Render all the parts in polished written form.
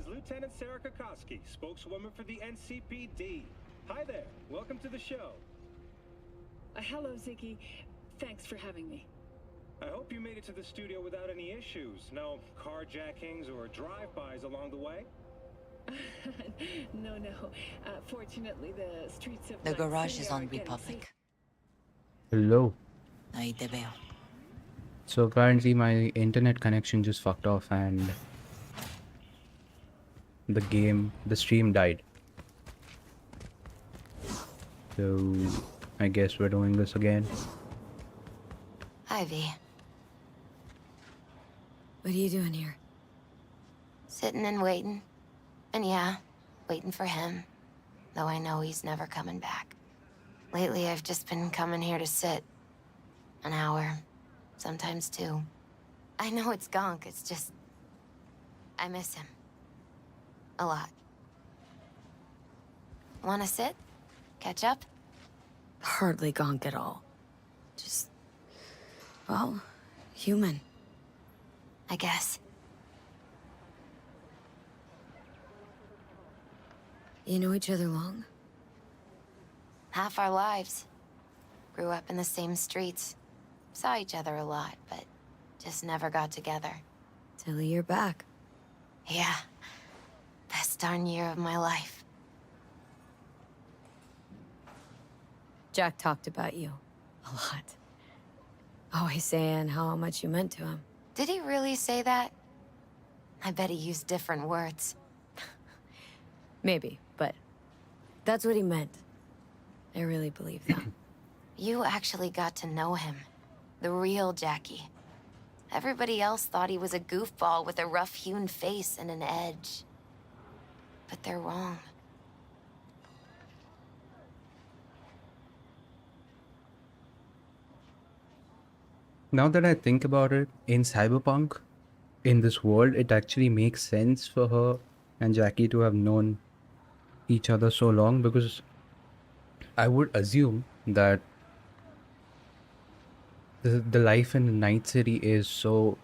is Lieutenant Sarah Kokoski, spokeswoman for the NCPD. Hi there. Welcome to the show. Hello, Ziggy. Thanks for having me. I hope you made it to the studio without any issues. No carjackings or drive-bys along the way? No. Fortunately, the streets of The Night garage City is are on getting Republic. Hello. Ahí te veo. So apparently my internet connection just fucked off and the stream died. So I guess we're doing this again. Hi, V. What are you doing here? Sitting and waiting. And yeah, waiting for him. Though I know he's never coming back. Lately, I've just been coming here to sit. An hour. Sometimes two. I know it's gonk, it's just... I miss him. A lot. Wanna sit? Catch up? Hardly gonk at all. Just... well, human. I guess. You know each other long? Half our lives. Grew up in the same streets. Saw each other a lot, but just never got together. Till a year back. Yeah. Best darn year of my life. Jack talked about you. A lot. Always saying how much you meant to him. Did he really say that? I bet he used different words. Maybe, but that's what he meant. I really believe that. You actually got to know him. The real Jackie. Everybody else thought he was a goofball with a rough-hewn face and an edge. But they're wrong. Now that I think about it, in Cyberpunk, in this world, it actually makes sense for her and Jackie to have known each other so long, because I would assume that the life in Night City is so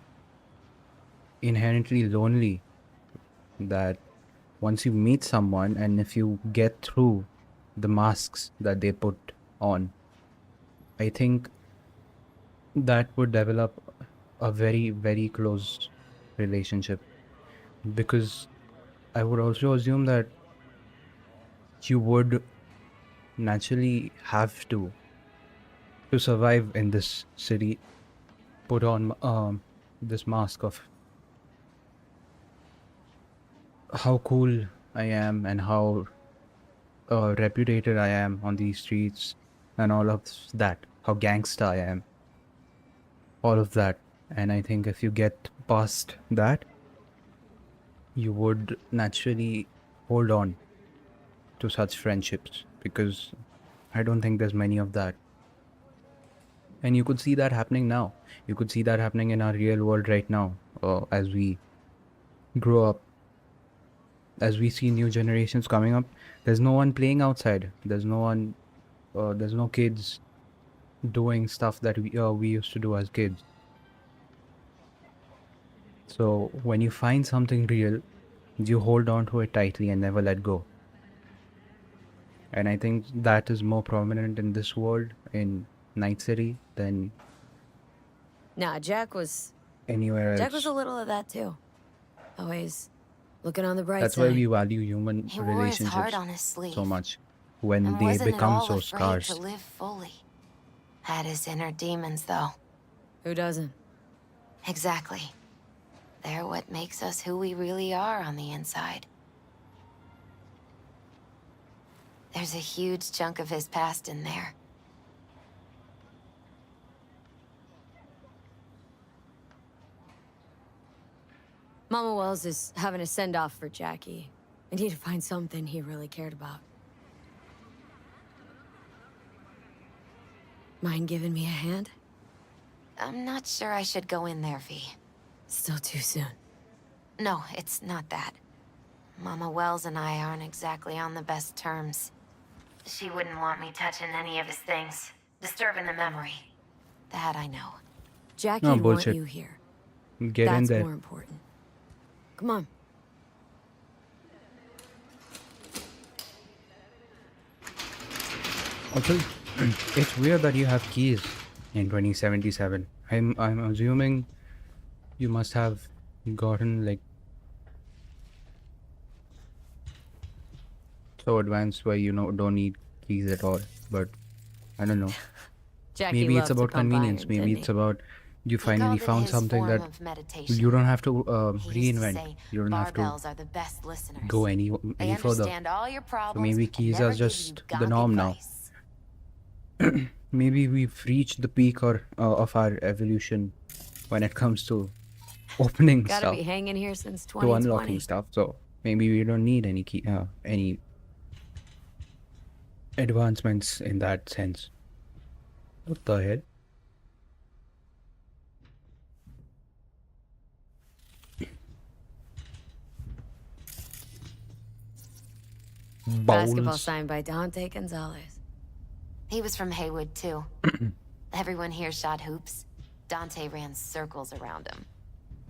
inherently lonely that once you meet someone and if you get through the masks that they put on, I think that would develop a very, very close relationship. Because I would also assume that you would naturally have to survive in this city, put on this mask of how cool I am and how reputed I am on these streets and all of that, how gangsta I am, all of that. And I think if you get past that, you would naturally hold on to such friendships, because I don't think there's many of that. And you could see that happening now. You could see that happening in our real world right now, as we grow up, as we see new generations coming up. There's no one playing outside. There's no one, there's no kids doing stuff that we used to do as kids. So when you find something real, you hold on to it tightly and never let go. And I think that is more prominent in this world, in Night City, than Nah, Jack was anywhere else. Jack was a little of that too. Always looking on the bright That's side. why we value human He wore his heart relationships on his sleeve. so much, when And they wasn't at become all so afraid scarce. to live fully. Had his inner demons, though. Who doesn't? Exactly. They're what makes us who we really are on the inside. There's a huge chunk of his past in there. Mama Wells is having a send-off for Jackie. I need to find something he really cared about. Mind giving me a hand? I'm not sure I should go in there, V. Still too soon. No, it's not that. Mama Wells and I aren't exactly on the best terms. She wouldn't want me touching any of his things, disturbing the memory. That I know. Jackie'd No, want bullshit. you here. Get in That's there. more important. Come on. Also, it's weird that you have keys in 2077. I'm assuming you must have gotten like so advanced where you know don't need keys at all. But I don't know. Jackie Maybe it's loved to about pump convenience. iron, Maybe didn't it's he? about you He finally called it found his something form that of meditation. you don't have to He used to reinvent. say, You don't have to barbells are the best listeners. go They any further. understand all your So problems maybe and keys never are give you just the gunk norm now. advice. Maybe we've reached the peak of our evolution when it comes to opening Gotta stuff, be hanging here since to unlocking 2020. stuff. So maybe we don't need any advancements in that sense. What the hell? Basketball Bowls. signed by Dante Gonzalez. He was from Haywood, too. Everyone here shot hoops. Dante ran circles around him.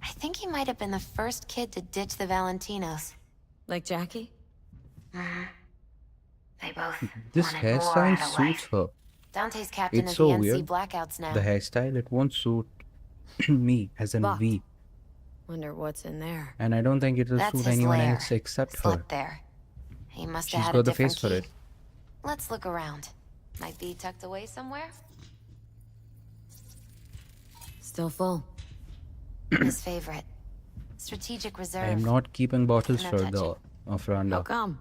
I think he might have been the first kid to ditch the Valentinos. Like Jackie? They both This wanted more hairstyle out of life. suits her. Dante's captain It's of so the NC weird. Blackouts now. The hairstyle, it won't suit me as in Bucked. V. Wonder what's in there. And I don't think it'll That's suit his anyone lair. else except her. Slept there. He must She's have had got a the different face for key. it. Let's look around. Might be tucked away somewhere. Still full. His favorite. Strategic I reserve. am not keeping bottles No for touching. the How ofranda. come?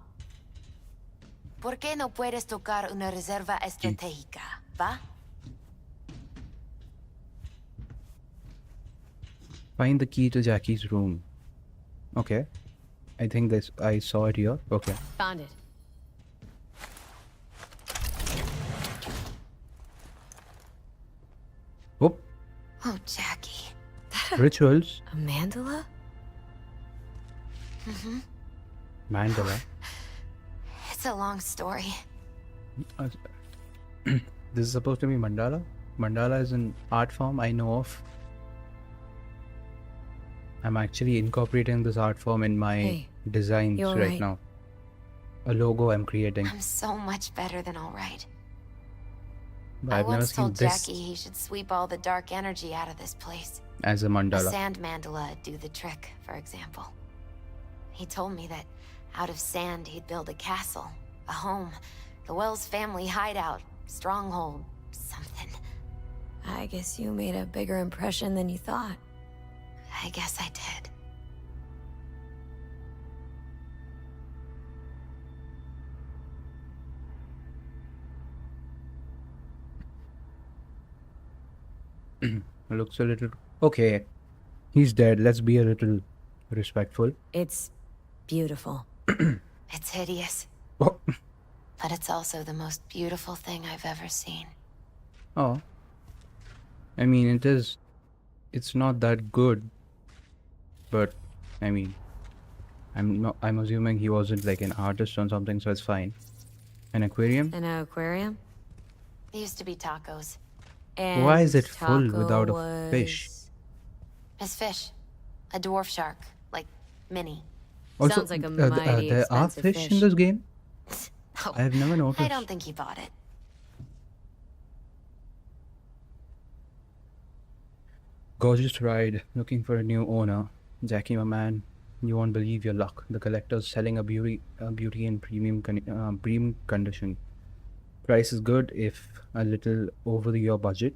¿Por qué no puedes tocar una reserva estratégica? ¿Va? Find the key to Jackie's room. Okay. I think this I saw it here. Okay. Found it. Oh, Oh, Jackie. rituals. A mandala? Mandala. It's a long story. Uh, this is supposed to be mandala. Mandala is an art form I know of. I'm actually incorporating this art form in my Hey, designs you right alright? now. A logo I'm creating. I'm so much better than all right. But I I've never once seen told this Jackie he should sweep all the dark energy out of this place. as a A mandala. sand mandala would do the trick, for example. He told me that out of sand he'd build a castle, a home, the Wells family hideout, stronghold, something. I guess you made a bigger impression than you thought. I guess I did. Looks a little okay. He's dead. Let's be a little respectful. It's beautiful. It's hideous, Oh, but it's also the most beautiful thing I've ever seen. oh. I mean, it is. It's not that good, but I mean, I'm not. I'm assuming he wasn't like an artist or something, so it's fine. An aquarium? An aquarium? It used to be tacos. And Why is it full Taco without a fish? was- His fish. A dwarf shark. Like, mini. Sounds like a mighty there are expensive fish fish. in this game. Oh, I have never noticed. I don't think he bought it. Gorgeous ride, looking for a new owner. Jackie, my man, you won't believe your luck. The collector's selling a beauty in premium condition. Price is good, if a little over your budget.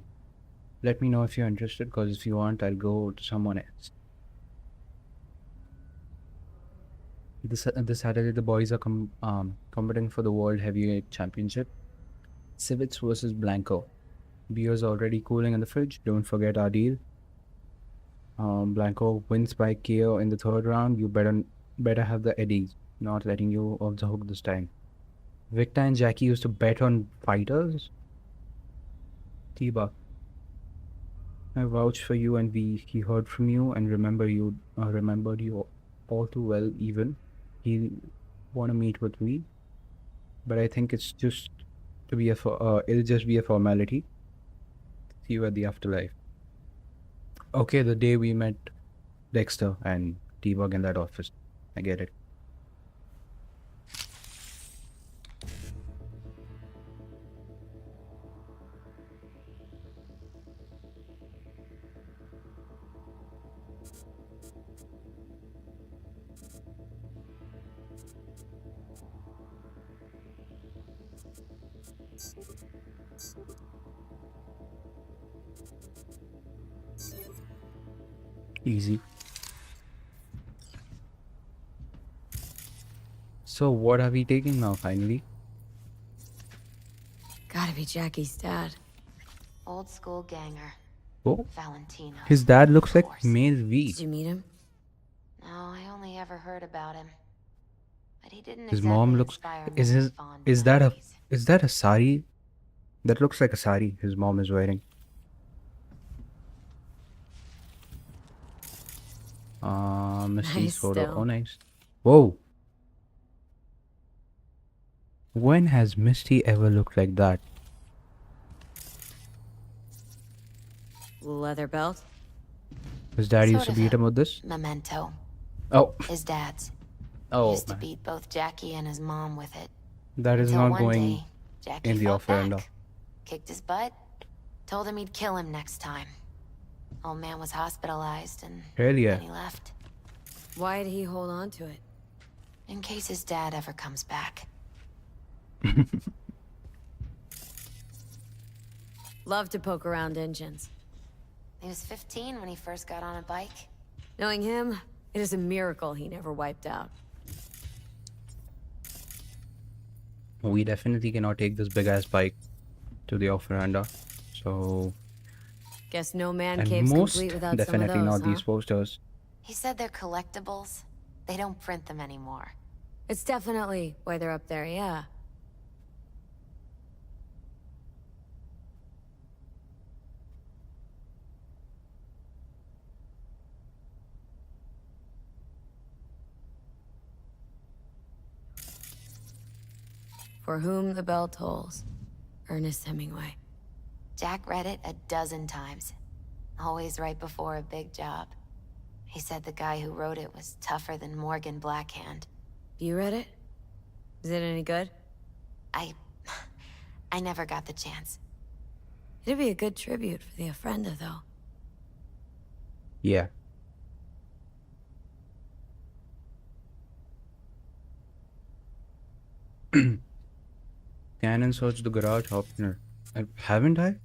Let me know if you're interested, because if you want, I'll go to someone else. This Saturday, the boys are competing for the World Heavyweight Championship. Civets versus Blanco. Beer's already cooling in the fridge. Don't forget our deal. Blanco wins by KO in the third round. You better have the eddies. Not letting you off the hook this time. Victor and Jackie used to bet on fighters. T-Buck. I vouched for you, and he heard from you and remembered you all too well. Even he want to meet with me, but I think it's just to be it'll just be a formality. See you at the afterlife. Okay, the day we met Dexter and T-Bug in that office. I get it. Easy. So what are we taking now finally? Gotta be Jackie's dad. Old school ganger. Oh, Valentino. his dad looks of like course. male V. Did you meet him? No, I only ever heard about him. But he didn't His mom exactly looks. inspire Is many his? fond Is that a? memories. Is that a sari? That looks like a sari his mom is wearing. Misty's Nice photo. still. Oh, nice. Whoa. When has Misty ever looked like that? Leather belt? His dad used Sort to of beat a him with this? memento. Oh. His dad's. Oh, Used to man. beat both Jackie and his mom with it. That is Until not one going day, Jackie in the fought off-veranda. back, kicked his butt, told him he'd kill him next time. Old man was hospitalized and Hell yeah. then he left. Why did he hold on to it? In case his dad ever comes back. Love to poke around engines. He was 15 when he first got on a bike. Knowing him, it is a miracle he never wiped out. We definitely cannot take this big ass bike to the off veranda. So, Guess no man and cave's most complete without definitely some of those, not huh? these posters. He said they're collectibles. They don't print them anymore. It's definitely why they're up there, yeah. For whom the bell tolls. Ernest Hemingway. Jack read it a dozen times. Always right before a big job. He said the guy who wrote it was tougher than Morgan Blackhand. You read it? Is it any good? I never got the chance. It'd be a good tribute for the Ofrenda, though. Yeah. Scan and search the garage opener. Haven't I?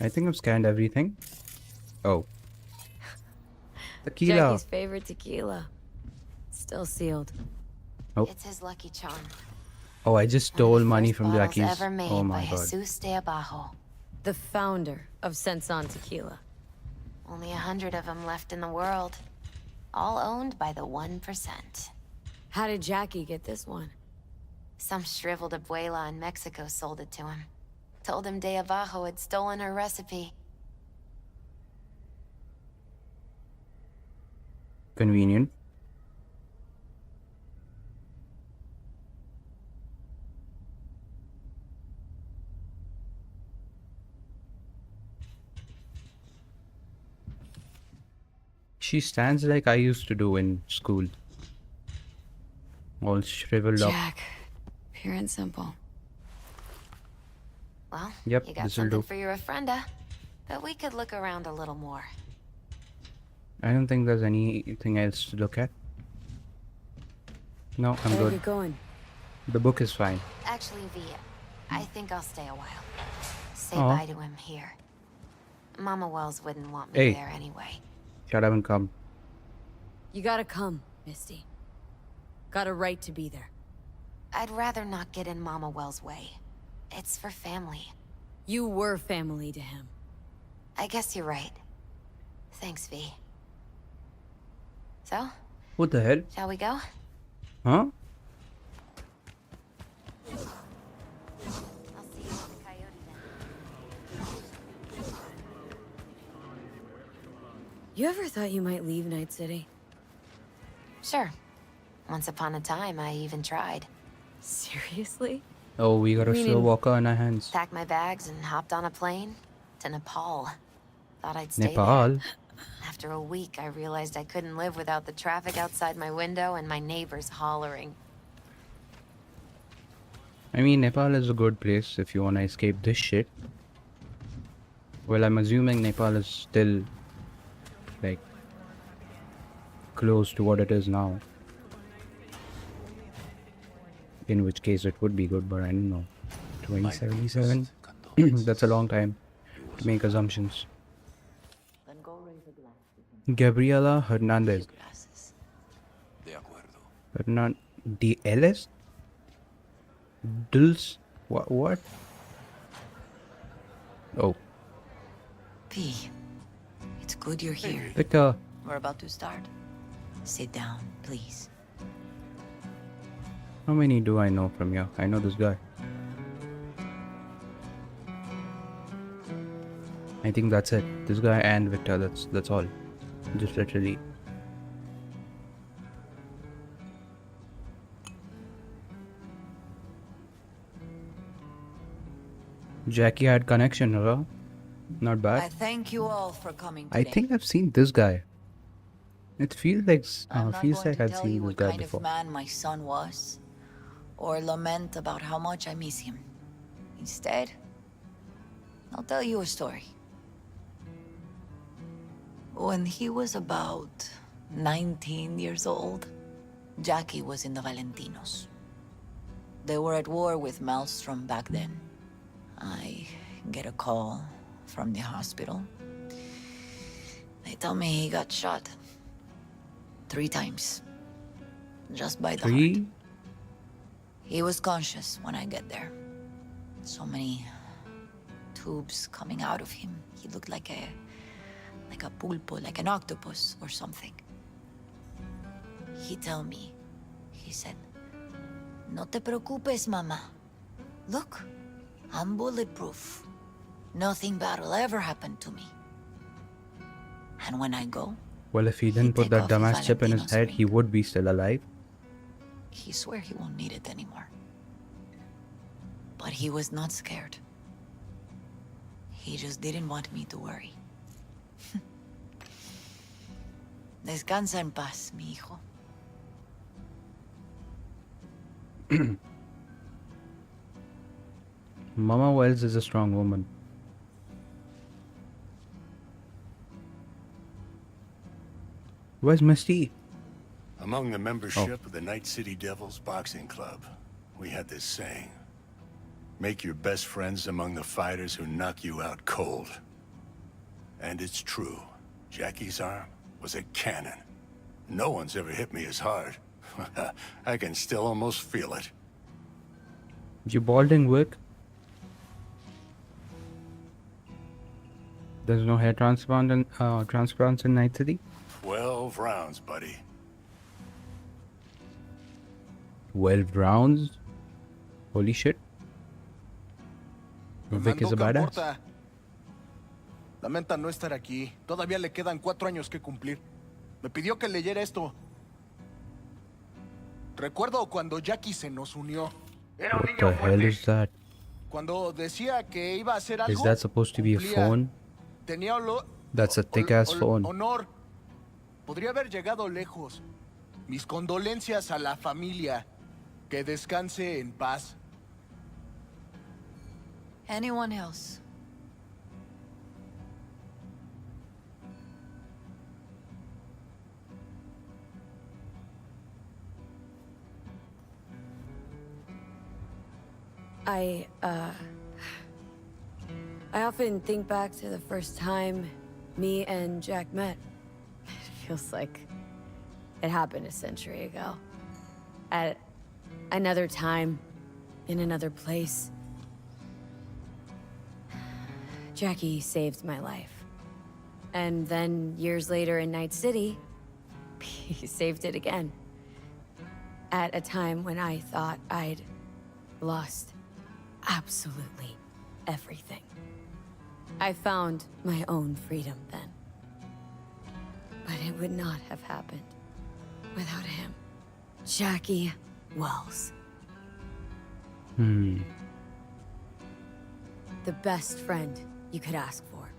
I think I've scanned everything. Oh. Tequila. Jackie's favorite tequila. Still sealed. Nope. It's his lucky charm. Oh, I just One of stole the money first from bottles Jackie's. ever made Oh by my god. Jesus de Abajo. The founder of Senson Tequila. Only 100 of them left in the world. All owned by the 1%. How did Jackie get this one? Some shriveled abuela in Mexico sold it to him. Told him de Abajo had stolen her recipe. Convenient. She stands like I used to do in school. All shriveled up. Jack. Pure and simple. Well, Yep, you got this'll something do. for your Ofrenda. But we could look around a little more. I don't think there's anything else to look at. No, I'm Where are you good. going? The book is fine. Actually, V, I think I'll stay a while. Say Aw. bye to him here. Mama Wells wouldn't want me Hey. there anyway. Shut up and come. You gotta come, Misty. Got a right to be there. I'd rather not get in Mama Wells' way. It's for family. You were family to him. I guess you're right. Thanks, V. So, What the hell? shall we go? Huh? I'll see you at the Coyote then. You ever thought you might leave Night City? Sure. Once upon a time, I even tried. Seriously? Oh, we got a slow Meaning- walker on our hands. Packed my bags and hopped on a plane to Nepal. Thought I'd stay Nepal? there. After a week, I realized I couldn't live without the traffic outside my window and my neighbors hollering. I mean, Nepal is a good place if you want to escape this shit. Well, I'm assuming Nepal is still, like, close to what it is now. In which case it would be good, but I don't know. 2077? That's a long time to make assumptions. Gabriela Hernandez. DLS? Dulce? What? Oh, P, it's good you're here. Victor. We're about to start. Sit down, please. How many do I know from you? I know this guy. I think that's it. This guy and Victor, that's all. Just literally. Jackie had connection, huh? Not I bad. thank you all for coming I today. think I've seen this guy. It feels like I'm not feels going like to I've tell seen you this what guy kind before. of man my son was, or lament about how much I miss him. Instead, I'll tell you a story. When he was about 19 years old, Jackie was in the Valentinos. They were at war with Maelstrom back then. I get a call from the hospital. They tell me he got shot 3 times, just by the heart. 3? He was conscious when I get there. So many tubes coming out of him. He looked like a pulpo, like an octopus or something. He tell me, he said, "No te preocupes, mama. Look, I'm bulletproof. Nothing bad will ever happen to me." And when I go, Well, if he didn't put take that off his dumbass chip in his Valentino's head, ring. he would be still alive. he swear he won't need it anymore. But he was not scared. He just didn't want me to worry. Descansa en paz, mi hijo. Mama Wells is a strong woman. Where's Misty? Among the membership of the Night City Devils Boxing Club, we had this saying: make your best friends among the fighters who knock you out cold. And it's true. Jackie's arm was a cannon. No one's ever hit me as hard. I can still almost feel it. You balding Wick? There's no hair transplant in transplants in Night City? 12 rounds, buddy. 12 rounds? Holy shit. Vic is a badass. Lamenta no estar aquí. Todavía le quedan 4 años que cumplir. Me pidió que leyera esto. Recuerdo cuando Jackie se nos unió. Era un What niño the hell fuerte. is that? Cuando decía que iba a hacer algo, Is that supposed to be a cumplía. phone? Tenía That's a thick-ass phone. honor. Podría haber llegado lejos. Mis condolencias a la familia. Que descanse en paz. Anyone else? I often think back to the first time me and Jack met. It feels like it happened a century ago. At another time, in another place. Jackie saved my life. And then years later in Night City, he saved it again. At a time when I thought I'd lost absolutely everything. I found my own freedom then. But it would not have happened without him. Jackie Wells. The best friend you could ask for.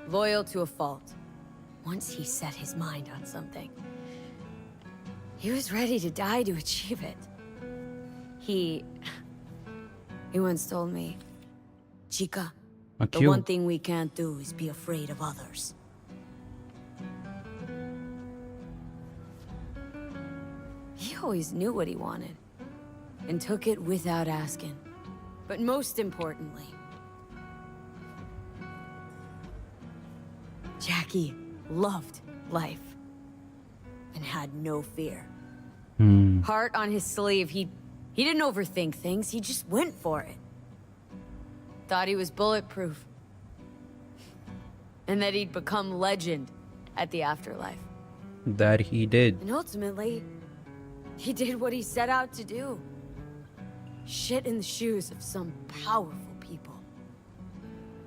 Loyal to a fault. Once he set his mind on something, he was ready to die to achieve it. He once told me, "Chica, the one thing we can't do is be afraid of others." He always knew what he wanted, and took it without asking. But most importantly, Jackie loved life and had no fear. Heart on his sleeve, he didn't overthink things, he just went for it. Thought he was bulletproof. And that he'd become legend at the afterlife. That he did. And ultimately, he did what he set out to do. Shit in the shoes of some powerful people.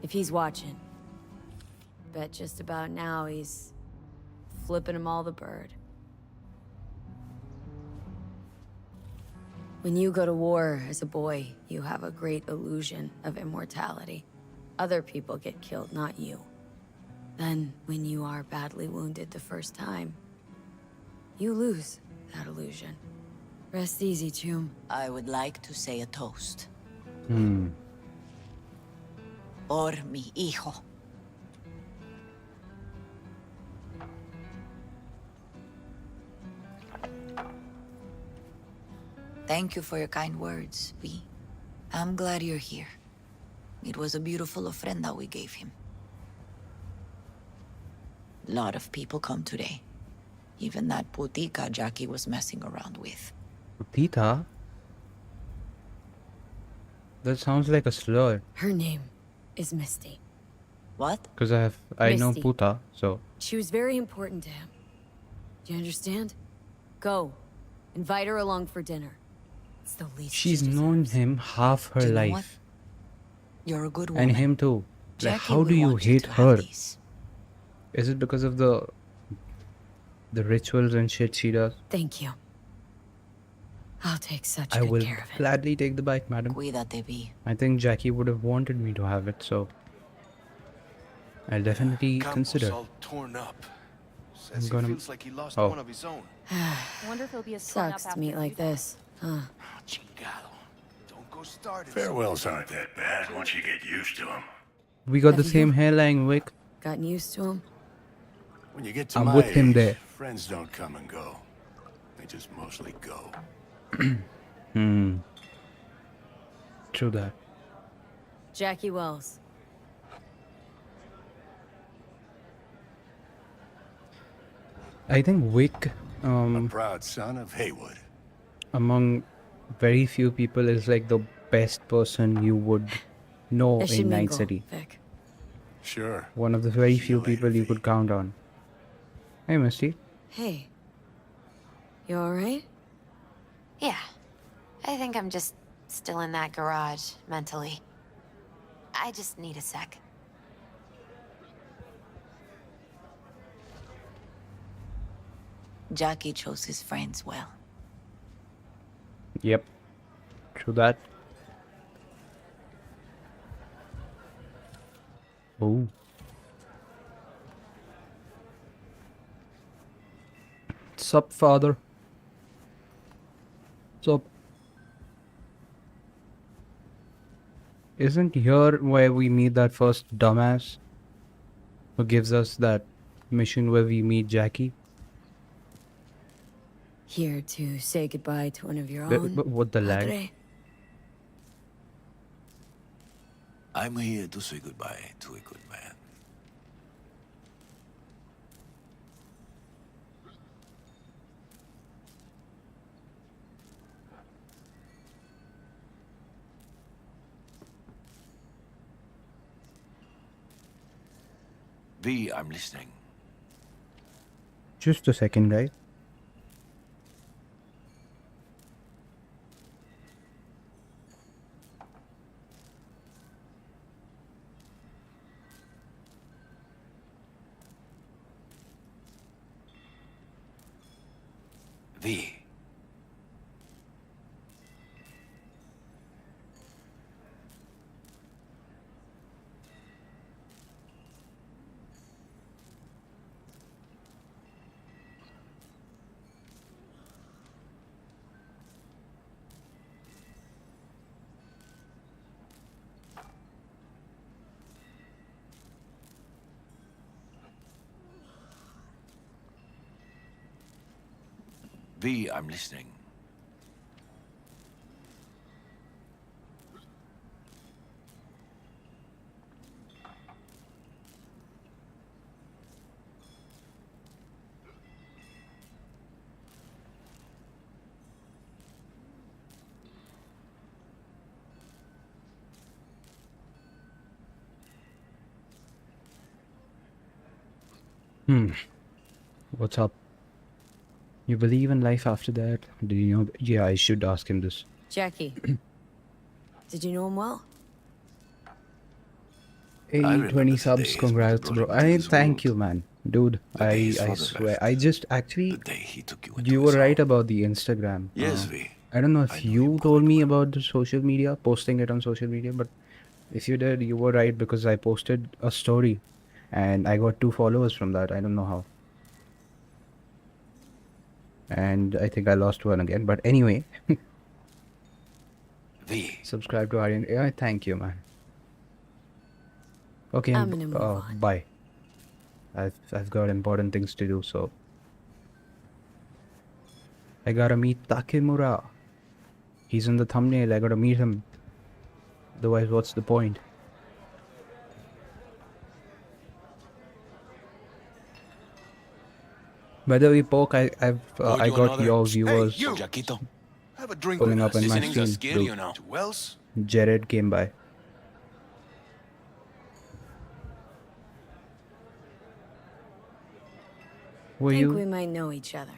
If he's watching, bet just about now he's flipping them all the bird. When you go to war as a boy, you have a great illusion of immortality. Other people get killed, not you. Then, when you are badly wounded the first time, you lose that illusion. Rest easy, Chum. I would like to say a toast. Hmm. Por mi hijo. Thank you for your kind words, V. I'm glad you're here. It was a beautiful ofrenda we gave him. A lot of people come today. Even that putica Jackie was messing around with. Tita? That sounds like a slur. Her name is Misty. What? Because I know Misty. puta, so. She was very important to him. Do you understand? Go. Invite her along for dinner. It's the least She's she known deserves. him half her Do you know life. what? You're a good woman. And him too. Like, Jackie how will do you want hate to have her? these. Is it because of the rituals and shit she does? Thank you. I'll take such I good will care of it. gladly take the bite, madam. Cuídate, V. I think Jackie would have wanted me to have it, so I'll definitely consider. all torn up. I'm Says gonna- he feels like he lost oh. one of his own. I wonder if he'll be as torn Sucks up to meet after like you. this, huh? Chingado. Don't go starting. Farewells aren't that bad once you get used to them. We got the Have same you- hairline, Vic. Gotten used to him? When you get to I'm my with him age, there. friends don't come and go. They just mostly go. True that. Jackie Wells. I think Vic, A proud son of Haywood. among very few people, is like the best person you would know I should in Night mingle, City. Vic. Sure. One of the very See you few later, people you V. could count on. Hey, Misty. Hey. You alright? Yeah. I think I'm just still in that garage, mentally. I just need a sec. Jackie chose his friends well. Yep. True that. Oh. Sup, father? Sup? Isn't here where we meet that first dumbass who gives us that mission where we meet Jackie? Here to say goodbye to one of your But- own. but what the lag? Padre? I'm here to say goodbye to a good man. V, I'm listening. Just a second, guys. V. I'm listening. What's up? You believe in life after that? Do you know? Yeah, I should ask him this. Jackie. Did you know him well? Hey, remember 20 the subs, days when congrats, you bro. brought him into I this thank world. you, man. Dude, The day his I father swear. left. I just The actually, day he took you into you were his right home. about the Instagram. Yes, V. I don't know I if know you him told quite me well. about the social media, posting it on social media, but if you did, you were right because I posted a story and I got 2 followers from that. I don't know how. And I think I lost one again. But anyway, V. subscribe to Aryan. Yeah, thank you, man. Okay, I'm gonna move on. bye. I've got important things to do, so I gotta meet Takemura. He's in the thumbnail. I gotta meet him. Otherwise, what's the point? By the way, Poke, I got your viewers you! Jaquito. Have a drink pulling with up us. in my Seasonings are stream. scary, you Dude, know. Who else? Jared came by. Were Think we you? might know each other.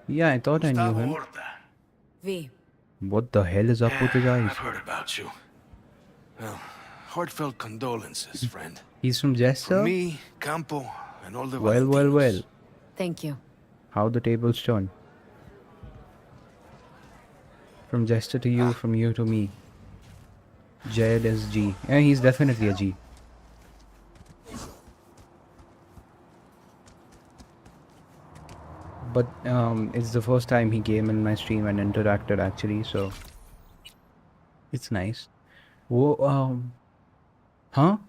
Yeah, I thought I knew Gustavo him. Horta. V. What the hell is up with his eyes? I've heard about you. Well, heartfelt condolences, friend. He's from From Jester? me, Campo, and all the Well. Valentinos. Thank you. How the tables turn. From Jester to you, from you to me. Jared is G. Yeah, he's definitely a G. But it's the first time he came in my stream and interacted actually, so it's nice. Huh?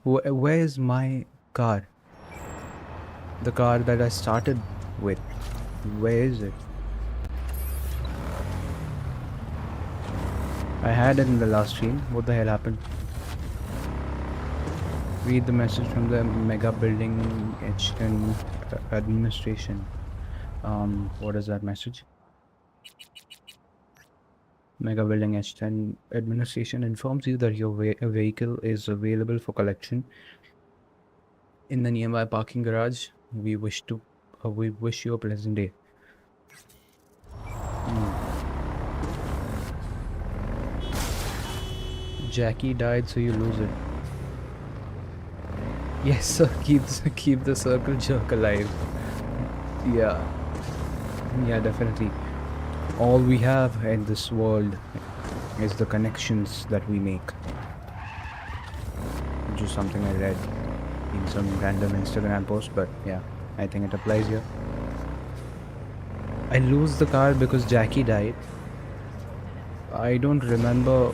Where is my car? The car that I started with. Where is it? I had it in the last stream. What the hell happened? Read the message from the mega building H10 administration. What is that message? Mega building H10 administration informs you that your vehicle is available for collection in the nearby parking garage. We wish you a pleasant day. Jackie died, so you lose it. Yes, sir. Keep the circle jerk alive. Yeah, definitely. All we have in this world is the connections that we make. Which is something I read in some random Instagram post, but yeah, I think it applies here. I lose the car because Jackie died. I don't remember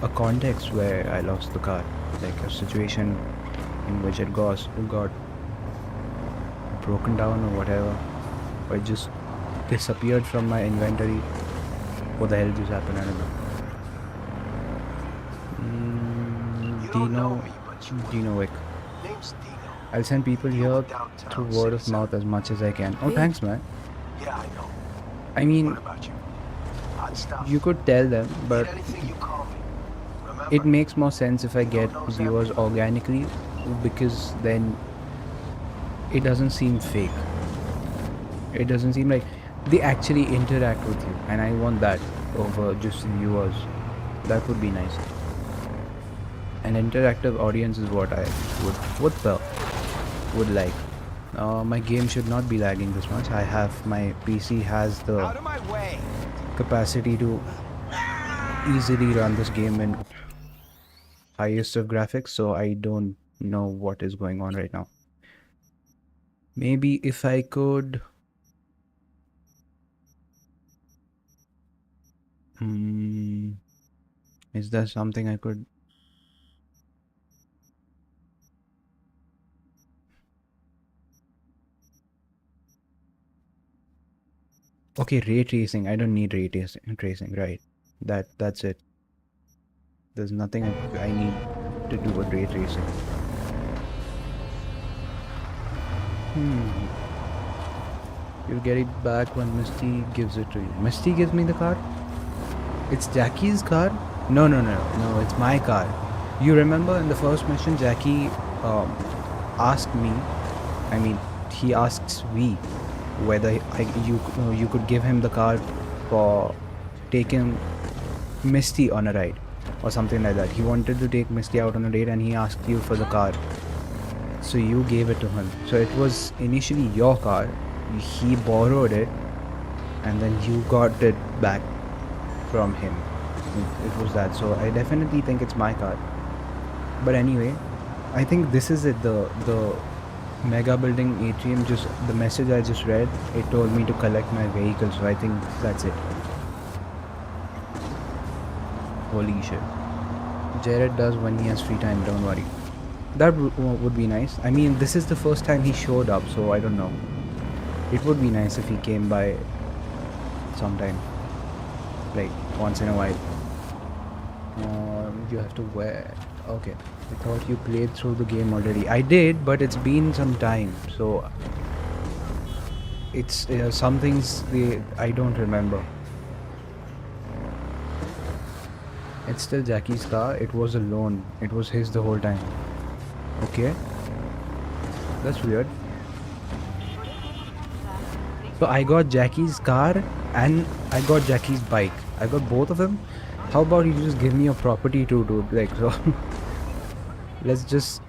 a context where I lost the car, like a situation in which it got broken down or whatever, or it just disappeared from my inventory. What the hell just happened? I don't know. Dino Wick. I'll send people here through word of mouth as much as I can. Oh, thanks, man. Yeah, I know. I mean, What about you? Hot stuff. you could tell them, but Need anything, you call me. Remember? it makes more sense if I get viewers organically, because then it doesn't seem fake. It doesn't seem like they actually interact with you, and I want that over just viewers. That would be nice. An interactive audience is what I would like. My game should not be lagging this much. My PC has the Out of my way. capacity to easily run this game in highest of graphics, so I don't know what is going on right now. Maybe if I could is there something I could okay, ray tracing. I don't need ray tracing, right? That's it. There's nothing I need to do with ray tracing. You'll get it back when Misty gives it to you. Misty gives me the car? It's Jackie's car? No, it's my car. You remember in the first mission, Jackie asked me, he asks we whether you could give him the car for taking Misty on a ride or something like that. He wanted to take Misty out on a date and he asked you for the car. So you gave it to him. So it was initially your car. He borrowed it and then you got it back from him. It was that. So I definitely think it's my car. But anyway, I think this is it. The mega building atrium, just the message I just read, it told me to collect my vehicle. So I think that's it. Holy shit. Jared does when he has free time, don't worry. That would be nice. I mean, this is the first time he showed up, so I don't know. It would be nice if he came by sometime. Like, once in a while. You have to wear... Okay. I thought you played through the game already. I did, but it's been some time, so... It's... some things I don't remember. It's still Jackie's car. It was a loan. It was his the whole time. Okay. That's weird. So I got Jackie's car and I got Jackie's bike. I got both of them. How about you just give me a property too, dude? Like, so let's just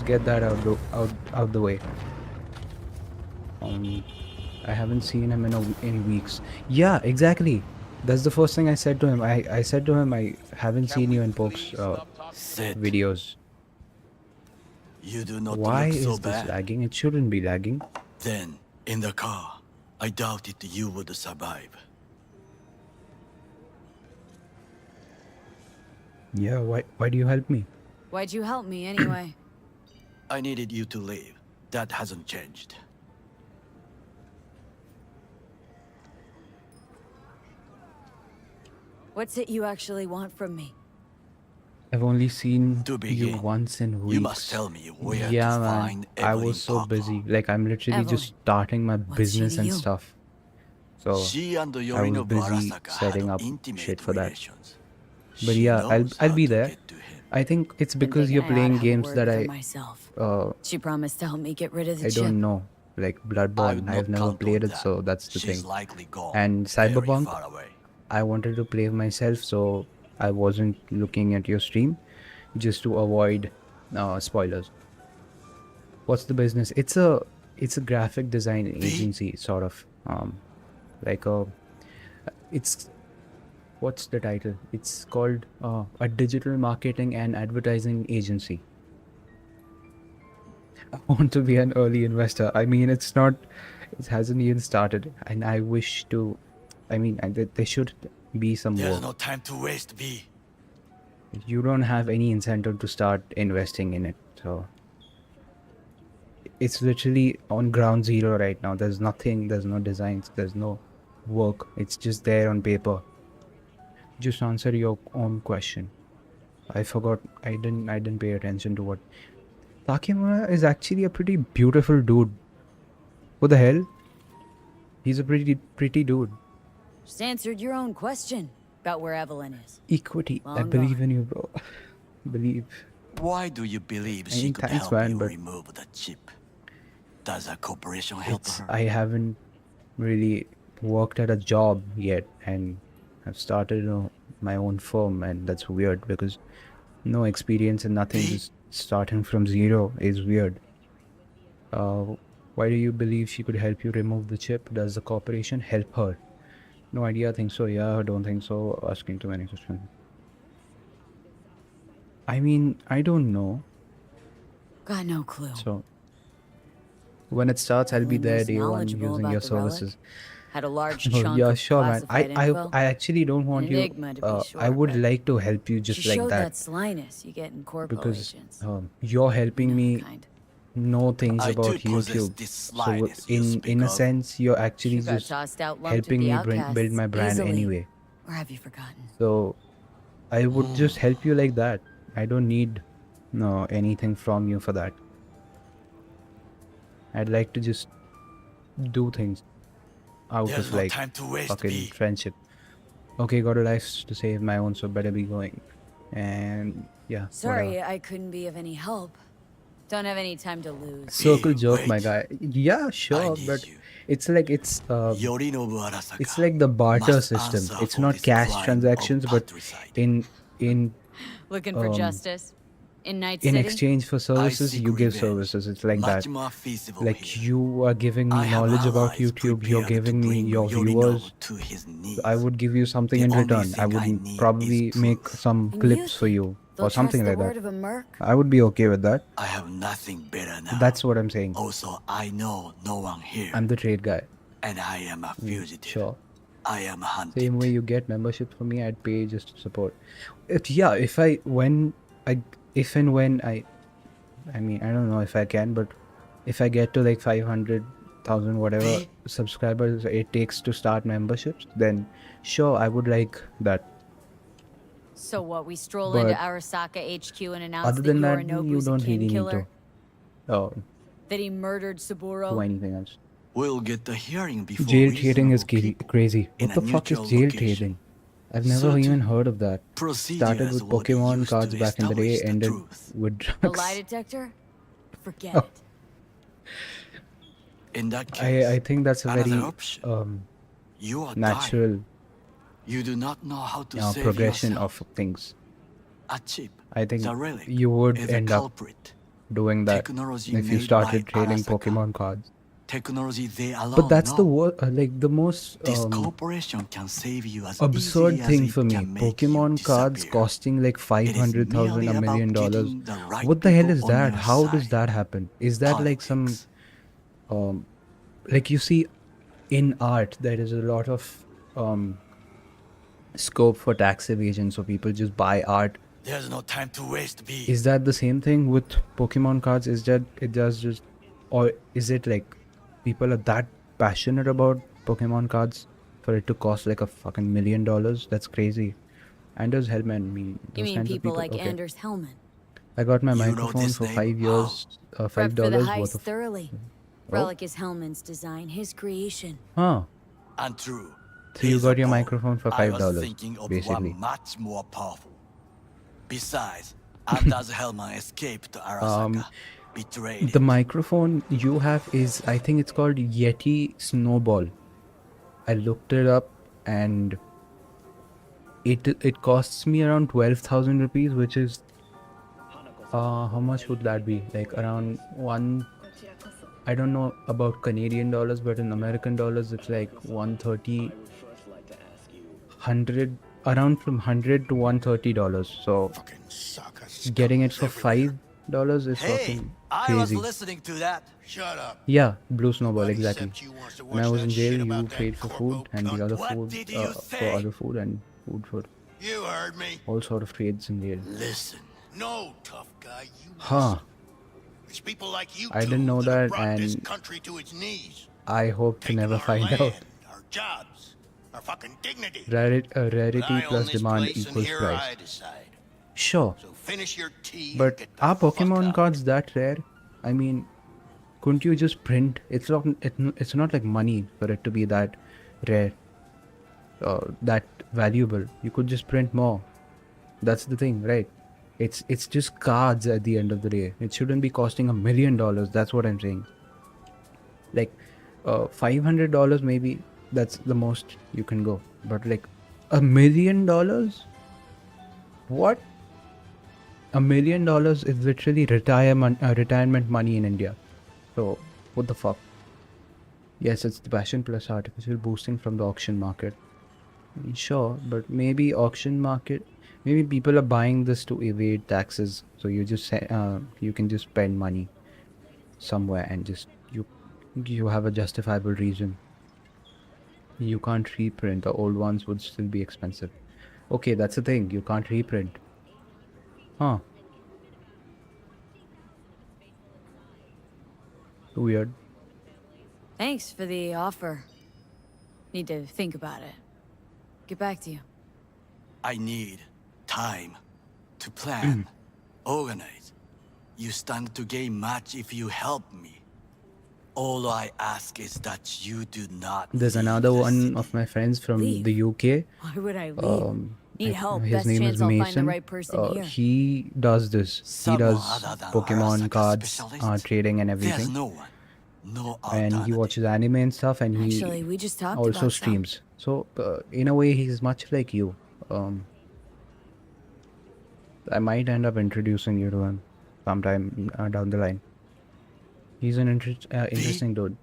get that out the way. I haven't seen him in weeks. Yeah, exactly. That's the first thing I said to him. I said to him, I haven't seen you in Poke's videos. You do not Why look so is this bad. lagging? It shouldn't be lagging. Then, in the car, I doubted you would survive. Yeah, why do you help me? Why'd you help me anyway? I needed you to leave. That hasn't changed. What's it you actually want from me? I've only seen To you begin, once in weeks. You must tell me where Yeah, to man. find I Evelyn was so Parker. busy. Like, I'm literally just Evelyn. starting my What's business she to and you? stuff. So She and I was Yorino busy Barasaka setting had up intimate shit for that. relations. But She yeah, knows I'll how be to there. get to him. I think it's Been because you're thinking I oughta playing have a games word that for myself. She promised to help me get rid of the I chip. don't know. Like I Bloodborne, would I've not never count played on it, that. so that's the She's thing. likely gone. And Very Cyberpunk, far away. I wanted to play myself, so I wasn't looking at your stream just to avoid spoilers. What's the business? It's a graphic design agency, sort of. Like a it's what's the title? It's called a digital marketing and advertising agency. I want to be an early investor. I mean, it hasn't even started, and I wish to. I mean, there should be some There's work. no time to waste, B. You don't have any incentive to start investing in it, so it's literally on ground zero right now. There's nothing. There's no designs. There's no work. It's just there on paper. Just answer your own question. I forgot. I didn't pay attention to what. Takemura is actually a pretty beautiful dude. What the hell? He's a pretty dude. Just answered your own question about where Evelyn is. Equity. I Long believe gone. in you, bro. Believe. Why do you believe I she mean, could thanks, help man, you but remove the chip? Does a corporation help her? I haven't really worked at a job yet, and I've started my own firm, and that's weird because no experience and nothing, just starting from zero is weird. Why do you believe she could help you remove the chip? Does the corporation help her? No idea. Think so? Yeah. Don't think so. Asking too many questions. I mean, I don't know. Got no clue. So when it starts, I'll be Evelyn there was day one knowledgeable using about your the relic. services. Had a large Oh, chunk yeah, of sure, man. classified info. I actually don't want An you. enigma to be I sure, would but like to help you just she like showed that that slyness you get in because corporations. you're helping me kind. know things I about do possess YouTube. this So slyness you in speak a of. sense, you're actually You got just tossed out, lumped with helping the me outcasts build my brand easily. anyway. Or have you forgotten? So I would just help you like that. I don't need anything from you for that. I'd like to just do things out There's of no like time to waste, fucking B. friendship. Okay, got a life to save my own, so better be going. And yeah. Sorry, whatever. I couldn't be of any help. Don't have any time to lose. Circle Hey, jerk, my wait. guy. Yeah, sure, need but you. it's like Yorinobu Arasaka it's like the barter must system. answer It's for not this cash crime transactions, of but patricide. in Looking for um justice? In Night in City? exchange for I services, seek you give revenge. services. It's like Much that. more feasible Like here. you are giving I me have knowledge about allies YouTube, you're prepared to giving me bring your Yorinobu viewers. to his knees. I would give you something The in only return. I thing would I need probably is make proof. some And clips for think you they'll or something trust the like word that. of a merc? I would be okay with that. I have nothing better now. That's what I'm saying. Also, I know no one here, I'm the trade guy. and I am a fugitive. Sure. I am hunted. Same way you get membership for me, I'd pay just to support. Yeah, if and when I mean, I don't know if I can, but if I get to like 500,000 whatever subscribers it takes to start memberships, then sure, I would like that. So what, we stroll But into Arasaka HQ and announce other that than that, you Yorinobu's a don't kin really need killer? to That he murdered do Saburo? anything else. We'll get the hearing before Jail trading is reasonable people crazy. in What a the fuck is neutral jail location. trading? I've never So even to heard of that. Started procedures with will be Pokemon used cards to back in the day, establish the ended truth. with A drugs. lie detector? Forget Oh. it. In that case, I think that's a another very option. You are dying. natural You do not know how to save progression yourself. of things. A chip, I think the relic, you would is a end up culprit. doing that Technology if you made started by trading Arasaka. Pokemon cards. Technology they alone But that's the know. like the most This corporation can save you as absurd easy as thing it for me. can make you Pokemon cards disappear. costing like It is 500,000, merely $1 million. about getting the right What the hell people is on that? your How does side. that happen? Is that like some Politics. like you see in art there is a lot of scope for tax evasion, so people just buy art. There's no time to waste, B. Is that the same thing with Pokemon cards? Is that it does just, or is it like people are that passionate about Pokemon cards for it to cost like a fucking $1 million? That's crazy. Anders Hellman, You those mean kinds people of people. like Okay. Anders Hellman? I got my You know microphone this for name? 5 years, Prepped $5 for the worth heist of. thoroughly. Oh. Relic is Hellman's design, his creation. Huh. And true. So you Here's got a your point. microphone for I was $5, thinking of basically. one much more powerful. Besides, Anders Hellman escaped to Arasaka. Betrayed The it. microphone you have is, I think it's called Yeti Snowball. I looked it up and it costs me around 12,000 rupees, which is how much would that be? Like around I don't know about Canadian dollars, but in American dollars it's like 130, 100, around from $100 to $130. So getting it for $5 is Hey, fucking I was crazy. listening to that. Shut up. Yeah, Blue Snowball, exactly. Except you wants to When I watch was that in jail, shit you about that paid for food corpo and the cunt. other What food did you for say? other food and food for You heard me. all sort of trades in jail. Listen. No, tough guy, you Huh. listen. It's people like you I two didn't know that have that, brought this and country to its knees. I hope to Taking never our find land, out. our jobs, our fucking dignity. Rarity But I own plus this demand place, and equals here price. I decide. Sure, So finish your tea and but get the are fuck Pokemon out. cards that rare? I mean, couldn't you just print? It's not like money for it to be that rare, that valuable. You could just print more. That's the thing, right? It's just cards at the end of the day. It shouldn't be costing $1 million. That's what I'm saying. Like, $500 maybe. That's the most you can go. But like, $1 million? What? $1 million is literally retirement money in India. So what the fuck? Yes, it's the passion plus artificial boosting from the auction market. Sure, but maybe auction market. Maybe people are buying this to evade taxes. So you just you can just spend money somewhere and just you have a justifiable reason. You can't reprint. The old ones would still be expensive. Okay, that's the thing. You can't reprint. Huh. Weird. Thanks for the offer. Need to think about it. Get back to you. I need time to plan, organize. You stand to gain much if you help me. All I ask is that you do not There's leave another the one city. of my friends from Leave? the UK. Why would I leave? Need help? His Best name is chance I'll find the Mason. right person here. He does this. He Someone does other than Pokemon Arasaka cards, specialist? trading and There's everything. no one. No And he alternative. watches anime and stuff, and Actually, he we just talked also about some. streams. So in a way, he's much like you. I might end up introducing you to him sometime down the line. He's an interesting dude.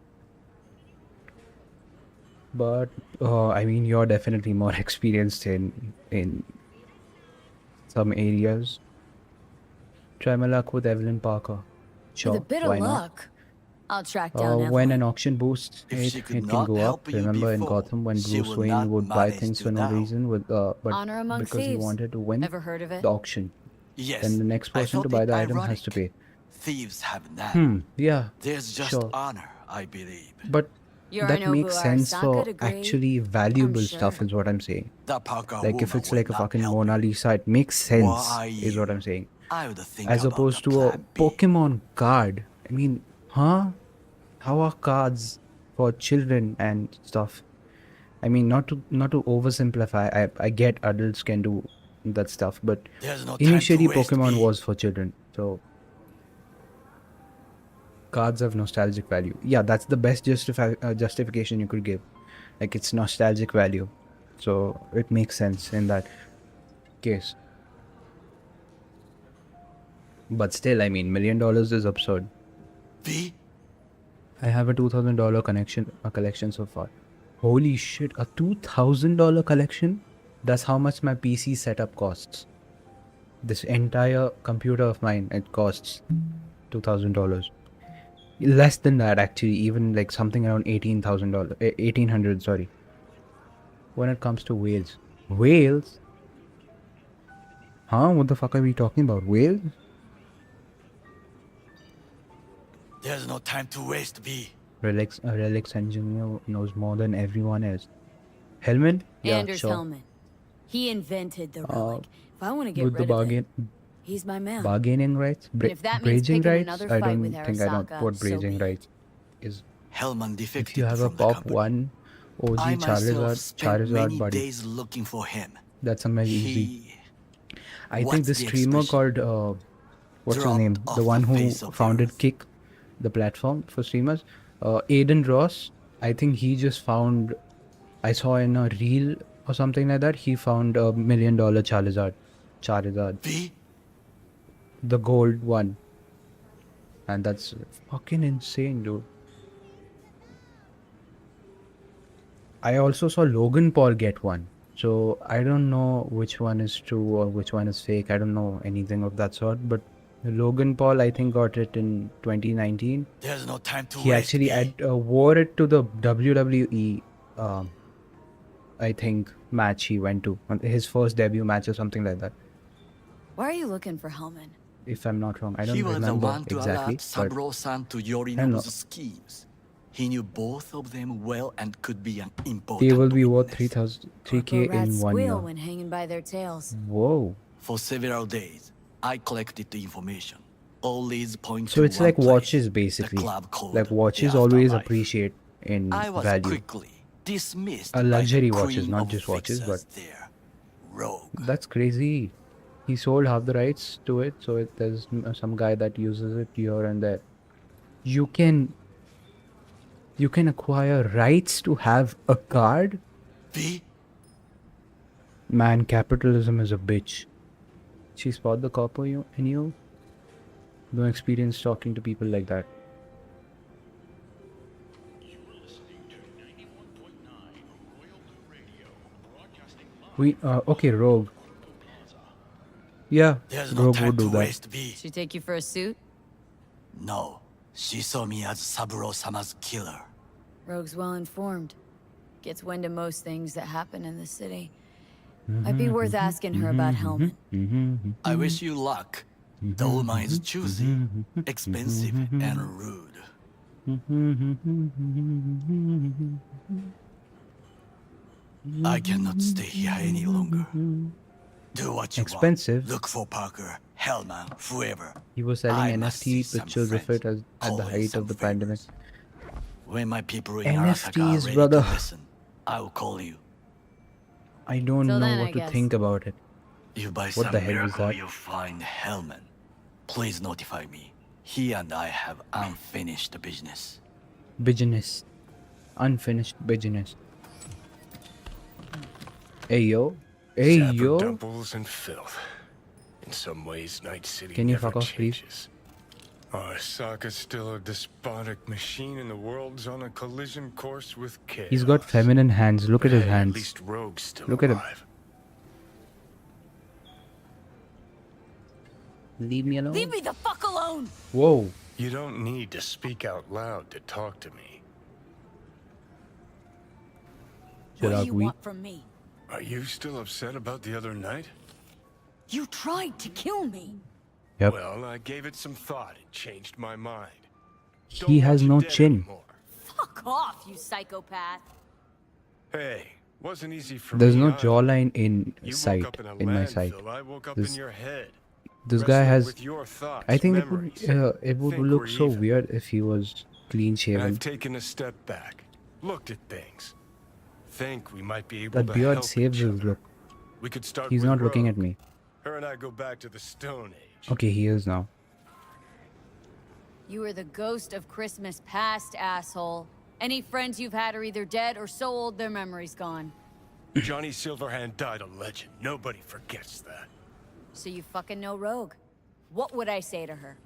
But I mean, you're definitely more experienced in some areas. Try my luck with Evelyn Parker. Sure, With a bit why of not? luck, I'll track down When Evelyn. an auction boosts, If she it could can not go help up. you Remember in before, Gotham when she Bruce would Wayne not would buy manage things to for no now. reason, but Honor among because he thieves. wanted to win Ever heard of it? the auction. Yes. Then the next I person to thought buy it the item has to ironic. pay. Thieves have none. Yeah, There's just sure. honor, I believe. But that Yorinobu makes sense Arasaka for degree? actually valuable I'm stuff, sure. is what I'm saying. The Parker Like if woman it's will like a not fucking help Mona you. Lisa, it makes Why sense, are is what you? I'm saying. I would think As about opposed the to a plan B. Pokemon card. I mean, huh? How are cards for children and stuff? I mean, not to oversimplify. I get adults can do that stuff, but There's no time to initially waste, Pokemon B. was for children, so cards have nostalgic value. Yeah, that's the best justification you could give. Like it's nostalgic value, so it makes sense in that case. But still, I mean, $1 million is absurd. B? I have a $2,000 collection so far. Holy shit, a $2,000 collection? That's how much my PC setup costs. This entire computer of mine, it costs $2,000. Less than that, actually, even like something around $18,000, 1,800, sorry. When it comes to whales. Whales? Huh? What the fuck are we talking about? Whales? There's no time to waste, B. Relics engineer knows more than everyone else. Hellman? Yeah, Anders sure. Hellman. He invented the relic. If I want to get With rid the of it, he's my man. bargaining rights? And if that means Bridging picking rights? another I fight don't with think I know Arasaka, what so bridging be it. rights is. Hellman defected If you have a from the pop company. 1 OG I myself spent Charizard many buddy, days looking for him. that's amazing. He... I think What's the the streamer expression? called, what's his Dropped name? off The one the who face of the founded earth. Kick, the platform for streamers. Aiden Ross, I think he just found, I saw in a reel or something like that, he found $1 million Charizard. B? The gold one. And that's fucking insane, dude. I also saw Logan Paul get one. So I don't know which one is true or which one is fake. I don't know anything of that sort. But Logan Paul, I think, got it in 2019. There's no time to He waste, actually B. wore it to the WWE, I think, match he went to. His first debut match or something like that. Why are you looking for Hellman? If I'm not wrong. I don't He was the remember one to exactly. alert Saburo-san to know. Yorinobu's schemes. He knew both of them well and could be an important They will be worth witness. 3K Rats in 1 squeal year. when hanging by their tails. Whoa. For several days, I collected the information. All these point So to it's one like place, watches the basically. club called Like the watches always Afterlife. appreciate in I was value. quickly dismissed A by the luxury watches, queen not of just watches, fixers there. Rogue. That's crazy. He sold half the rights to it, so there's some guy that uses it here and there. You can acquire rights to have a card? V? Man, capitalism is a bitch. She spot the copper in you? No experience talking to people like that. Okay, Rogue. Yeah, There's no Rogue time would to do that. waste, V. She take you for a suit? No, she saw me as Saburo-sama's killer. Rogue's well informed. Gets wind of most things that happen in the city. Might be worth asking her about Hellman. I wish you luck. The woman is choosy, expensive, and rude. I cannot stay here any longer. Do what you Expensive? want. Look for Parker, Hellman, whoever. He was selling I must see NFT some pictures of friends. it at the Always height some of the pandemic. favors. When my people in Arasaka are NFTs, ready brother. to listen, I will call you. I don't Till know then, what I to guess. think about it. If by What some the hell was miracle that? you find Hellman, please notify me. He and I have unfinished business. Business. Unfinished business. Hey yo. Hey yo. Zapper-dumples and filth. In some ways, Night City Can you never fuck off, please? changes. Arasaka's still a despotic machine, and the world's on a collision course with chaos. He's got feminine hands. Look But at his hey, hands. At least Rogue's still Look at him. alive. Leave me alone. Leave me the fuck alone! Whoa. You don't need to speak out loud to talk to me. What do Chirag, you we. want from me? Are you still upset about the other night? You tried to kill me. Yep. Well, I gave it some thought and changed my mind. He has no chin. Anymore. Fuck off, you psychopath. Hey, wasn't easy for There's me. no either. jawline in You sight. woke up in, a In my sight. landfill, I woke up This- in your head. This guy wrestling has. with your thoughts, I think memories. it would Think look we're so even. weird if he was clean And shaven. I've taken a step back, looked at things. Think we might be able That to beard help saves each his other. look. We could start He's with not looking Rogue. at me. Her and I go back to the Stone Age. Okay, he is now. You are the ghost of Christmas past, asshole. Any friends you've had are either dead or so old their memory's gone. Johnny Silverhand died a legend. Nobody forgets that. So you fucking know Rogue. What would I say to her?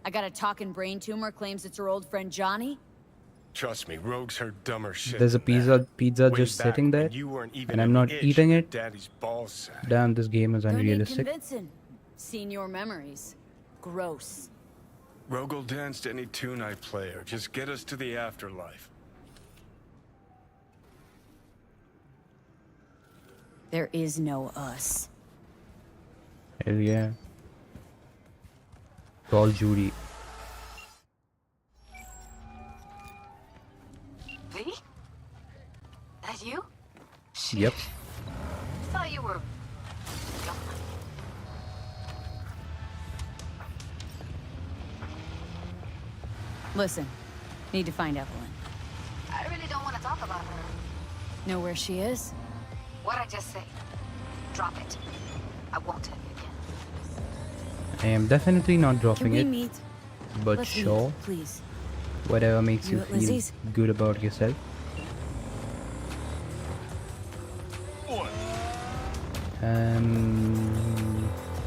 I got a talking brain tumor, claims it's her old friend Johnny? Trust me, Rogue's heard dumber shit. There's a than that. pizza Way just back sitting there, when you weren't even and I'm an not itch eating in it. Daddy's ball sack. Damn, this game is Don't need unrealistic. convincing. Seen your memories. Gross. Rogue will dance to any tune I play, or just get us to the afterlife. There is no us. Hell yeah. Call Judy. V? That you? Yep. Thought you were gone. Listen, need to find Evelyn. I really don't want to talk about her. Know where she is? What'd I just say? Drop it. I won't tell you again. I am definitely not Can dropping we it, meet? but Let's sure. meet, please. Whatever makes You you at feel Lizzie's? good about yourself.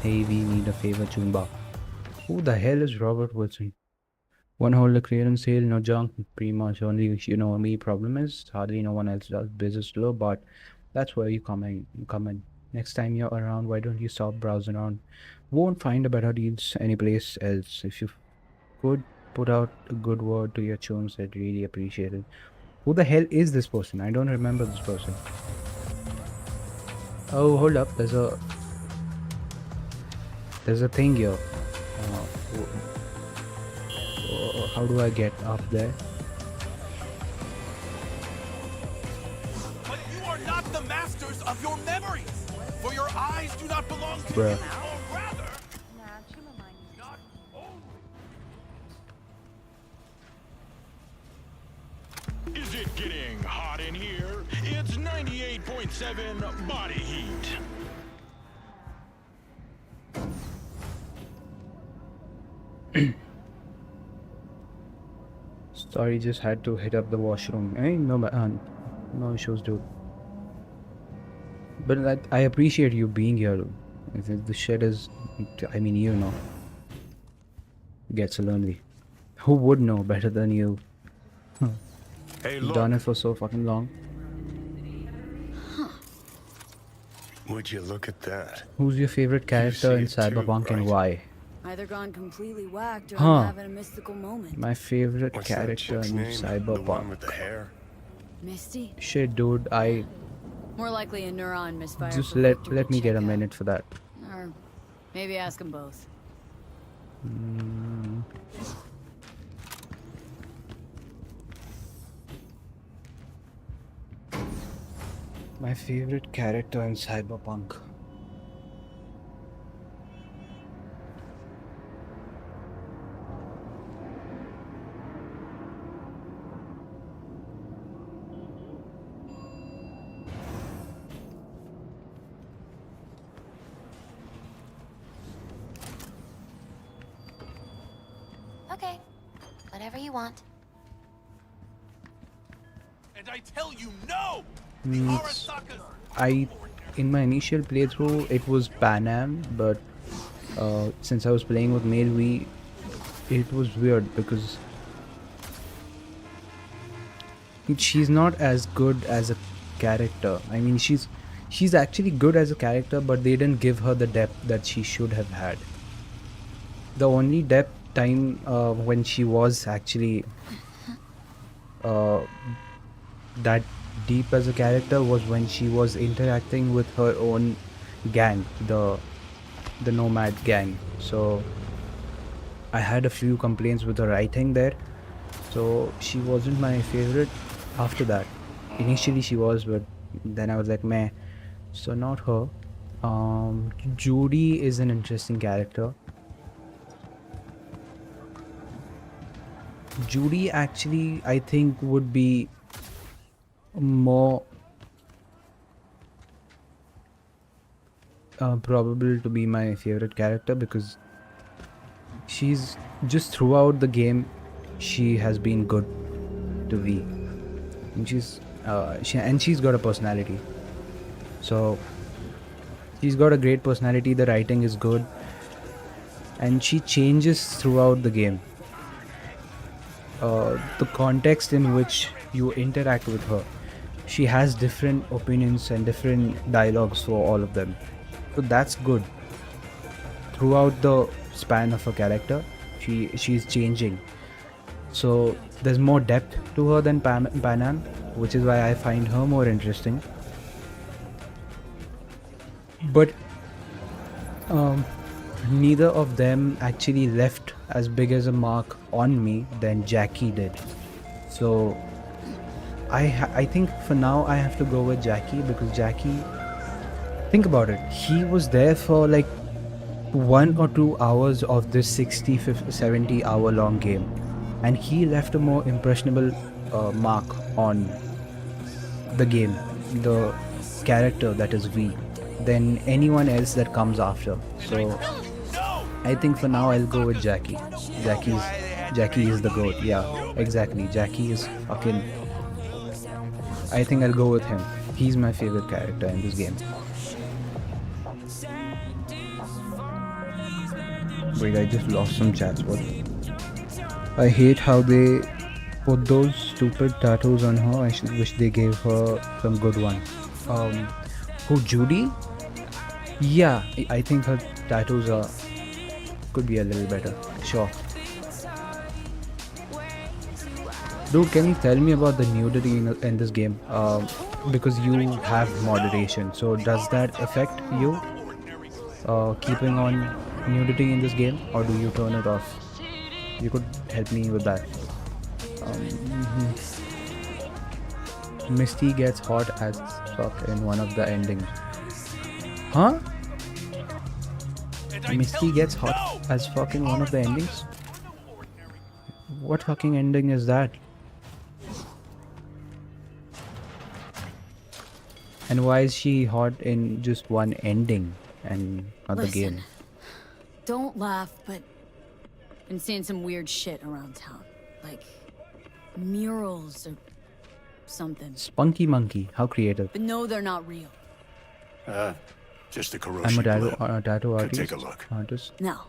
Hey, we need a favor, Chumba. Who the hell is Robert Wilson? One holder clearance sale, no junk, pretty much only you know me. Problem is hardly no one else does. Business slow, but that's where you come in. Next time you're around, why don't you stop browsing around? Won't find a better deals anyplace else. If you could put out a good word to your chums, I'd really appreciate it. Who the hell is this person? I don't remember this person. Oh, hold up. There's a thing here. How do I get up there? But you are not the masters of your memories, for your eyes do not belong to Bruh. you, or rather, Is it getting hot in here? It's 98.7 body heat. Sorry, just had to hit up the washroom. No issues, dude. But I appreciate you being here. The shit is, I mean, you know, gets lonely. Who would know better than you? Hey, You've look. done it for so fucking long. Would you look at that? Who's your favorite character in see it too, Cyberpunk and right? why? Either gone completely whacked or Huh. I'm having a mystical moment. My favorite What's that character chick's in name? The one Cyberpunk. with the hair? Misty? Shit, dude, I More likely a neuron misfire. just for let Victor to me get check a out. minute for that. Or maybe ask them both. Mm. My favorite character in Cyberpunk. Okay. Whatever you want. And I tell you, no! In my initial playthrough, it was Pan Am, but since I was playing with male V, it was weird because she's not as good as a character. I mean, she's actually good as a character, but they didn't give her the depth that she should have had. The only depth time when she was actually that deep as a character was when she was interacting with her own gang, the Nomad gang. So I had a few complaints with the writing there, so she wasn't my favorite. After that, initially she was, but then I was like, meh. So not her. Judy is an interesting character. Judy actually, I think, would be more probable to be my favorite character because she's just throughout the game she has been good to V, and she's got a personality. So she's got a great personality, the writing is good, and she changes throughout the game. The context in which you interact with her, she has different opinions and different dialogues for all of them. So that's good. Throughout the span of a character, she's changing. So there's more depth to her than Pan Am, which is why I find her more interesting. But neither of them actually left as big as a mark on me than Jackie did. So I think for now I have to go with Jackie because Jackie, think about it, he was there for like 1 or 2 hours of this 60, 50, 70 hour long game, and he left a more impressionable mark on the game, the character that is V, than anyone else that comes after. So I think for now I'll go with Jackie. Jackie is the GOAT. Yeah, exactly. Jackie is fucking, I think I'll go with him. He's my favorite character in this game. Wait, I just lost some chats. What? I hate how they put those stupid tattoos on her. I wish they gave her some good ones. Who, Judy? Yeah, I think her tattoos could be a little better. Sure. Dude, can you tell me about the nudity in this game? Because you have moderation, so does that affect you? Keeping on nudity in this game, or do you turn it off? You could help me with that. Misty gets hot as fuck in one of the endings. Huh? Misty gets hot as fuck in one of the endings? What fucking ending is that? And why is she hot in just one ending and not the game? Don't laugh, but I've been seeing some weird shit around town. Like murals or something. Spunky Monkey, how creative. But no, they're not real. Just a Kuroshi I'm a blip. tattoo artist. Take a look. No.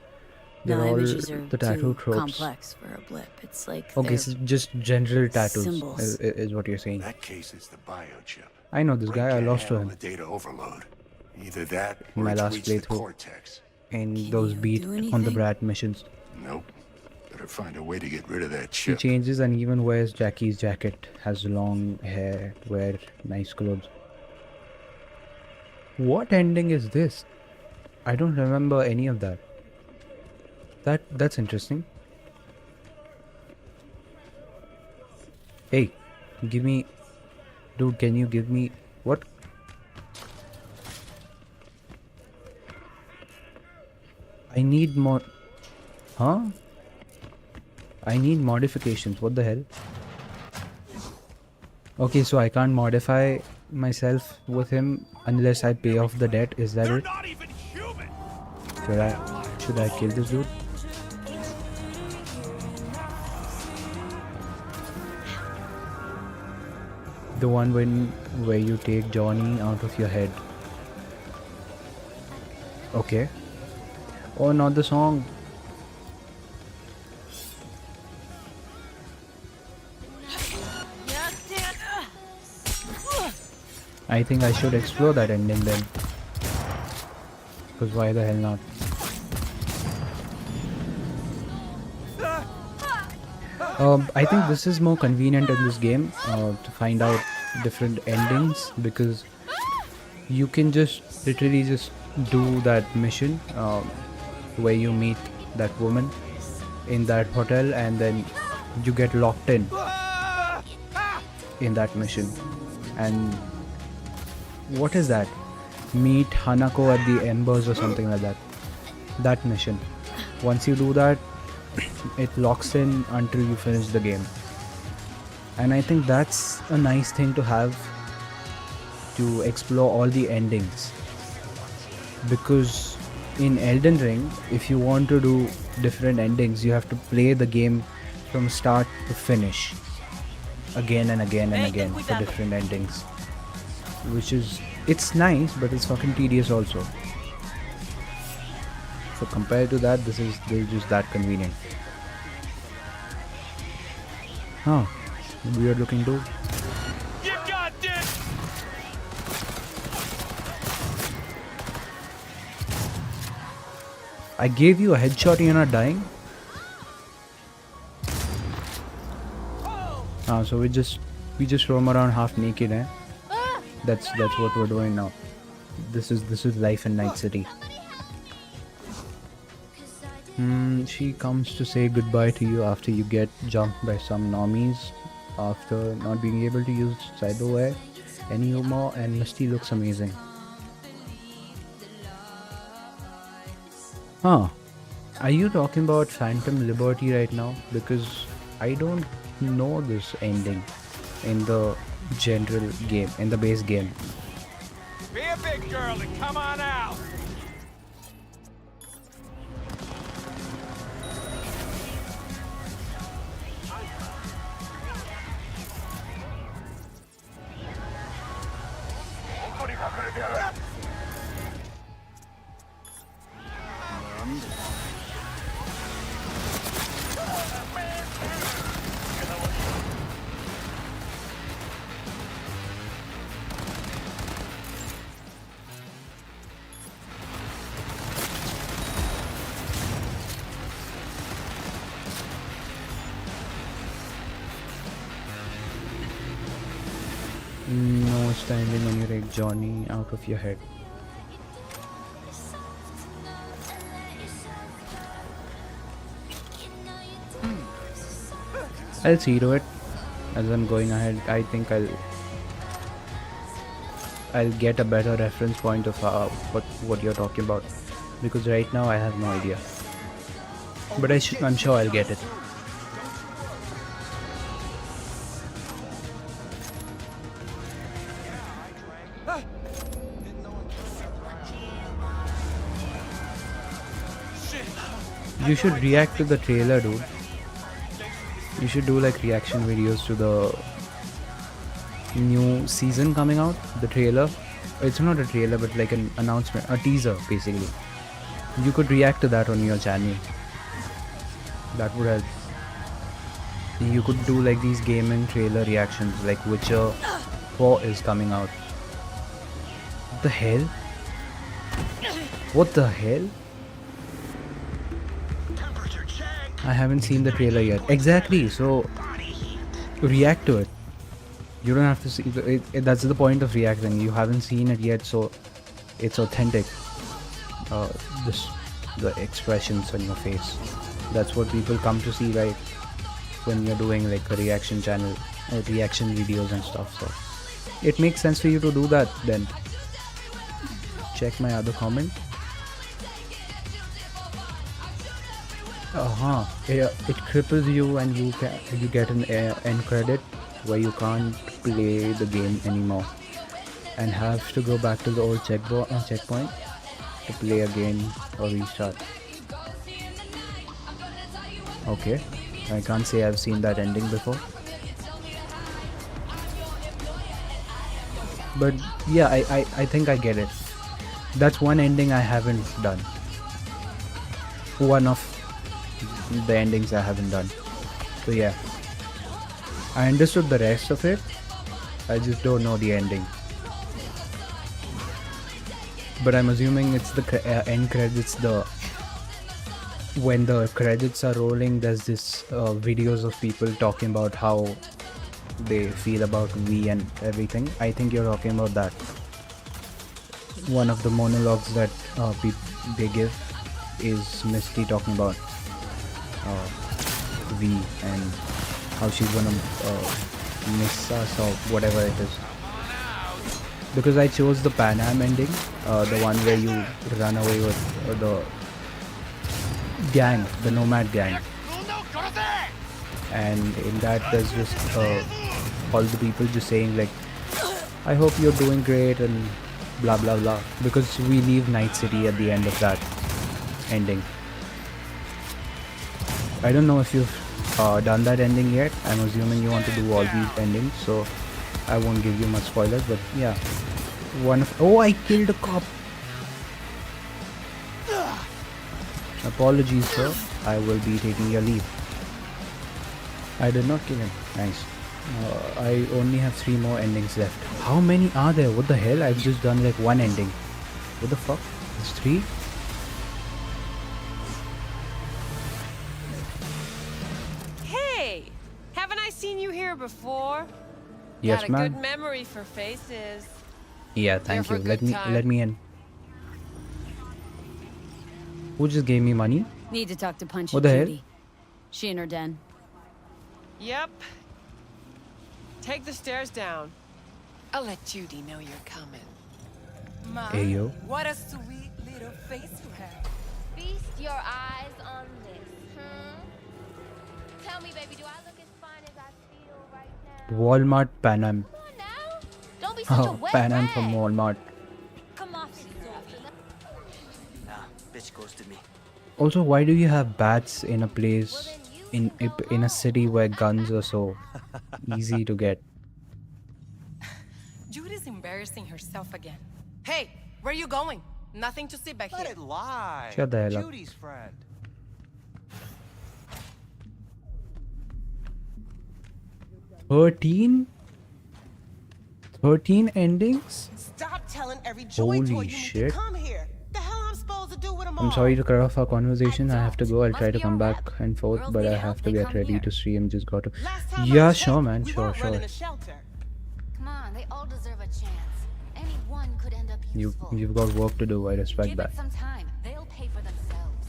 They're No, all images are the tattoo too tropes. complex for a blip. It's like Okay, so just general tattoos symbols. is what you're saying. That case is the biochip. I know this guy, I lost to him The data overload. Either that in or my it's last reached the playthrough cortex. in those beat on the Brat missions. Nope. Better find a way to get rid of that He chip. changes and even wears Jackie's jacket, has long hair, wear nice clothes. What ending is this? I don't remember any of that. That's interesting. Hey, give me... Dude, can you give me... What? I need more... Huh? I need modifications. What the hell? Okay, so I can't modify myself with him unless I pay off the debt. Is that it? Should I kill this dude? The one where you take Johnny out of your head. Okay. Oh, not the song. I think I should explore that ending then. Because why the hell not? I think this is more convenient in this game to find out different endings, because you can just literally just do that mission where you meet that woman in that hotel, and then you get locked in that mission. And what is that? Meet Hanako at the Embers or something like that. That mission. Once you do that, it locks in until you finish the game. And I think that's a nice thing to have, to explore all the endings. Because in Elden Ring, if you want to do different endings, you have to play the game from start to finish again and again and again for different endings, which is, it's nice, but it's fucking tedious also. So compared to that, this is just that convenient. Huh, weird looking dude. You got this! I gave you a headshot and you're not dying? So we just roam around half naked, eh? That's what we're doing now. This is life in Night City. She comes to say goodbye to you after you get jumped by some normies, after not being able to use cyberware anymore, and Misty looks amazing. Huh. Are you talking about Phantom Liberty right now? Because I don't know this ending in the general game, in the base game. Be a big girl and come on out! No standing when you take Johnny out of your head. I'll see to it as I'm going ahead. I think I'll get a better reference point of what you're talking about, because right now I have no idea. But I'm sure I'll get it. You should react to the trailer, dude. You should do like reaction videos to the new season coming out. The trailer. It's not a trailer, but like an announcement, a teaser basically. You could react to that on your channel. That would help. You could do like these gaming trailer reactions, like Witcher 4 is coming out. What the hell? What the hell? I haven't seen the trailer yet. Exactly, so react to it. You don't have to see that's the point of reacting. You haven't seen it yet, so it's authentic. The expressions on your face. That's what people come to see, right? When you're doing like a reaction channel or reaction videos and stuff. So it makes sense for you to do that then. Check my other comment. It cripples you and you get an end credit where you can't play the game anymore and have to go back to the old checkpoint to play again or restart. Okay, I can't say I've seen that ending before. But yeah, I think I get it. That's one ending I haven't done. One of the endings I haven't done. So yeah, I understood the rest of it. I just don't know the ending. But I'm assuming it's the end credits. When the credits are rolling, there's this videos of people talking about how they feel about V and everything. I think you're talking about that. One of the monologues that they give is Misty talking about V and how she's gonna miss us or whatever it is. Because I chose the Pan Am ending, the one where you run away with the gang, the Nomad gang. And in that there's just all the people just saying like, I hope you're doing great and blah blah blah, because we leave Night City at the end of that ending. I don't know if you've done that ending yet. I'm assuming you want to do all these endings, so I won't give you much spoilers, but yeah. Oh, I killed a cop. Apologies, sir. I will be taking your leave. I did not kill him. Nice. I only have 3 more endings left. How many are there? What the hell? I've just done like 1 ending. What the fuck? It's 3? Hey! Haven't I seen you here before? Yes, ma'am. Got a good memory for faces. Yeah, thank you. Let me in. Who just gave me money? Need to talk to Punchy What the hell? Judy. She in her den. Yep. Take the stairs down. I'll let Judy know you're coming. Hey yo. What a sweet little face you have. Feast your eyes on this, Tell me, baby, do I look as fine as I feel right now? Walmart Pan Am. Come on now. Don't be such a wet Pan Am rag. from Walmart. Come off, Nah, bitch ghosted me. Also, why do you have bats in a place in a city where guns are so easy to get? Judy's embarrassing herself again. Hey, where are you going? Nothing to see back here. Let it lie. Shut the hell up. Judy's friend. 13 endings? Stop telling every joy toy Holy you shit. need to come here. The hell I'm supposed to do with them all? I'm sorry to cut off our conversation. I have to go. I'll try to come back and forth, but I have to get ready to stream. Just got to. Yeah, sure, man. Sure. Come on, they all deserve a chance. Anyone could end up useful. You've got work to do. I respect Give that. it some time. They'll pay for themselves.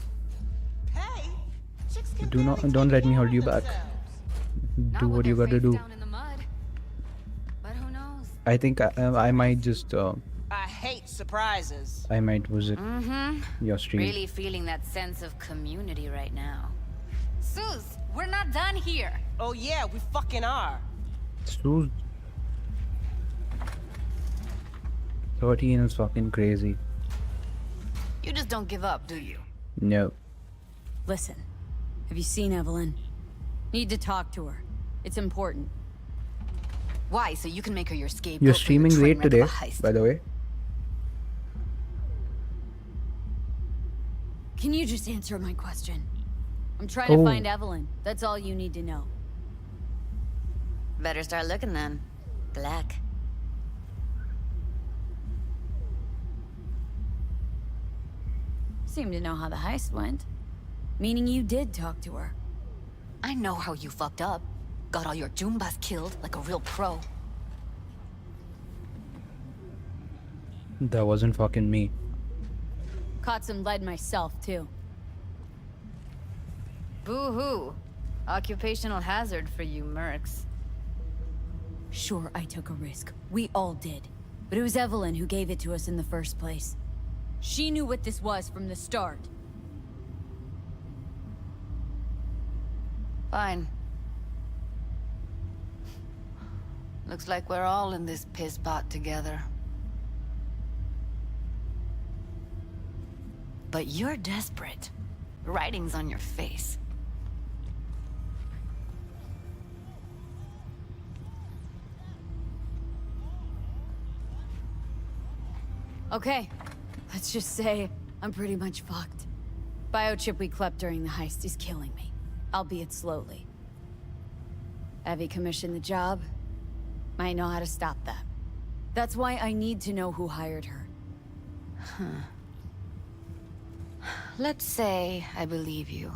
Hey, chicks can Don't let me hold you back. Do what you got to do. Down in the mud. But who knows? I think I might just I hate surprises. I might visit your stream. Really feeling that sense of community right now. Suze, we're not done here. Oh yeah, we fucking are. So 13 is fucking crazy. You just don't give up, do you? No. Listen, have you seen Evelyn? Need to talk to her. It's important. Why? So you can make her your scapegoat. You're for your streaming train late wreck of today, a heist. by the way. Can you just answer my question? I'm trying to find Evelyn. That's all you need to know. Better start looking then. Black. Seem to know how the heist went. Meaning you did talk to her. I know how you fucked up. Got all your Jumbas killed like a real pro. That wasn't fucking me. Caught some lead myself, too. Boo-hoo. Occupational hazard for you mercs. Sure, I took a risk. We all did. But it was Evelyn who gave it to us in the first place. She knew what this was from the start. Fine. Looks like we're all in this piss pot together. But you're desperate. Writing's on your face. Okay, let's just say I'm pretty much fucked. Biochip we clept during the heist is killing me, albeit slowly. Evie commissioned the job. I know how to stop that. That's why I need to know who hired her. Let's say I believe you.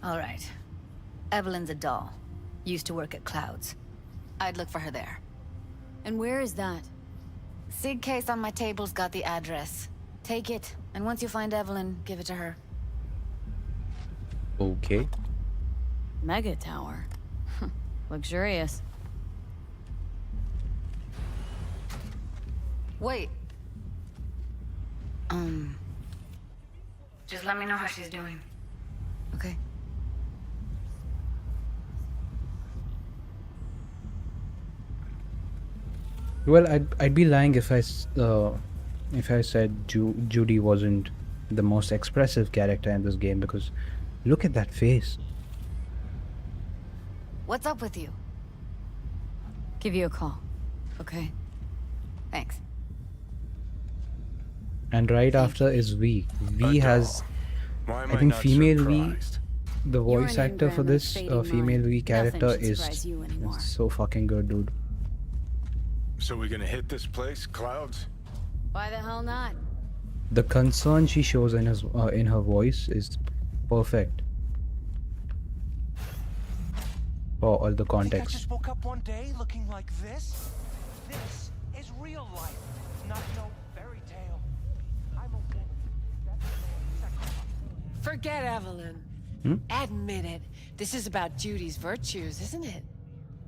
All right. Evelyn's a doll. Used to work at Clouds. I'd look for her there. And where is that? Sig case on my table's got the address. Take it, and once you find Evelyn, give it to her. Okay. Mega tower. Luxurious. Wait. Just let me know how she's doing. Okay. Well, I'd be lying if I said Judy wasn't the most expressive character in this game, because look at that face. What's up with you? Give you a call. Okay? Thanks. And right after is V. V has, Why am I think, not female V. surprised? The voice You're an actor for engram this of fading female mind. V character Nothing should is surprise you anymore. so fucking good, dude. So we gonna hit this place, Clouds? Why the hell not? The concern she shows in her voice is perfect for all the I context. just woke up one day looking like this. This is real life, not no fairy tale. I'm a woman. That's a man's sacrifice. Forget Evelyn. Hmm? Admit it. This is about Judy's virtues, isn't it?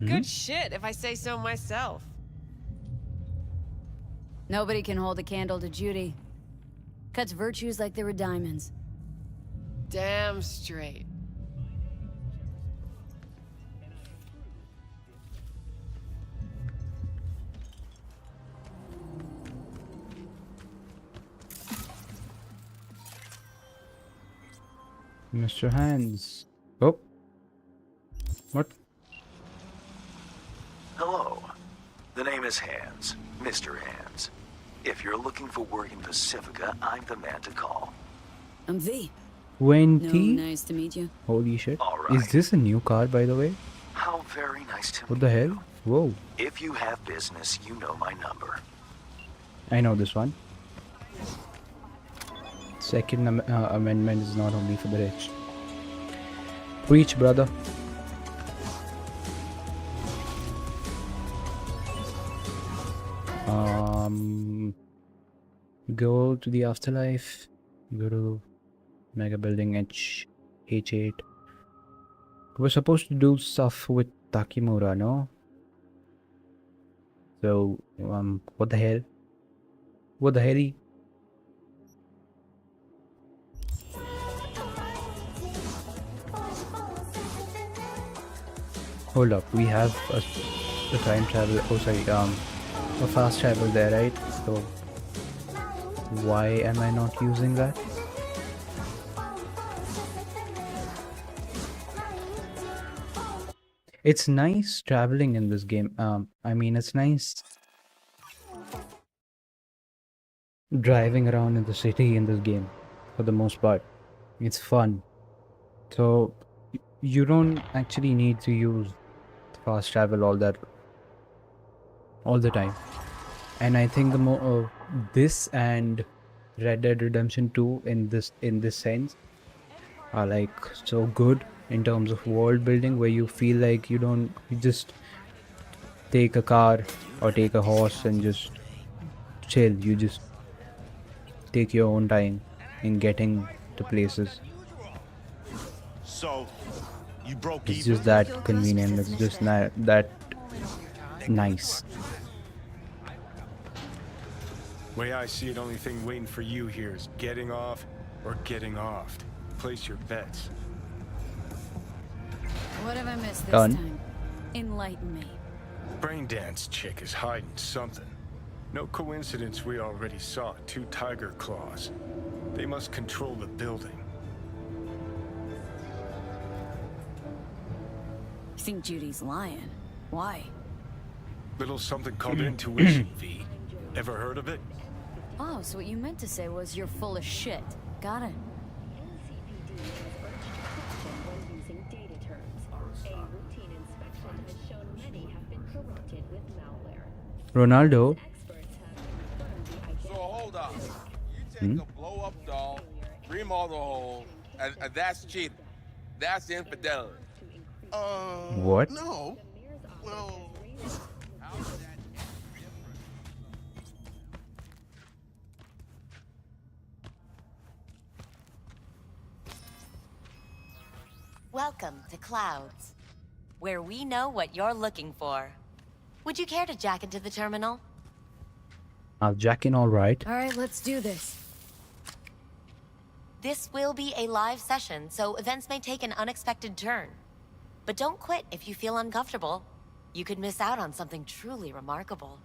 Good shit, if I say so myself. Nobody can hold a candle to Judy. Cuts virtues like they were diamonds. Damn straight. Mr. Hands. Oh. What? Hello. The name is Hands. Mr. Hands. If you're looking for work in Pacifica, I'm the man to call. I'm V. 20? No, nice to meet you. Holy shit. All right. Is this a new car, by the way? How very nice to What meet the you. hell? Whoa. If you have business, you know my number. I know this one. Second Amendment is not only for the rich. Preach, brother. Go to the afterlife. Go to Mega Building H8. We're supposed to do stuff with Takemura, no? So, what the hell? What the hell? Hold up, we have a time travel, oh sorry, a fast travel there, right? So, why am I not using that? It's nice traveling in this game. I mean, it's nice driving around in the city in this game for the most part. It's fun. So you don't actually need to use fast travel all the time. And I think the more this and Red Dead Redemption 2 in this sense are like so good in terms of world building, where you feel like you just take a car or take a horse and just chill. You just take your own time in getting to places. So, you broke It's even? just that convenient. It's just that nice. Way I see it, only thing waiting for you here is getting off or getting offed. Place your bets. What have I missed this Done. time? Enlighten me. Braindance chick is hiding something. No coincidence we already saw 2 tiger claws. They must control the building. You think Judy's lying? Why? Little something called intuition, V. Ever heard of it? Oh, so what you meant to say was you're full of shit. Got it. NCPD has urged caution when using data terms. A routine inspection has shown many have been corrupted with malware. Ronaldo. Experts have confirmed the identity. So hold on. You take a blow-up doll, remodel the hole, and that's cheating. That's infidelity. What? No. Well, Welcome to Clouds, where we know what you're looking for. Would you care to jack into the terminal? I'll jack in, all right. All right, let's do this. This will be a live session, so events may take an unexpected turn. But don't quit if you feel uncomfortable. You could miss out on something truly remarkable.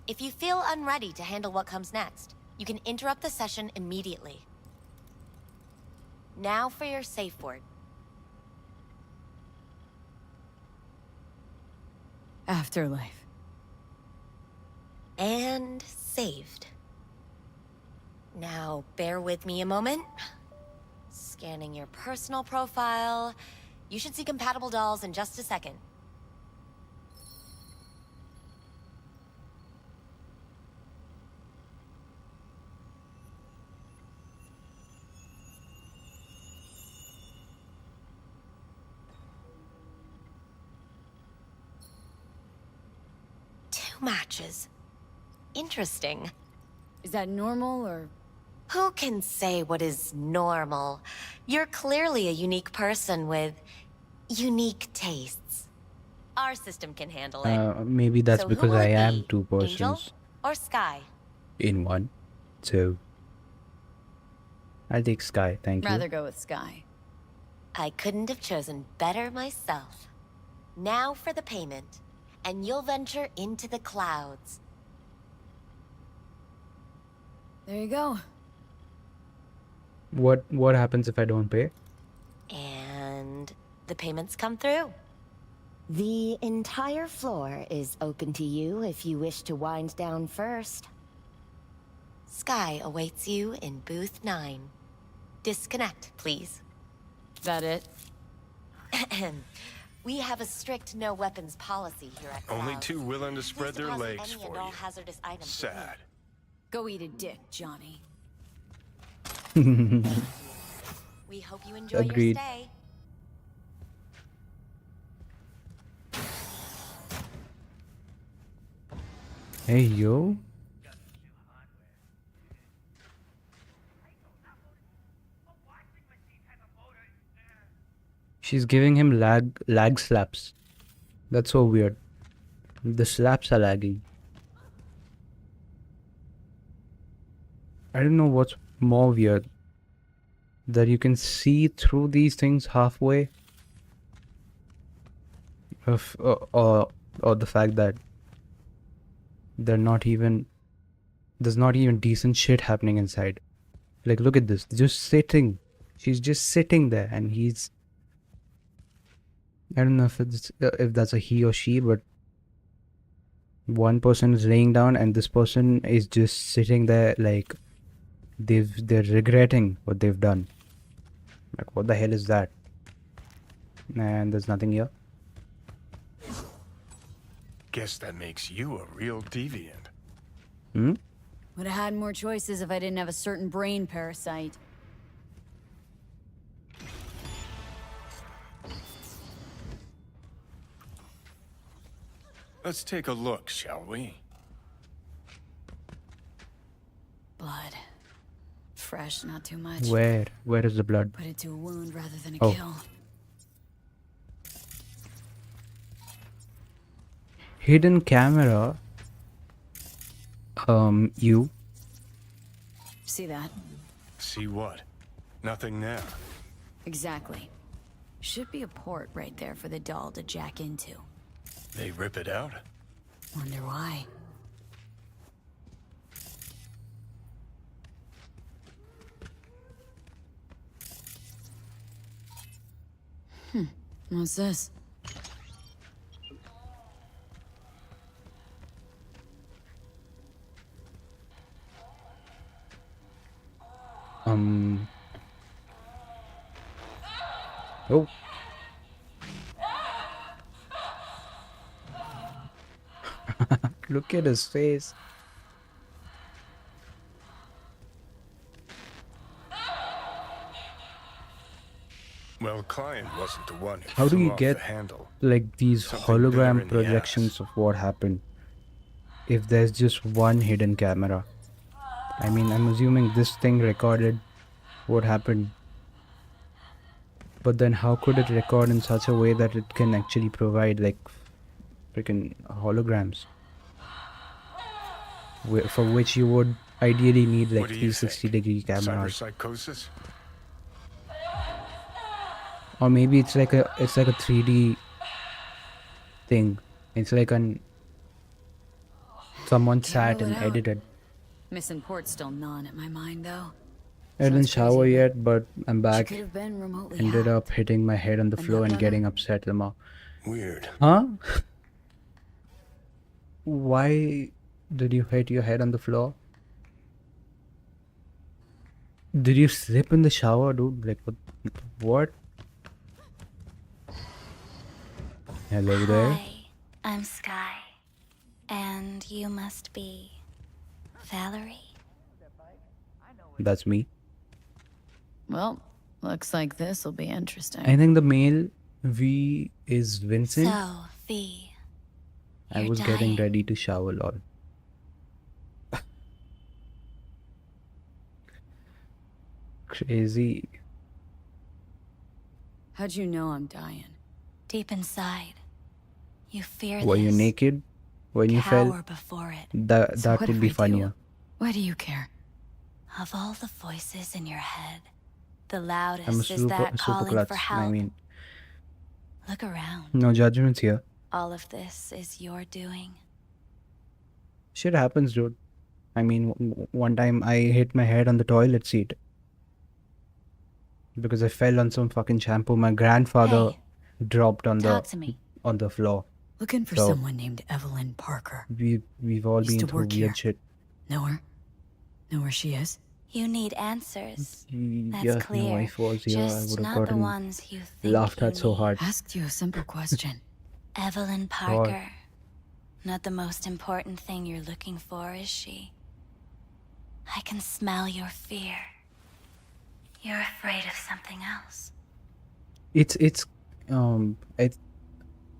If you feel unready to handle what comes next, you can interrupt the session immediately. Now for your safe word. Afterlife. And saved. Now, bear with me a moment. Scanning your personal profile. You should see compatible dolls in just a second. Two matches. Interesting. Is that normal or... Who can say what is normal? You're clearly a unique person with unique tastes. Our system can handle it. Maybe that's So who because will I it am be? two Angel persons or Sky? in one. So I'll take Sky, thank you. Rather go with Sky. I couldn't have chosen better myself. Now for the payment, and you'll venture into the clouds. There you go. What happens if I don't pay? And the payments come through. The entire floor is open to you if you wish to wind down first. Sky awaits you in booth 9. Disconnect, please. That it? We have a strict no weapons policy here at Clouds. Only two willing to spread Please their deposit legs any for and all you. hazardous items. Sad. Go eat a dick, Johnny. We hope you enjoy Agreed. your stay. Hey yo. She's giving him lag slaps. That's so weird. The slaps are lagging. I don't know what's more weird. That you can see through these things halfway. Or the fact that there's not even decent shit happening inside. Like, look at this. Just sitting. She's just sitting there and he's... I don't know if that's a he or she, but one person is laying down and this person is just sitting there like they're regretting what they've done. Like, what the hell is that? And there's nothing here. Guess that makes you a real deviant. Would have had more choices if I didn't have a certain brain parasite. Let's take a look, shall we? Blood. Fresh, not too much. Where is the blood? Put it to a wound rather than a Oh. kill. Hidden camera. You. See that? See what? Nothing there. Exactly. Should be a port right there for the doll to jack into. They rip it out? Wonder why. What's this? Oh. Look at his face. Well, client wasn't the one who How do flew you off get the handle. like these Something bigger hologram in the ass. projections of what happened if there's just one hidden camera? I mean, I'm assuming this thing recorded what happened. But then how could it record in such a way that it can actually provide like freaking holograms? For which you would ideally need like What do you 360-degree cameras. Cyberpsychosis? Or maybe it's like a 3D thing. It's like someone sat and edited. Missing Port's still gnawing at my mind, though. I didn't shower yet, but I'm She back. could have been remotely Ended hacked. up hitting my head on the And floor that and bummer? getting upset, Lama. Weird. Huh? Why did you hit your head on the floor? Did you slip in the shower, dude? Like, what? Hello there. Hi, I'm Sky. And you must be Valerie? That's me. Well, looks like this'll be interesting. I think the male V is Vincent. So, V. I you're was getting dying. ready to shower, lol. Crazy. How'd you know I'm dying? Deep inside, you fear Were you this. naked when you Cower fell? before it. That So what would if be I do? funnier. Why do you care? Of all the voices in your head, the I'm a loudest is super that calling klutz. for help. I mean, Look around. no judgments here. All of this is your doing. Shit happens, dude. I mean, one time I hit my head on the toilet seat because I fell on some fucking shampoo my grandfather dropped on Talk to me. the floor. Looking for So- someone named Evelyn Parker. We've all Used been to through work weird here. shit. Know her? Know where she is? You need answers. That's Yeah, clear. no, if I was here, I Just would have not the gotten ones you think laughed you at so need. hard. Asked you a simple question. Evelyn Parker. Not the most important thing you're looking for, is she? I can smell your fear. You're afraid of something else.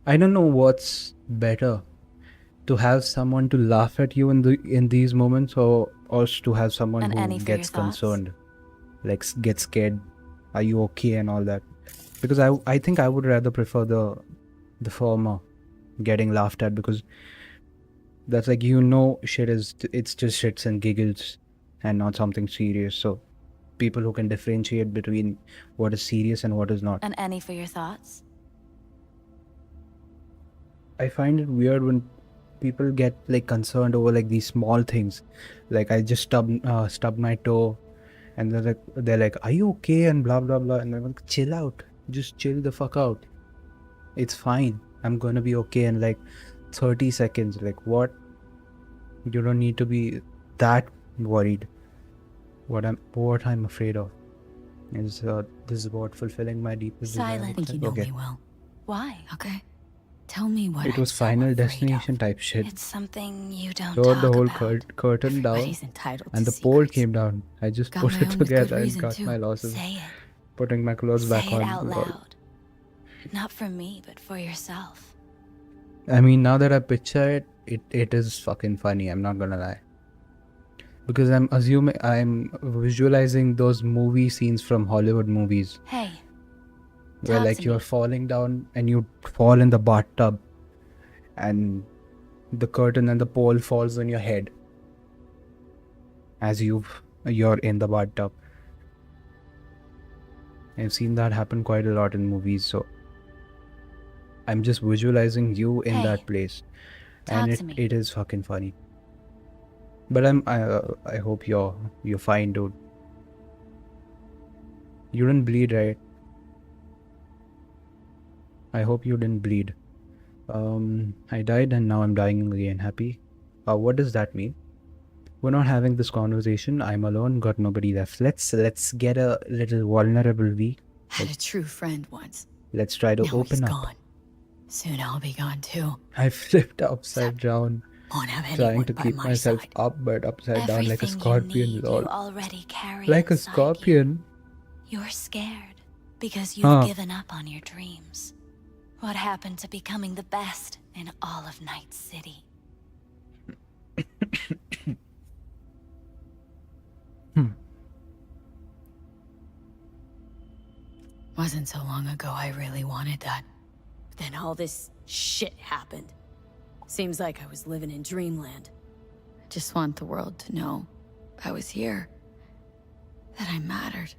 I don't know what's better, to have someone to laugh at you in these moments, or to have someone And who any for your gets thoughts? concerned, like gets scared. Are you okay and all that? Because I think I would rather prefer the former, getting laughed at, because that's like, it's just shits and giggles and not something serious. So people who can differentiate between what is serious and what is not. And any for your thoughts? I find it weird when people get like concerned over like these small things. Like I just stubbed my toe, and they're like, "Are you okay?" and blah blah blah. And I'm like, "Chill out. Just chill the fuck out. It's fine. I'm gonna be okay in like 30 seconds." Like what? You don't need to be that worried. What I'm afraid of is this is about fulfilling my deepest desire. Silent. I think you know me well. Why? Okay. Tell me what It I'm was so Final afraid Destination type shit. It's something you don't Lowered the talk whole about. curtain down, Everybody's entitled and to the pole came down. I just Got put my it own with good together and reason, got too. my losses. Say it. Putting my clothes back Say on. it out Lol. loud. Not for me, but for yourself. I mean, now that I picture it is fucking funny. I'm not gonna lie. Because I'm visualizing those movie scenes from Hollywood movies Hey, where talk like to you're me. falling down and you fall in the bathtub, and the curtain and the pole falls on your head as you're in the bathtub. I've seen that happen quite a lot in movies, so I'm just visualizing you in Hey, that place, talk and to me. it is fucking funny. But I hope you're fine, dude. You didn't bleed, right? I hope you didn't bleed. I died and now I'm dying again. Happy? What does that mean? We're not having this conversation. I'm alone, got nobody left. Let's get a little vulnerable week. Had a true friend once. Let's try to Now open he's up. gone. Soon I'll be gone too. I flipped upside down, Won't have trying anyone to by keep my myself side. up, but upside down like a Everything scorpion. you need, Lol. you already carry Like a inside scorpion. You're scared because you've Huh. given up on your dreams. What happened to becoming the best in all of Night City? Wasn't so long ago I really wanted that. But then all this shit happened. Seems like I was living in dreamland. I just want the world to know I was here. That I mattered.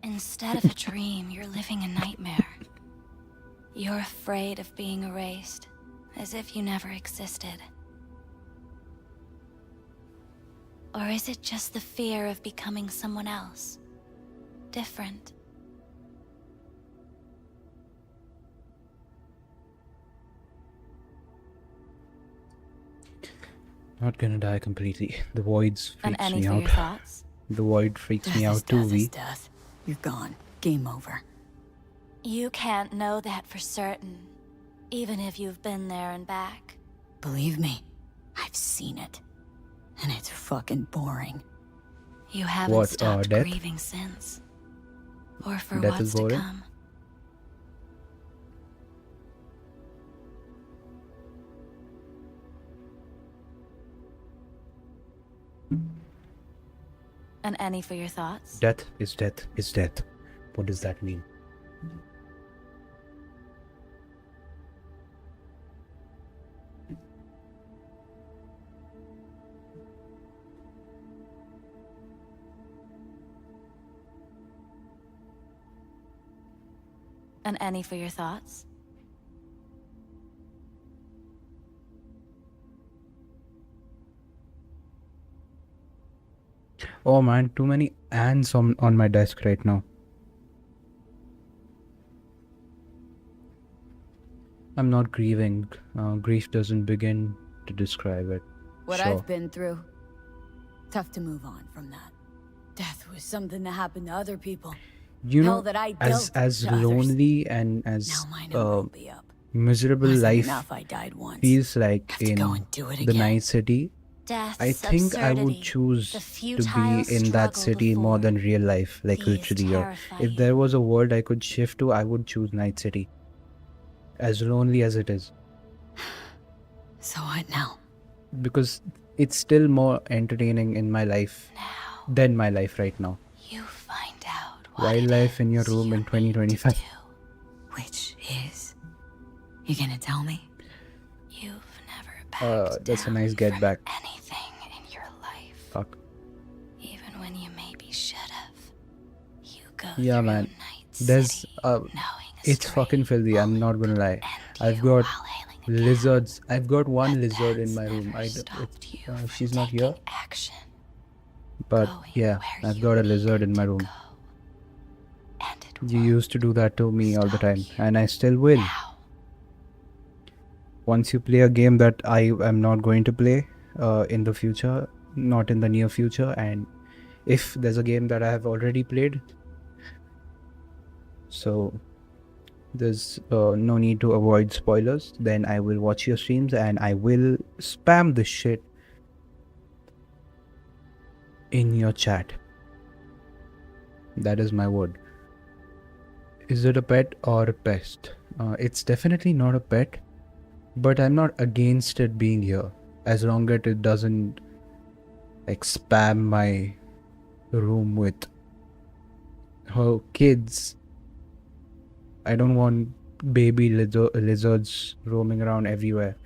Instead of a dream, you're living a nightmare. You're afraid of being erased, as if you never existed. Or is it just the fear of becoming someone else? Different? Not gonna die completely. The voids And freaks any me for out. your thoughts? The void freaks me Death is out too, death V. is death. You're gone. Game over. You can't know that for certain, even if you've been there and back. Believe me, I've seen it. And it's fucking boring. You haven't What, stopped death? grieving since. Or for Death what's is to boring? come. And any for your thoughts? Death is death is death. What does that mean? And any for your thoughts? Oh man, too many ants on my desk right now. I'm not grieving. Grief doesn't begin to describe it. What Sure. I've been through. Tough to move on from that. Death was something that happened to other people. You Hell know, that I as dealt to others. lonely and as Now my number will be up. miserable Wasn't life enough I died once. feels like Have to in go and do it the again. night city, Death's I think I would absurdity, choose the to futile be in that struggle city more before. than real life, like These literally. Or terrify if there was a world I could shift to, I would choose Night City. As lonely as it is. So what now? Because it's still more entertaining in my life than my life right now. You find out Wildlife in your room in 2025. Which is? You gonna tell me? You've never That's a nice get back. anything in your life. Fuck. Even when you maybe should have. You go Yeah, man. There's it's fucking filthy. I'm not gonna lie. I've got lizards. I've got one lizard in my room. She's not here. But yeah, I've got a lizard in my room. You used to do that to me all the time, and I still will. Once you play a game that I am not going to play in the future, not in the near future, and if there's a game that I have already played, so there's no need to avoid spoilers, then I will watch your streams and I will spam this shit in your chat. That is my word. Is it a pet or a pest? It's definitely not a pet, but I'm not against it being here as long as it doesn't like spam my room with her kids. I don't want baby lizards roaming around everywhere.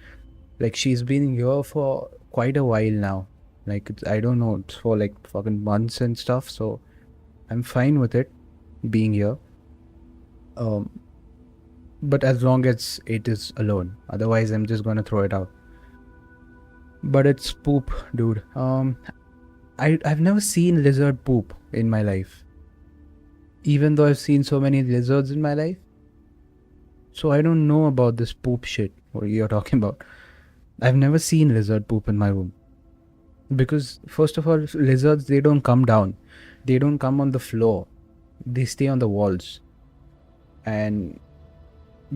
Like, she's been here for quite a while now. Like, I don't know, it's for like fucking months and stuff. So I'm fine with it being here. But as long as it is alone. Otherwise, I'm just gonna throw it out. But it's poop, dude. I've never seen lizard poop in my life. Even though I've seen so many lizards in my life. So I don't know about this poop shit what you're talking about. I've never seen lizard poop in my room. Because first of all, lizards, they don't come down. They don't come on the floor. They stay on the walls. And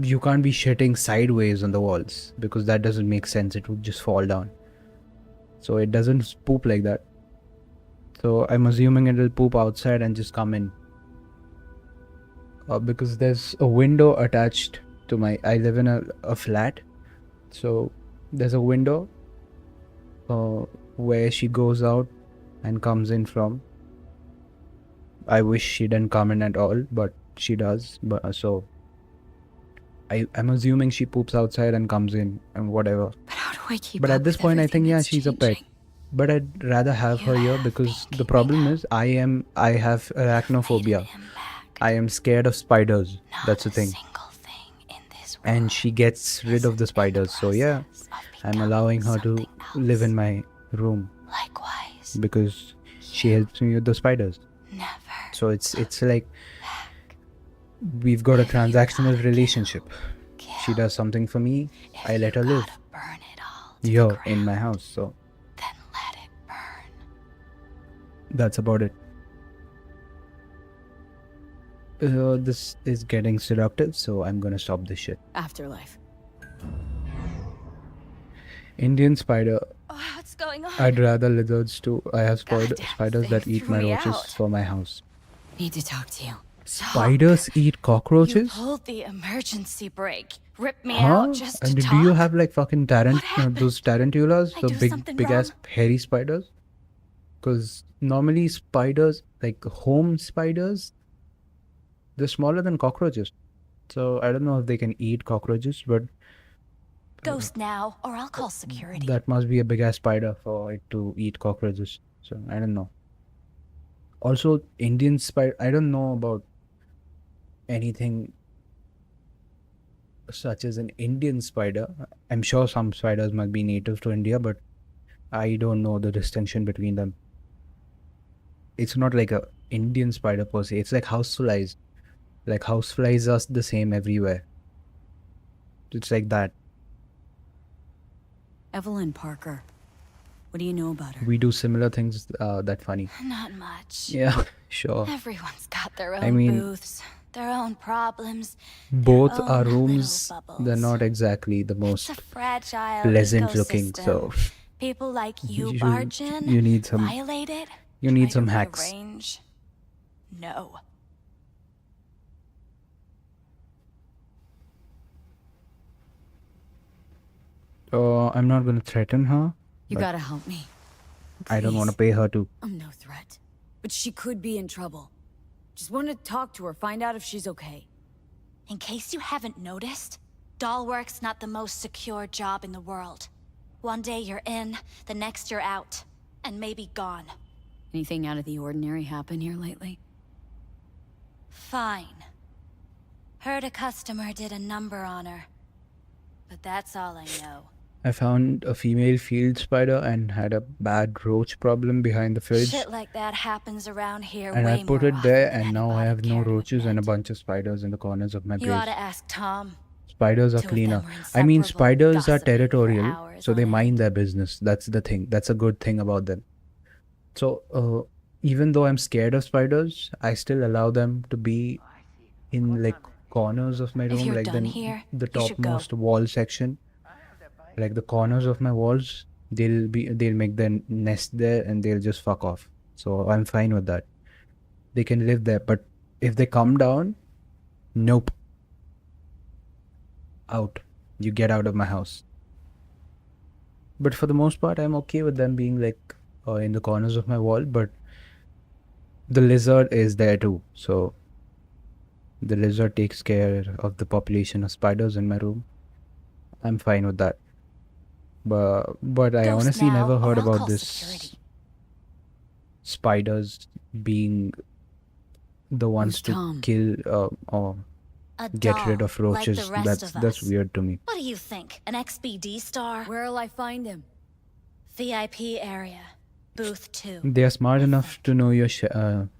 you can't be shitting sideways on the walls because that doesn't make sense. It would just fall down. So it doesn't poop like that. So I'm assuming it'll poop outside and just come in. Because there's a window attached to I live in a flat. So there's a window where she goes out and comes in from. I wish she didn't come in at all, but she does. But so I'm assuming she poops outside and comes in and whatever. But how do I keep But up at this with point, I everything think that's she's a pet. changing? But I'd rather have her here because the problem is I have arachnophobia. I am scared of spiders. That's the thing. And she gets rid of the spiders. So yeah, I'm allowing her to live in my room. Likewise. Because she helps me with the spiders. Never. So it's like we've got a transactional relationship. She does something for me, I let her live here in my house. So then let it burn. That's about it. This is getting seductive, so I'm gonna stop this shit. Afterlife. Indian spider. What's going on? I'd rather lizards too. I have spiders that eat my threw me roaches out. for my house. Need to talk to you. Spiders eat You cockroaches? pulled the emergency brake. Ripped me Huh? out just to And talk. do you have like fucking those tarantulas, I the do big something ass wrong? hairy spiders? Because normally spiders, like home spiders, they're smaller than cockroaches. So I don't know if they can eat cockroaches, but Ghost now, or I'll call security. that must be a big ass spider for it to eat cockroaches. So I don't know. Also, Indian spider, I don't know about anything such as an Indian spider. I'm sure some spiders might be native to India, but I don't know the distinction between them. It's not like a Indian spider per se. It's like houseflies. Like houseflies are the same everywhere. It's like that. Evelyn Parker. What do you know about her? We do similar things that funny. Not much. Yeah, sure. Everyone's got their own I mean, booths, their own problems. both their our own little rooms, they're not exactly the most It's a fragile pleasant looking, so ecosystem. People like you, you- barge in, you need some- violate it, you need try some to hacks. rearrange. No. I'm not gonna threaten her. You but gotta help me. I don't want to Please. pay her to. I'm no threat. But she could be in trouble. Just want to talk to her, find out if she's okay. In case you haven't noticed, doll work's not the most secure job in the world. One day you're in, the next you're out, and maybe gone. Anything out of the ordinary happen here lately? Fine. Heard a customer did a number on her. But that's all I know. I found a female field spider and had a bad roach problem behind the fridge. Shit like that happens around here And way I put more it there, often than and now I anybody have no cared to roaches and a bunch of spiders in the corners of my You ought place. to ask Tom. Spiders are Two of them cleaner. were I mean, inseparable, spiders are gossiping for territorial, hours so they mind their business. That's the thing. That's a good thing about them. So, even though I'm scared of spiders, I still allow them to be in like corners of my If room, you're like done the here, the you should go. topmost wall section. Like the corners of my walls, they'll make their nest there and they'll just fuck off. So I'm fine with that. They can live there, but if they come down, nope. Out. You get out of my house. But for the most part, I'm okay with them being like in the corners of my wall, but the lizard is there too. So the lizard takes care of the population of spiders in my room. I'm fine with that. But I Ghost honestly now, never or heard I'll about call this security. spiders being the ones to Tom? kill or A get rid doll, of roaches. like the rest of That's us. weird to me. What do you think? An XBD star? Where'll I find him? VIP area. Booth 2. They are smart enough to know your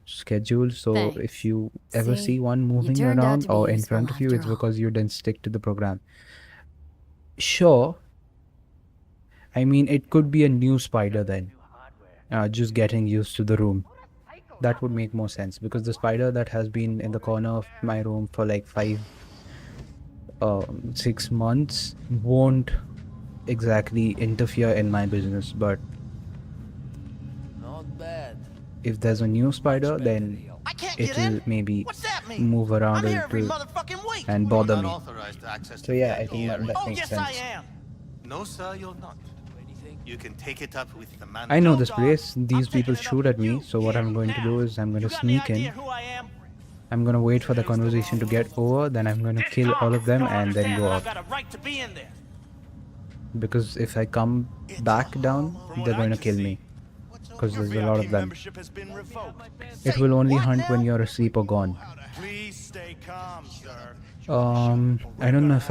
schedule, so Thanks. if you ever See? see one You moving turned out around to be or in useful front of you, after it's all. because you didn't stick to the program. Sure. I mean, it could be a new spider then. just getting used to the room. That would make more sense because the spider that has been in the corner of my room for like 6 months won't exactly interfere in my business, but Not bad. if there's a new spider, then it'll maybe move around a little and bother me. So yeah, I think that makes sense. No, sir, you're not. You can take it up with the man. I know this place. These people shoot at me, so what I'm going to do is I'm going to sneak in. I'm going to wait for the conversation to get over, then I'm going to kill all of them and then go out. Because if I come back down, they're going to kill me. Because there's a lot of them. It will only hunt when you're asleep or gone. I don't know if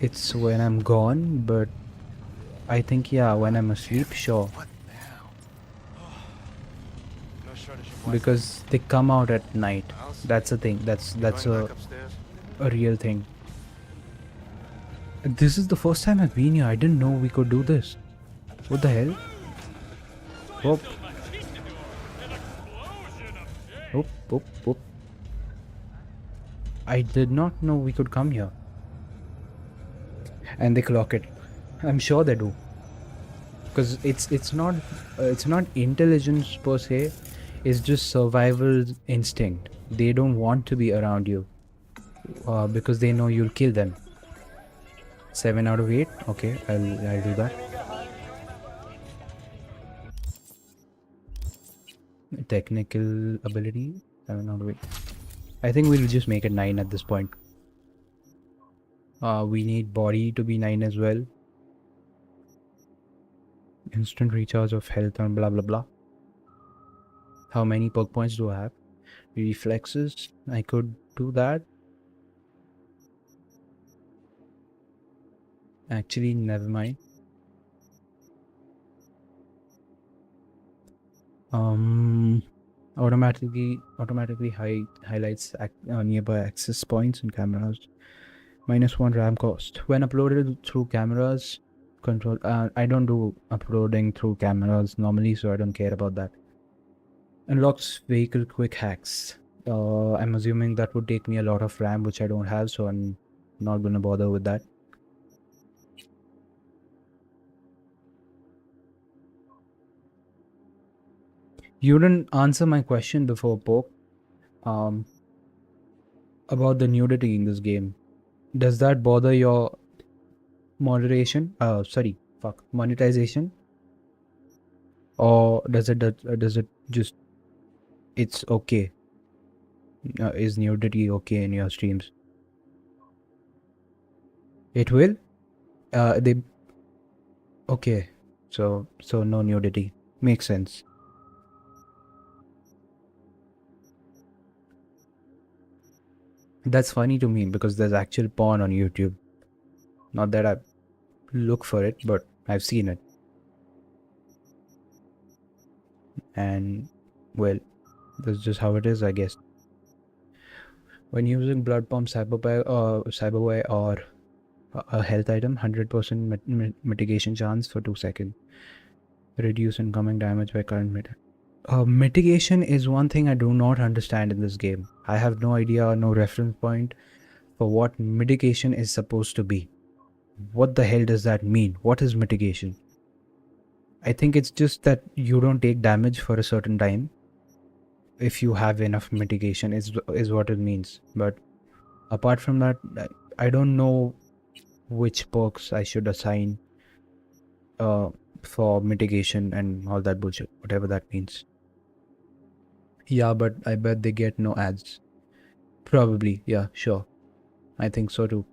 it's when I'm gone, but I think yeah, when I'm asleep, sure. Because they come out at night. That's a thing. That's a real thing. This is the first time I've been here. I didn't know we could do this. What the hell? Oh. Oh. I did not know we could come here. And they clock it. I'm sure they do. Because it's not intelligence per se. It's just survival instinct. They don't want to be around you. Because they know you'll kill them. 7 out of 8. Okay, I'll do that. Technical ability. 7 out of 8. I think we'll just make it 9 at this point. We need body to be 9 as well. Instant recharge of health and blah blah blah. How many perk points do I have? Reflexes. I could do that. Actually, never mind. Automatically highlights nearby access points and cameras. -1 RAM cost. When uploaded through cameras, control. I don't do uploading through cameras normally, so I don't care about that. Unlocks vehicle quick hacks. I'm assuming that would take me a lot of RAM, which I don't have, so I'm not gonna bother with that. You didn't answer my question before, Poke. About the nudity in this game. Does that bother your monetization? Or does it just it's okay? Is nudity okay in your streams? It will? Okay. So no nudity. Makes sense. That's funny to me because there's actual porn on YouTube. Not that I look for it, but I've seen it. And well, that's just how it is, I guess. When using blood pump, cyberware or a health item, 100% mitigation chance for 2 seconds. Reduce incoming damage by current mitigation is one thing I do not understand in this game. I have no idea, no reference point for what mitigation is supposed to be. What the hell does that mean? What is mitigation? I think it's just that you don't take damage for a certain time. If you have enough mitigation is what it means. But apart from that, I don't know which perks I should assign for mitigation and all that bullshit, whatever that means. Yeah, but I bet they get no ads. Probably, yeah, sure. I think so too.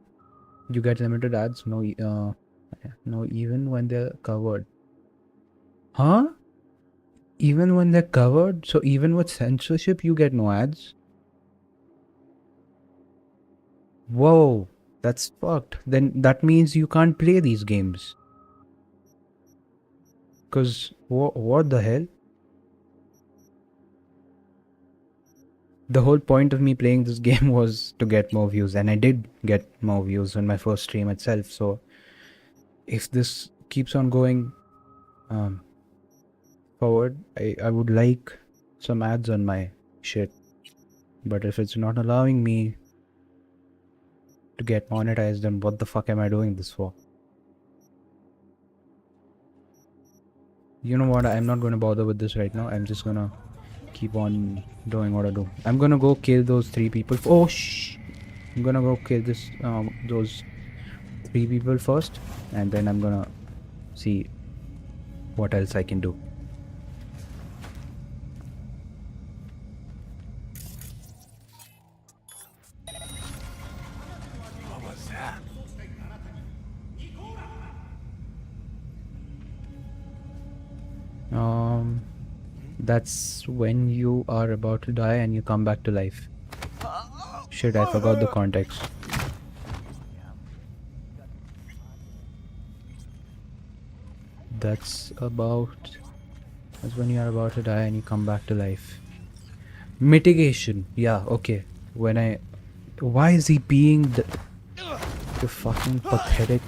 You get limited ads? No, even when they're covered. Huh? Even when they're covered? So even with censorship, you get no ads? Whoa, that's fucked. Then that means you can't play these games. Because what the hell? The whole point of me playing this game was to get more views, and I did get more views on my first stream itself. So if this keeps on going, forward, I would like some ads on my shit. But if it's not allowing me to get monetized, then what the fuck am I doing this for? You know what? I'm not going to bother with this right now. I'm just going to keep on doing what I do. I'm going to go kill those 3 people. Oh, shh. I'm going to go kill those 3 people first. And then I'm going to see what else I can do. What was that? That's when you are about to die and you come back to life. Shit, I forgot the context. That's when you are about to die and you come back to life. Mitigation. Yeah, okay. Why is he being the fucking pathetic?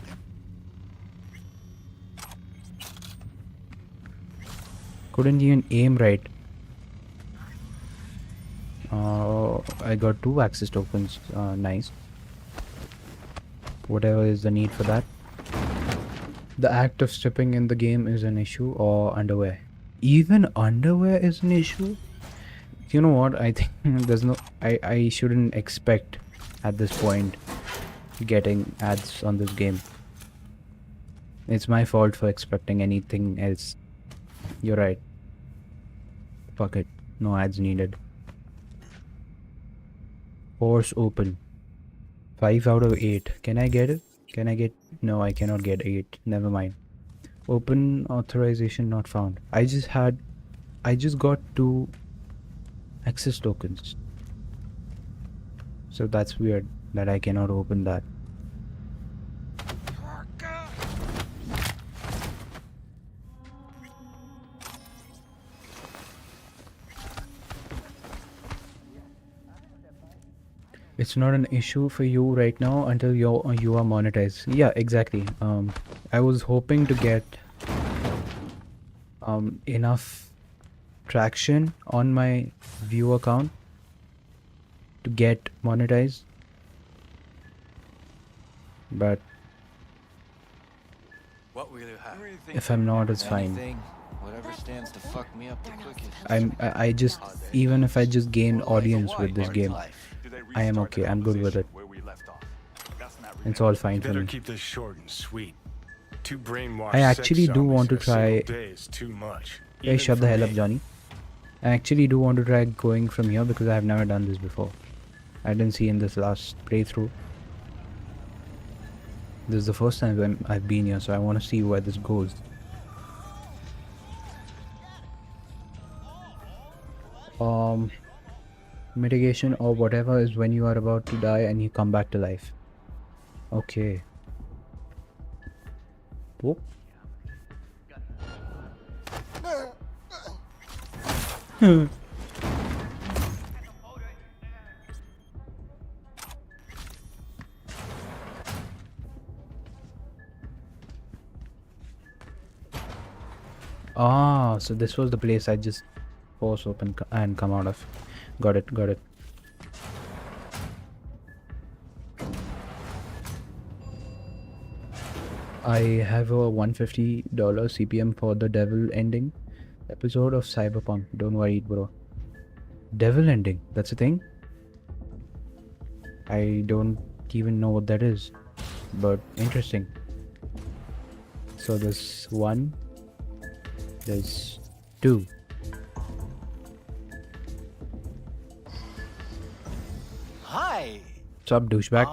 Couldn't even aim right. I got 2 access tokens. Nice. Whatever is the need for that. The act of stripping in the game is an issue, or underwear. Even underwear is an issue? You know what? I think I shouldn't expect at this point getting ads on this game. It's my fault for expecting anything else. You're right. Fuck it. No ads needed. Force open. 5 out of 8. Can I get it? Can I get... No, I cannot get 8. Never mind. Open authorization not found. I just got 2 access tokens. So that's weird that I cannot open that. It's not an issue for you right now until you are monetized. Yeah, exactly. I was hoping to get enough traction on my view account to get monetized, but What will you have? if I'm not, it's fine. Anything, whatever stands to fuck me up the quickest. I just, even if I just gain audience with this game, I am okay. I'm good with it. It's all fine for Better me. keep this short and sweet. 2 brainwashed I actually sex do want to zombies in a single try. day is too much. Hey, Even shut for the hell up, me. Johnny. I actually do want to try going from here because I have never done this before. I didn't see in this last playthrough. This is the first time I've been here, so I want to see where this goes. Mitigation or whatever is when you are about to die and you come back to life. Okay. Whoop. Ah, so this was the place I just force open and come out of. Got it, got it. I have a $150 CPM for the devil ending episode of Cyberpunk. Don't worry, bro. Devil ending, that's a thing? I don't even know what that is, but interesting. So there's 1, there's 2. Hi. What's up, douchebag?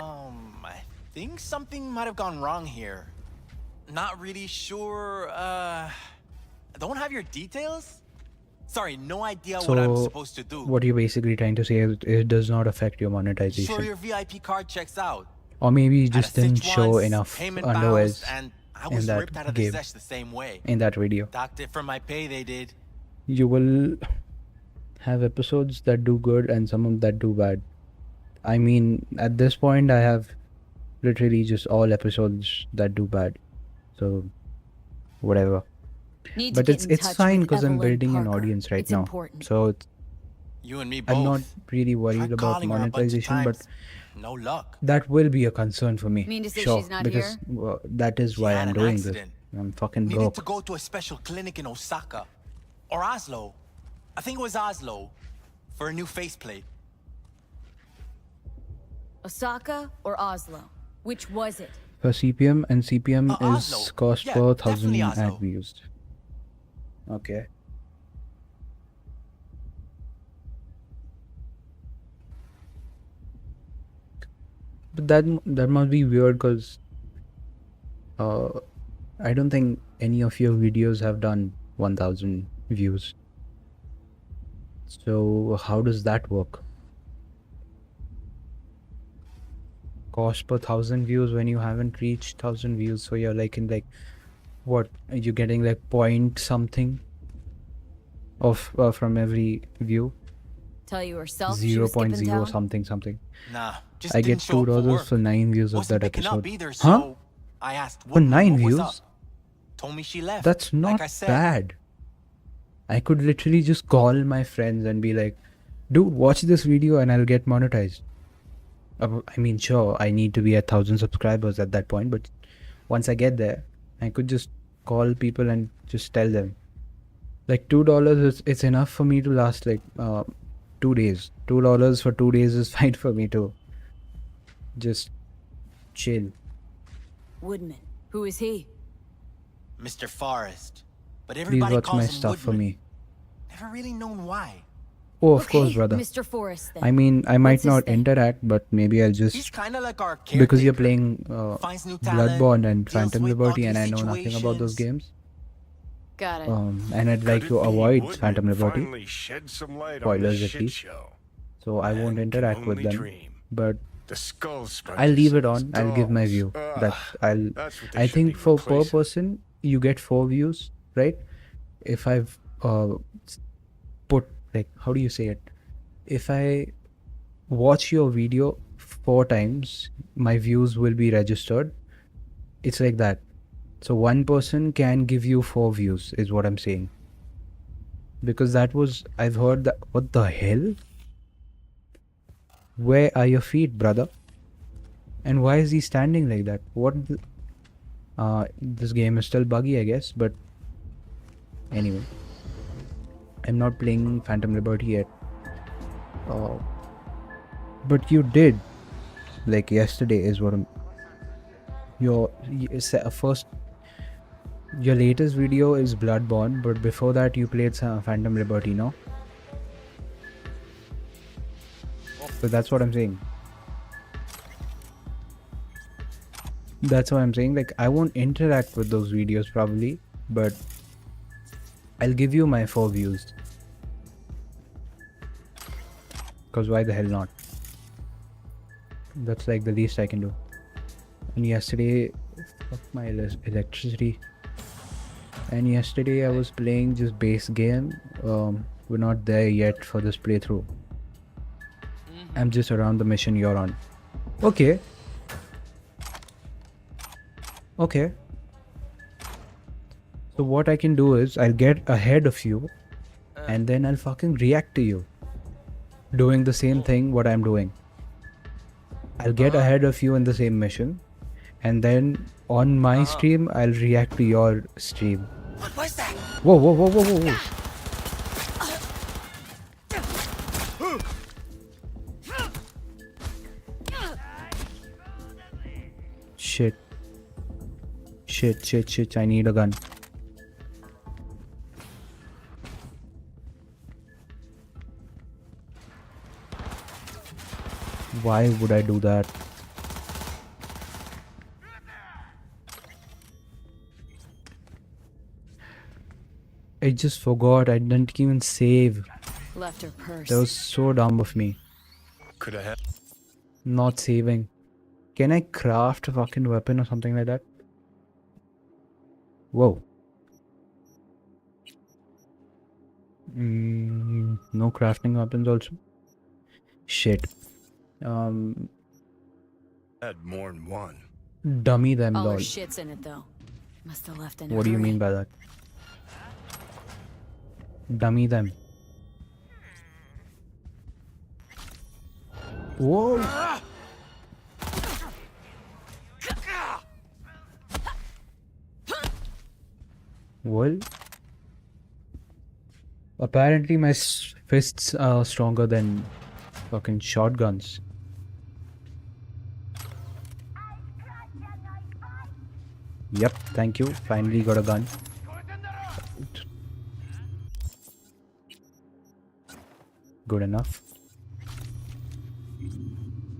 I think something might have gone wrong here. Not really sure. Don't have your details? Sorry, no idea what I'm So, supposed to do. what you're basically trying to say is it does not affect your monetization. Sure, your VIP card checks out. Or maybe you Had a just didn't cinch show once, enough payment underwears bounced, and I in was that ripped out of the game, sesh the same way. in that video. Docked it for my pay, they did. You will have episodes that do good and some that do bad. I mean, at this point, I have literally just all episodes that do bad. So, whatever. Need to But get in it's touch fine with because I'm Evelyn building an Parker. audience right It's now. important. So You and me I'm not both. really worried Tried about calling her a bunch of monetization, but times. No luck. that will be a concern for me. Mean to say Sure, she's not because here? that is She why had I'm an doing this. accident. I'm fucking Needed broke. to go to a special clinic in Osaka. Or Oslo. I think it was Oslo. For a new faceplate. Osaka or Oslo? Which was it? For CPM, and CPM is Oslo. cost Yeah, per 1,000 definitely Oslo. ad views. Okay. But that must be weird because I don't think any of your videos have done 1,000 views. So how does that work? Cost per 1,000 views when you haven't reached 1,000 views, so you're like in like what? Are you getting like point something of from every view? Tell you herself she was skipping 0.0 town? something something. Nah, just I get didn't show up for $2 work. for 9 views of Wasn't that picking up episode. either, Huh? so I asked For Woodman 9 what was views? up. Told me she left. That's not like I said. bad. I could literally just call my friends and be like, dude, watch this video and I'll get monetized. I mean, sure, I need to be at 1,000 subscribers at that point, but once I get there, I could just call people and just tell them. Like $2 it's enough for me to last like 2 days. $2 for 2 days is fine for me to just chill. Woodman. Who is he? Mr. Forrest. But Please everybody watch calls my him stuff for Woodman. me. Never really known why. Oh, of Okay, course, brother. Mr. Forrest, then. I mean, I might What's his not thing? interact, but maybe I'll He's just kind of like our because you're caretaker. playing Finds new talent, Bloodborne and deals Phantom with Liberty, ugly and I know nothing about those situations. games. Got it. And I'd like to avoid Phantom Liberty Finally shed some light on the spoilers at shit least, show. so I won't interact with only them. dream. But The skull I'll leave it sponges, on. I'll give my dolls. view. Ugh, that's what they I should think be for per replacing. person you get 4 views, right? If I've put like, how do you say it? If I watch your video 4 times, my views will be registered. It's like that. So one person can give you 4 views is what I'm saying. Because that was, I've heard that. What the hell? Where are your feet, brother? And why is he standing like that? What the, this game is still buggy, I guess, but anyway. I'm not playing Phantom Liberty yet. But you did. Like yesterday is what I'm... Your latest video is Bloodborne, but before that you played Phantom Liberty, no? So that's what I'm saying. That's what I'm saying. Like, I won't interact with those videos probably, but I'll give you my 4 views. Because why the hell not? That's like the least I can do. And yesterday, fuck my electricity. And yesterday I was playing just base game. We're not there yet for this playthrough. I'm just around the mission you're on. Okay. Okay. So what I can do is I'll get ahead of you and then I'll fucking react to you. Doing the same thing what I'm doing. I'll get ahead of you in the same mission and then on my stream I'll react to your stream. What was that? Whoa, whoa, whoa, whoa, whoa, whoa. Shit. Shit, I need a gun. Why would I do that? I just forgot, I didn't even save. Left her purse. That was so dumb of me. Could I have? Not saving. Can I craft a fucking weapon or something like that? Whoa. No crafting weapons also. Shit. Had more than one. Dummy them, All lol. her shit's in it though. Must have left in What do you hurry. mean by that? dummy them. Whoa! Well, apparently my fists are stronger than fucking shotguns. Yep, thank you. Finally got a gun. Good enough.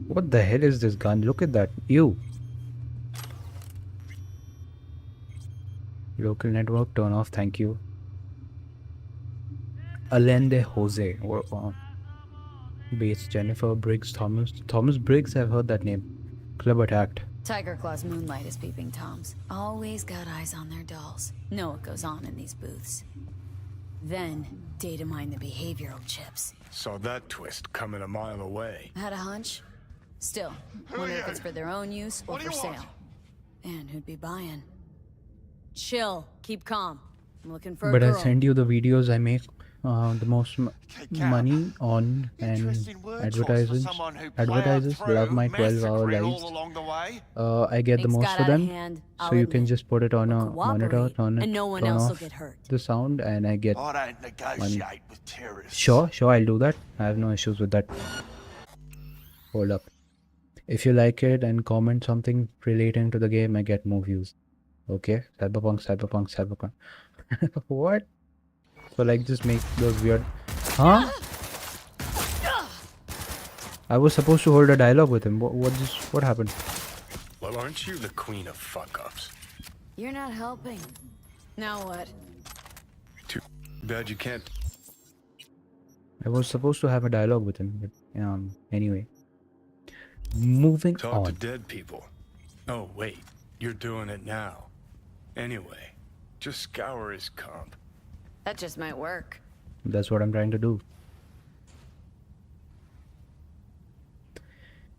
What the hell is this gun? Look at that. Ew. Local network turn off, thank you. Allende Jose. Base Jennifer Briggs Thomas. Thomas Briggs, I've heard that name. Club attacked. Tiger Claw's moonlight is peeping Toms. Always got eyes on their dolls. Know what goes on in these booths. Then, data mine the behavioral chips. Saw that twist coming a mile away. Had a hunch? Still, wonder if it's for their own use or for sale. And who'd be buying? Chill, keep calm. I'm looking for a But girl. I send you the videos I make the most money on, and advertisers love my 12-hour lives. I get the Nick's most got for out of them, hand, so I'll you can admit. just put it on a monitor, turn and no one turn else will off get hurt. the sound, and I get I don't money. negotiate with terrorists. Sure, I'll do that. I have no issues with that. Hold up. If you like it and comment something relating to the game, I get more views. Okay? Cyberpunk. What? So like just make those weird... Huh? I was supposed to hold a dialogue with him. What happened? Well, aren't you the queen of fuck-ups? You're not helping. Now what? Too bad you can't. I was supposed to have a dialogue with him, but anyway. Moving Talk on. to dead people. Oh, wait. You're doing it now. Anyway, just scour his comp. That just might work. That's what I'm trying to do.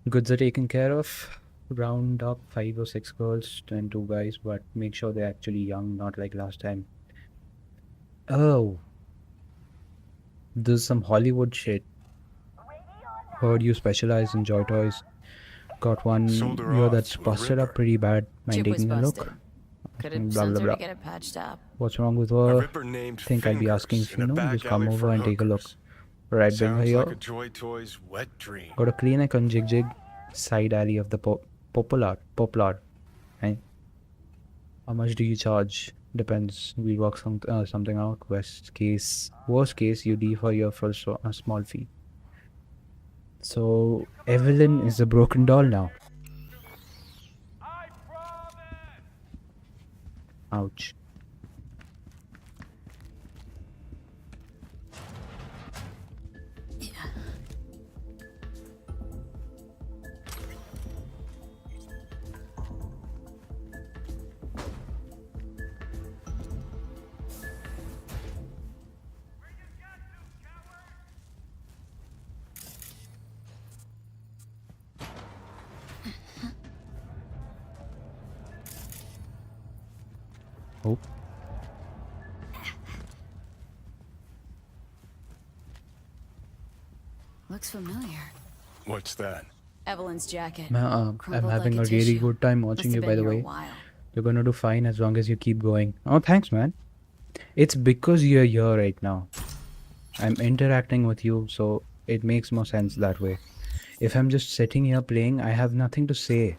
Goods are taken care of. Round up 5 or 6 girls and 2 guys, but make sure they're actually young, not like last time. Oh. There's some Hollywood shit. Heard you specialize in joy toys. Got one here that's busted up pretty bad. Mind Chip was taking a busted. look? Could have Blah, sent blah, her blah. to get it patched up. What's wrong with A her? ripper named Think I'd be asking if Fingers you in a know. back Just come alley over for and take a look. hookers. Right, bring her Sounds here. like a Joy Toy's wet dream. Got a clinic on Jig side alley of the Poplar. Right? How much do you charge? Depends. We work something out. Worst case, you defer your for a small fee. So Evelyn is a broken doll now. Ouch. Oh. Looks familiar. What's that? Evelyn's jacket. I'm Crumpled having like a really tissue. good time watching Must you, have by been the here a way. while. You're gonna do fine as long as you keep going. Oh, thanks, man. It's because you're here right now. I'm interacting with you, so it makes more sense that way. If I'm just sitting here playing, I have nothing to say.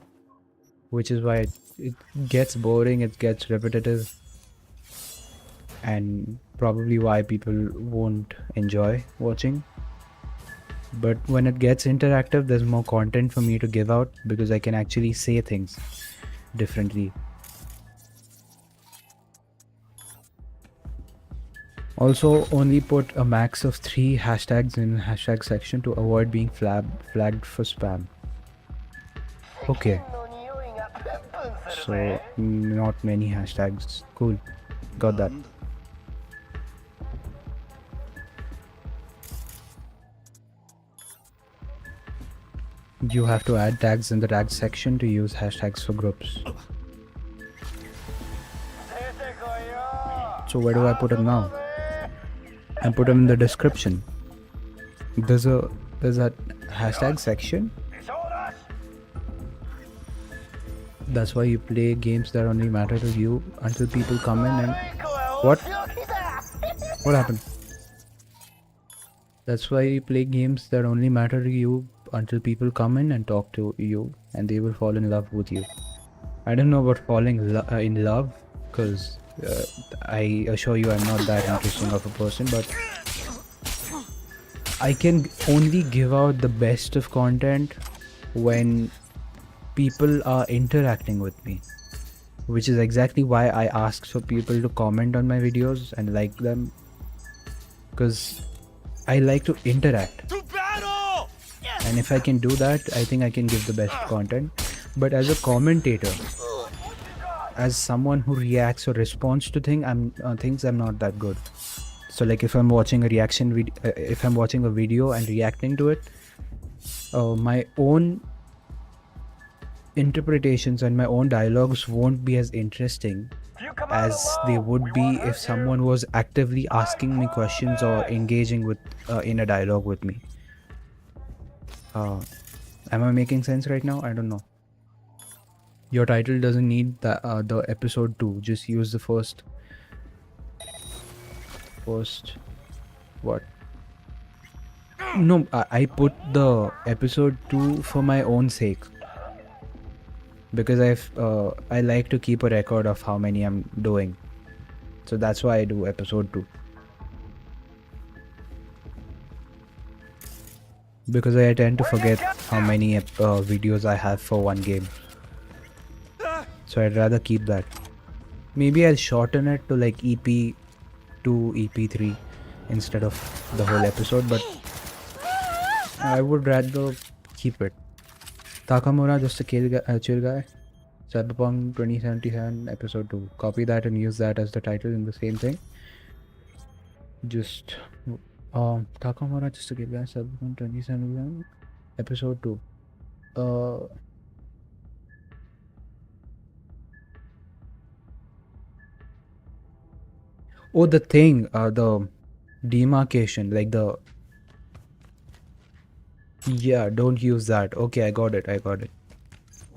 Which is why it gets boring, it gets repetitive. And probably why people won't enjoy watching. But when it gets interactive, there's more content for me to give out because I can actually say things differently. Also, only put a max of 3 hashtags in hashtag section to avoid being flagged for spam. Okay. So, not many hashtags. Cool. Got that. You have to add tags in the tags section to use hashtags for groups. So where do I put it now? and put them in the description. There's that hashtag section. That's why you play games that only matter to you until people come in and... What? What happened? That's why you play games that only matter to you until people come in and talk to you and they will fall in love with you. I don't know about falling in love, because I assure you I'm not that interesting of a person, but I can only give out the best of content when people are interacting with me, which is exactly why I asked for people to comment on my videos and like them, because I like to interact. And if I can do that, I think I can give the best content. But as a commentator, as someone who reacts or responds to things, I'm not that good. So like if I'm watching a reaction video, if I'm watching a video and reacting to it, my own interpretations and my own dialogues won't be as interesting as they would be if someone was actively asking me questions or engaging with in a dialogue with me. Am I making sense right now? I don't know. Your title doesn't need the episode 2. Just use the first what? No, I put the episode 2 for my own sake, because I like to keep a record of how many I'm doing. So that's why I do episode 2. Because I tend to forget how many videos I have for one game. So I'd rather keep that. Maybe I'll shorten it to like EP2, EP3 instead of the whole episode, but I would rather keep it. Takamura, just a chill guy. Cyberpunk 2077 episode 2. Copy that and use that as the title in the same thing. Just Takamura, just a chill guy. Cyberpunk 2077 episode 2. Oh, the thing, the demarcation, like the... Yeah, don't use that. Okay, I got it.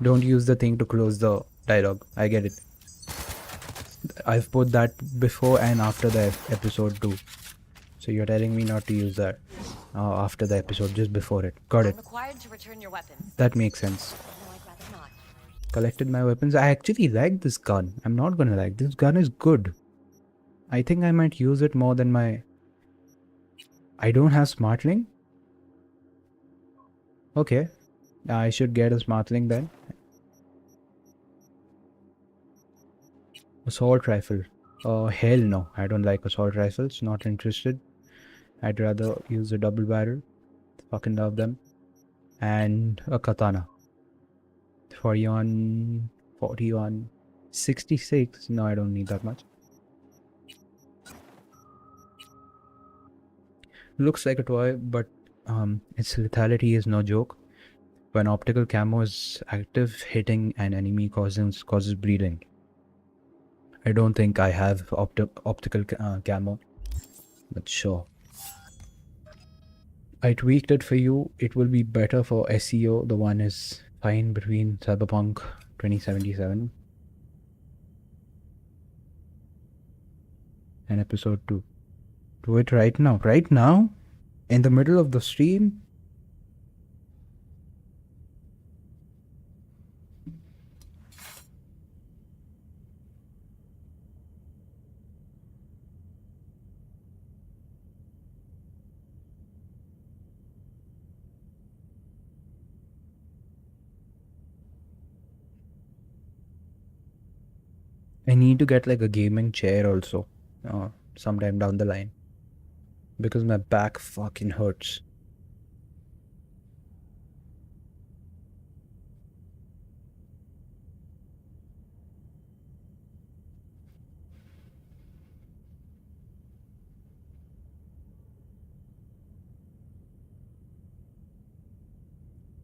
Don't use the thing to close the dialogue. I get it. I've put that before and after the episode 2. So you're telling me not to use that after the episode, just before it. Got it. Required to return your weapons. That makes sense. No, I'd rather not. Collected my weapons. I actually like this gun. I'm not gonna lie. This gun is good. I think I might use it more than my... I don't have SmartLink. Okay. I should get a SmartLink then. Assault rifle. Hell no. I don't like assault rifles. Not interested. I'd rather use a double barrel. Fucking love them. And a katana. 41... 66. No, I don't need that much. Looks like a toy, but its lethality is no joke. When optical camo is active, hitting an enemy causes bleeding. I don't think I have optical camo, but sure. I tweaked it for you. It will be better for SEO. The one is fine between Cyberpunk 2077 and episode 2. Do it right now. Right now? In the middle of the stream? I need to get like a gaming chair also sometime down the line, because my back fucking hurts.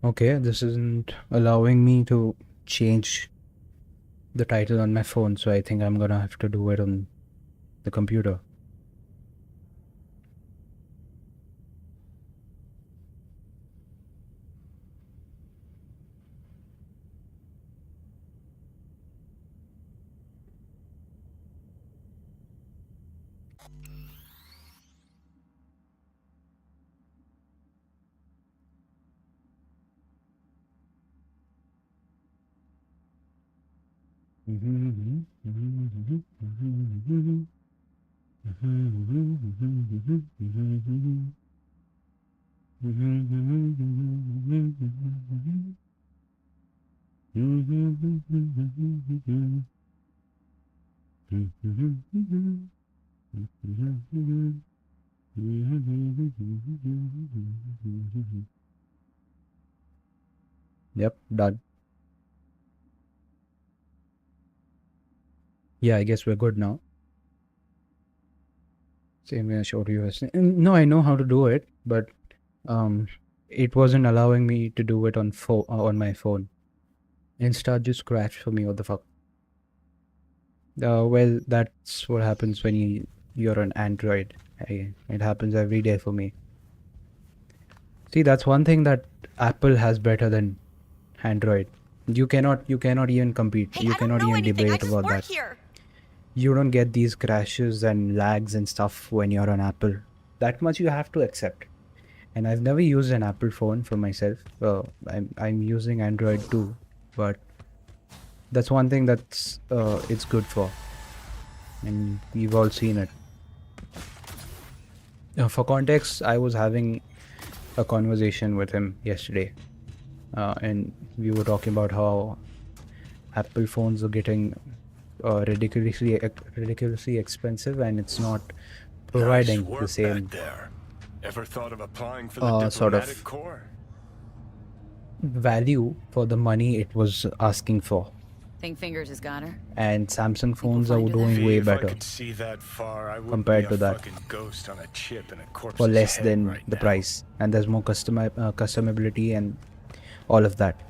Okay, this isn't allowing me to change the title on my phone, so I think I'm gonna have to do it on the computer. Yep, done. Yeah, I guess we're good now. Same way I showed you. No, I know how to do it, but it wasn't allowing me to do it on my phone. Insta just crashed for me. What the fuck? Well, that's what happens when you're an Android. It happens every day for me. See, that's one thing that Apple has better than Android. You cannot even compete. You cannot even debate about that. You don't get these crashes and lags and stuff when you're on Apple. That much you have to accept. And I've never used an Apple phone for myself. I'm using Android too, but that's one thing that's it's good for. And we've all seen it. For context, I was having a conversation with him yesterday, and we were talking about how Apple phones are getting ridiculously expensive, and it's not providing the same Ever thought of applying for the sort of diplomatic corps? value for the money it was asking for. Think Fingers has got her? And Samsung phones are doing way better compared to that for less than the price, and there's more customability and all of that.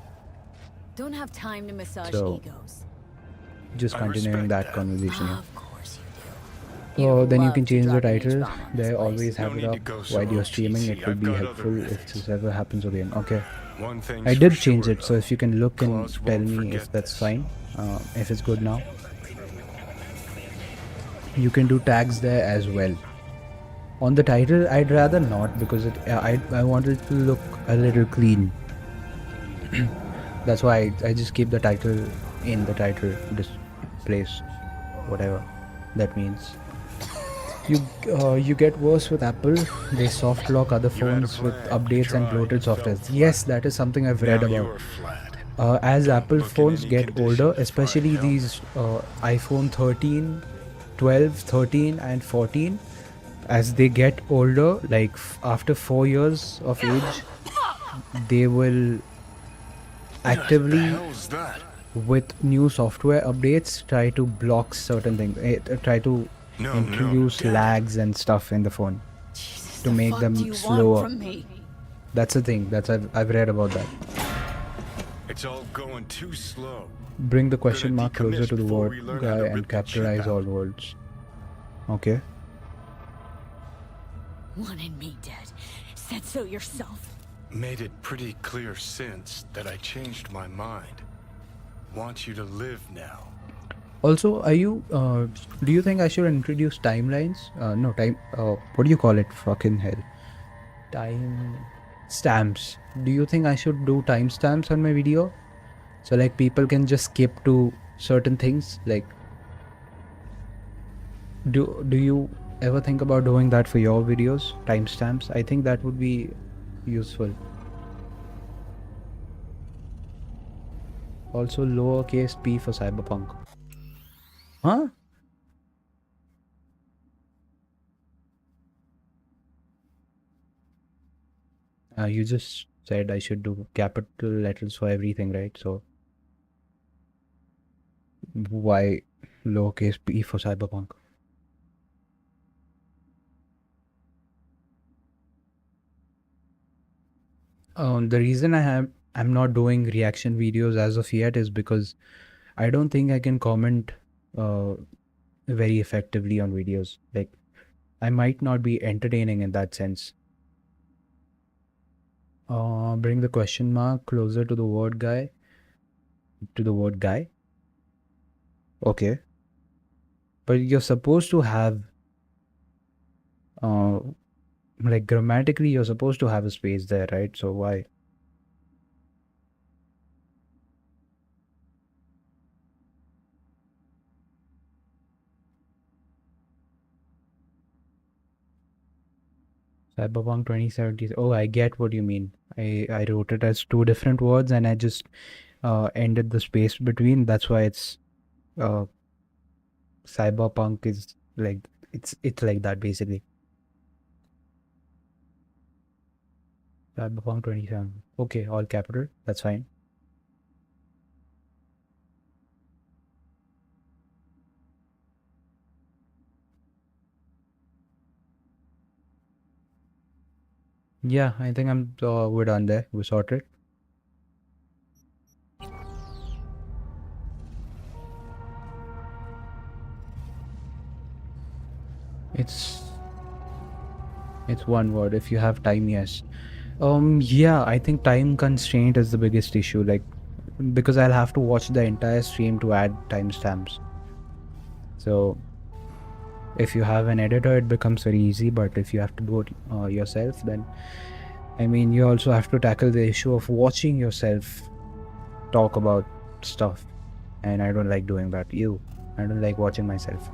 Don't have time to massage So, egos. just continuing that conversation here. Of course you So then you can love to change the drop an title. H-bomb on this There, place. always have it up while you're streaming. It will be helpful if this ever happens again. Okay. One thing's I did for change sure, it, so if you can look and Claus tell won't me forget if that's fine, if it's good now. You can do tags there as well. On the title, I'd rather not because I want it to look a little clean. That's why I just keep the title in the title place, whatever that means. You get worse with Apple. They soft lock other phones with updates and bloated software. Yes, that is something I've read about. As Apple phones get older, especially these iPhone 13, 12, 13 and 14, as they get older, like after 4 years of age, they will actively, with new software updates, try to block certain things, try to introduce lags and stuff in the phone to make them slower. That's the thing. I've read about that. It's all going too slow. Bring the question mark closer to the word guy and capitalize all words. Okay. Wanted me dead. Said so yourself. Made it pretty clear since that I changed my mind. Want you to live now. Also, are you? Do you think I should introduce timelines? No, time. What do you call it? Fucking hell. Time stamps. Do you think I should do timestamps on my video? So like people can just skip to certain things. Like, do you ever think about doing that for your videos? Timestamps. I think that would be useful. Also, lowercase p for Cyberpunk. Huh? You just said I should do capital letters for everything, right? So why lowercase p for Cyberpunk? The reason I'm not doing reaction videos as of yet is because I don't think I can comment very effectively on videos. Like, I might not be entertaining in that sense. Bring the question mark closer to the word guy. To the word guy. Okay. But you're supposed to have Like grammatically, you're supposed to have a space there, right? So why? Cyberpunk 2070. Oh, I get what you mean. I wrote it as two different words and I just ended the space between. That's why it's cyberpunk is like it's like that basically. Cyberpunk 27. Okay, all capital. That's fine. Yeah, I think we're done there. We're sorted. It's one word. If you have time, yes. Yeah, I think time constraint is the biggest issue. Like, because I'll have to watch the entire stream to add timestamps. So, if you have an editor, it becomes very easy. But if you have to do it yourself, then I mean, you also have to tackle the issue of watching yourself talk about stuff, and I don't like doing that. I don't like watching myself.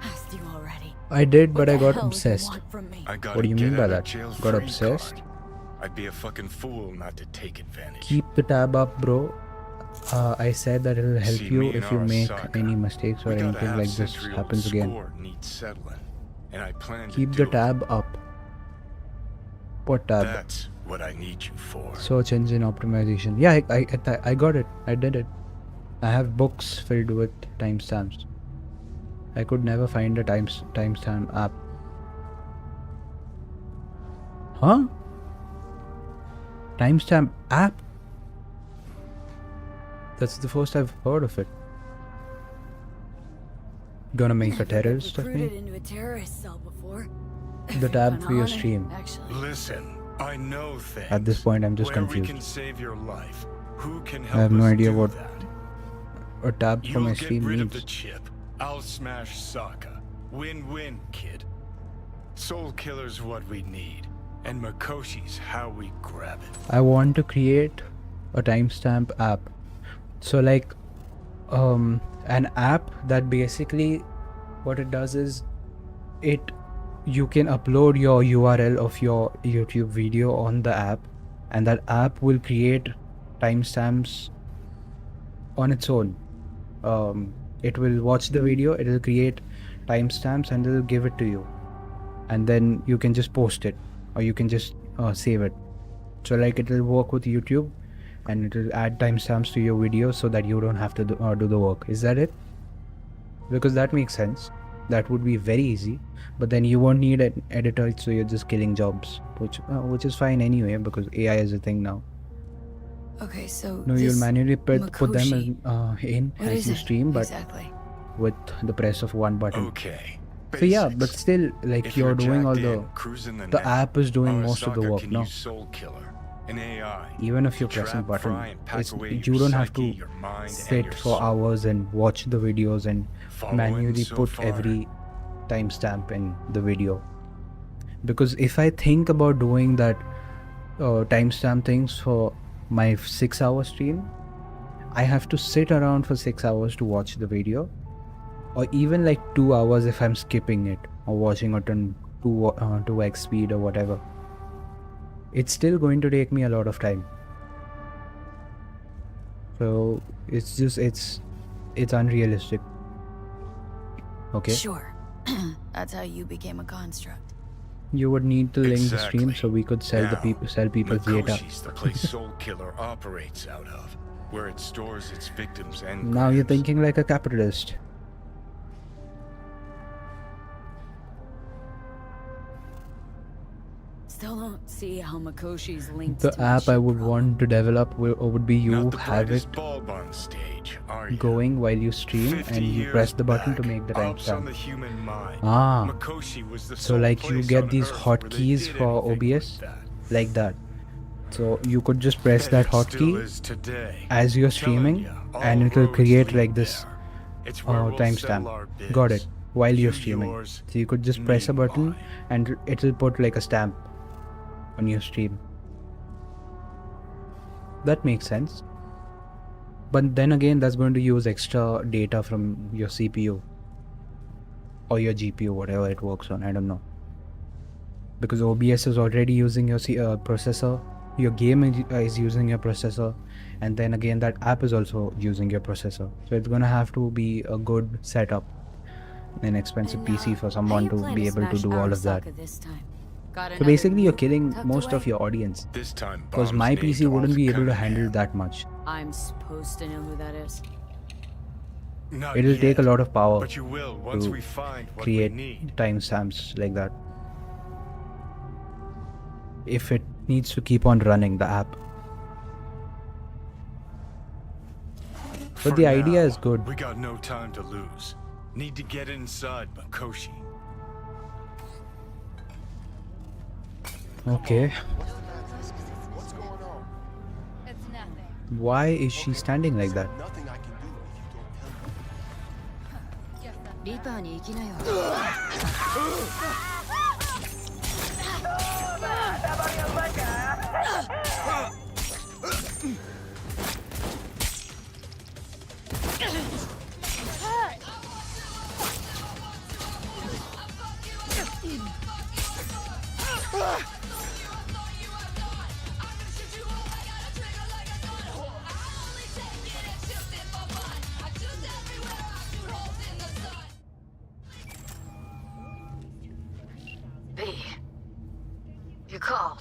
Asked you already. I did, but What I the got hell do you obsessed. want from me? What do you mean by that? Got obsessed? I'd be a fucking fool not to take advantage. Keep the tab up, bro. I said that it'll help See, you me and if you make Arasaka, any mistakes or we gotta anything have like this Centriole's happens again. score needs settling, and I plan to Keep do the tab up. What tab? That's what I need you for. Search engine optimization. Yeah, I got it. I did it. I have books filled with timestamps. I could never find a timestamp app. Huh? Timestamp app? That's the first I've heard of it. Gonna make a terrorist of Recruited me? into a terrorist cell before. The tab for your stream. Actually. Listen, I know things. At this point, I'm just Where confused. we can save your life. Who can I help have no us idea do what that? a tab for You'll my get stream rid of means. the chip. I'll smash Sokka. Win-win, kid. Soul Killer's what we need, and Makoshi's how we grab it. I want to create a timestamp app. So like an app that basically what it does is you can upload your URL of your YouTube video on the app, and that app will create timestamps on its own. It will watch the video, it will create timestamps, and it will give it to you, and then you can just post it, or you can just save it. So like it will work with YouTube, and it will add timestamps to your video so that you don't have to do the work. Is that it? Because that makes sense. That would be very easy, but then you won't need an editor, so you're just killing jobs, which is fine anyway because AI is a thing now. Okay, so No, you'll manually put them in What as is you it stream, but exactly? with the press of one button. Okay. So yeah, but still, like If you're doing all jacked the in, cruising the the net, app is doing most of the Arasaka work can now. use Soul Killer, an AI, Even if to you're pressing trap, button, fry, and pack away you your don't have psyche, to your mind, and sit your for soul. hours and watch the videos and Following manually so put far? every timestamp in the video. Because if I think about doing that timestamp things for my 6-hour stream, I have to sit around for 6 hours to watch the video, or even like 2 hours if I'm skipping it or watching it on 2x speed or whatever. It's still going to take me a lot of time. So it's just it's unrealistic. Okay. Sure. That's how you became a construct. You would need to link the stream so we could sell people's data. Makoshi's the place Soul Killer operates out of, where it stores its victims and Now you're thinking like a capitalist. Still don't see how Makoshi's linked The to my app I ship would want to develop would be you Not the have it brightest bulb on stage, are you? going while you stream 50 and you years press the button to back, make the ops on the timestamp. human mind. Ah, Makoshi was the so sole like you place get on these Earth where they hotkeys did for anything OBS like that. like that. So you could just press And that it still hotkey is today. as you're Telling streaming, ya, all and it will roads create lead like this It's where we'll settle our timestamp. bids. Got it. While You you're streaming. yours, So you could just press a button and it'll put like a stamp on your stream. That makes sense. But then again, that's going to use extra data from your CPU or your GPU, whatever it works on. I don't know. Because OBS is already using your processor, your game is using your processor, and then again that app is also using your processor. So it's gonna have to be a good setup, an expensive PC for someone to be able to do all of that. So basically you're killing most of your audience. This time, Because my PC wouldn't be able to handle that much. I'm supposed to know who that is. It'll take a lot of power but you will once to we find what create we need. timestamps like that. If it needs to keep on running the app. But For the idea now, is good. We got no time to lose. Need to get inside Makoshi. Okay. What's going on? It's nothing. Why is she standing like that? Nothing I can do if you don't tell me. リパーに行きなよ。B, you called.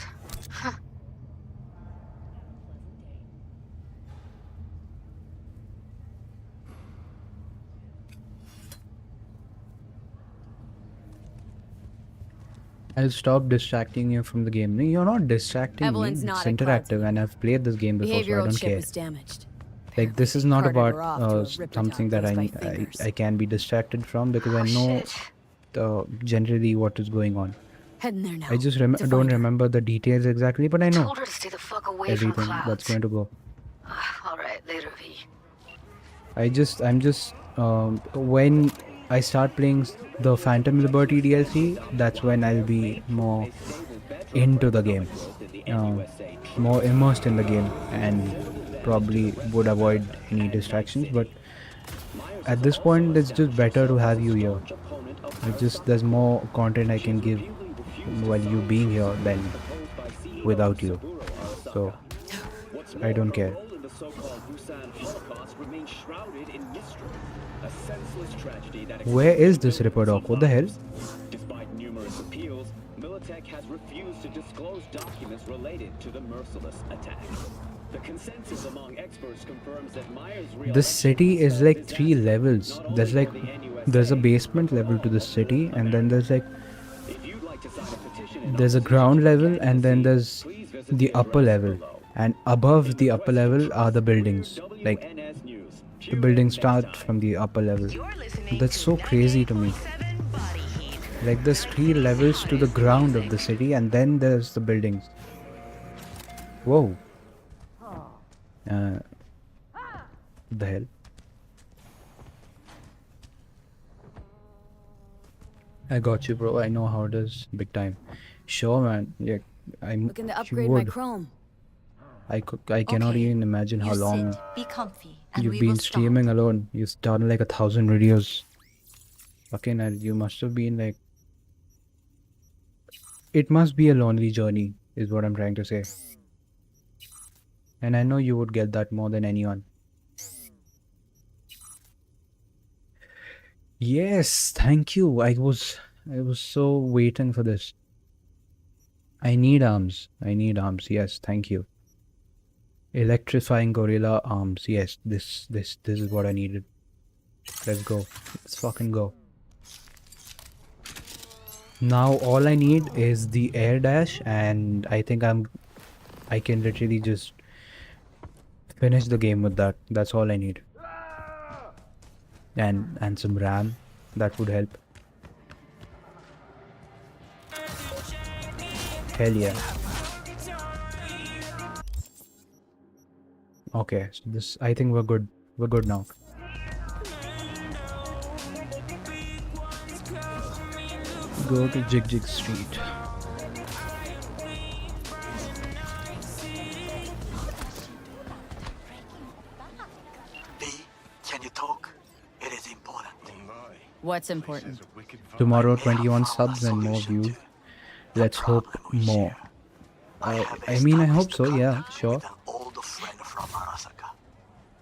I'll stop distracting you from the game. No, you're not distracting Evelyn's me. not It's at Cloud interactive and I've played this game before, so I Behavioral don't chip care. is damaged. Like, this is not Carted about her off to a Riptide something that goes by I fingers. can be distracted from because I know generally what is going on. Heading there now. I just to don't find her. remember the details exactly, but I know Told her to stay the fuck away everything from clouds. that's going to go. All right, later, V. I'm just when I start playing the Phantom Liberty DLC, that's when I'll be more into the game, more immersed in the game, and probably would avoid any distractions. But at this point, it's just better to have you here. There's more content I can give while you being here than without you. So I don't care. Where is this Ripper Dog? What the hell? Despite numerous appeals, Militech has refused to disclose documents related to the merciless attack. The consensus among experts confirms that Myers' This city is like 3 levels. There's a basement level to this city, and then there's a ground level, and then there's the upper level, and above the upper level are the buildings. Like, the buildings start from the upper level. That's so crazy to me. Like, there's 3 levels to the ground of the city, and then there's the buildings. Whoa. The hell? I got you, bro. I know how it is. Big time. Sure, man. Yeah, I'm. Looking to you upgrade my would. Chrome. I cannot even imagine how long Be comfy, and you've we been will start. streaming alone. You've done like 1,000 videos. Fucking hell, you must have been like. It must be a lonely journey, is what I'm trying to say. And I know you would get that more than anyone. Yes, thank you. I was so waiting for this. I need arms. Yes, thank you. Electrifying gorilla arms. Yes, this is what I needed. Let's go. Let's fucking go. Now all I need is the air dash, and I think I can literally just finish the game with that. That's all I need. And some RAM, that would help. Hell yeah. Okay, so this, I think we're good. We're good now. go to Jig Jig Street. Can you talk? It is important. What's important? Tomorrow 21 subs and more views. Let's hope more. I mean, I hope so, yeah, sure. Old friend from Arasaka.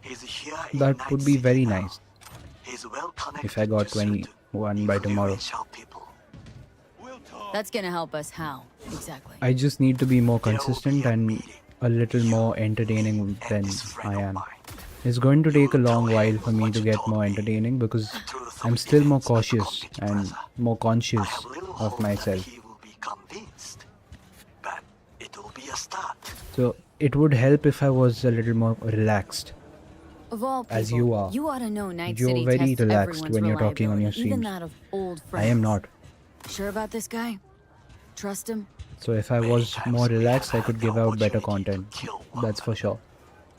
He's here in That Night would be City very now. nice He's well connected if I got to Suit. 21 by tomorrow. Influential people. That's gonna help us how? Exactly. I just need to be more consistent and a little more entertaining than I am. It's going to take a long while for me to get more entertaining because I'm still more cautious and more conscious of myself. So it would help if I was a little more relaxed. Of all people, As you are. you ought to know Night You're City very tests relaxed everyone's when you're talking on your reliability, even streams. that of old I friends. am not. Sure about this guy? Trust him? So if I was more relaxed, I could give out better content. That's for sure.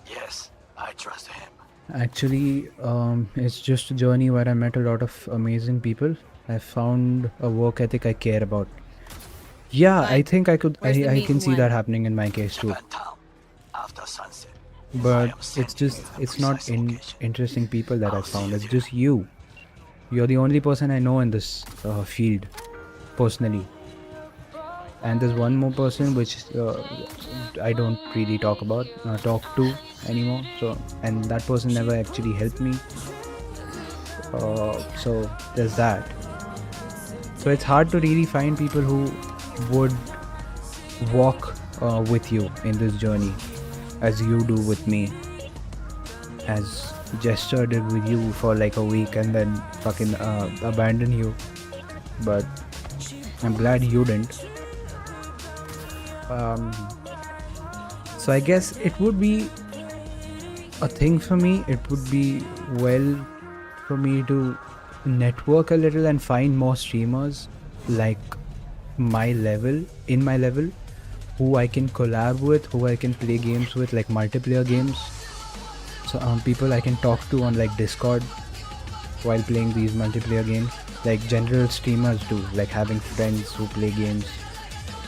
Yes, I trust him. Actually, it's just a journey where I met a lot of amazing people. I found a work ethic I care about. Yeah, I think I could. I can see that happening in my case too. After sunset. But it's not interesting people that I found. It's just you. You're the only person I know in this field, personally. And there's one more person which I don't really talk to anymore. So, and that person never actually helped me. So there's that. So it's hard to really find people who would walk with you in this journey, as you do with me, as Gesture did with you for like a week and then fucking abandon you. But I'm glad you didn't. So I guess it would be a thing for me. It would be well for me to network a little and find more streamers like my level, who I can collab with, who I can play games with, like multiplayer games. So people I can talk to on like Discord while playing these multiplayer games, like general streamers do, like having friends who play games,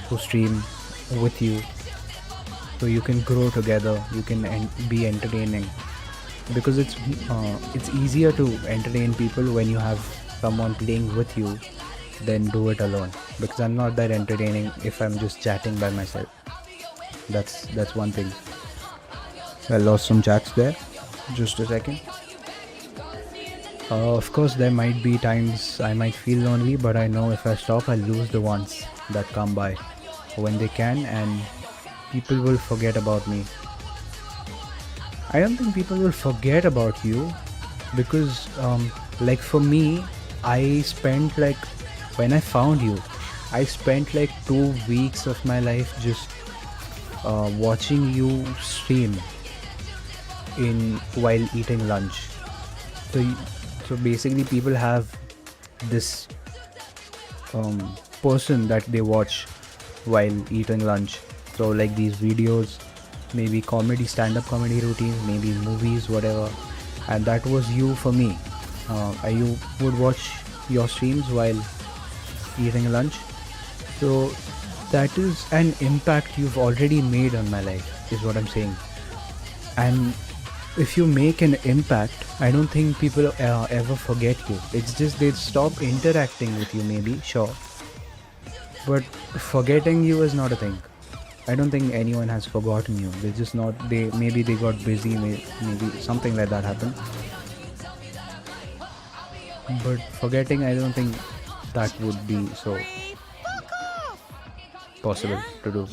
who stream with you, so you can grow together, you can be entertaining, because it's easier to entertain people when you have someone playing with you than do it alone, because I'm not that entertaining if I'm just chatting by myself. That's one thing. I lost some chats there. Just a second. Of course there might be times I might feel lonely, but I know if I stop I'll lose the ones that come by when they can, and people will forget about me. I don't think people will forget about you, because like for me, I spent like, when I found you, I spent like 2 weeks of my life just watching you stream while eating lunch. So basically people have this person that they watch while eating lunch. So like these videos, maybe stand-up comedy routines, maybe movies, whatever, and that was you for me. You would watch your streams while eating lunch. So that is an impact you've already made on my life, is what I'm saying. And if you make an impact, I don't think people ever forget you. It's just they stop interacting with you, maybe, sure, but forgetting you is not a thing. I don't think anyone has forgotten you. They're just not, maybe they got busy, maybe something like that happened. But forgetting, I don't think that would be so possible to do.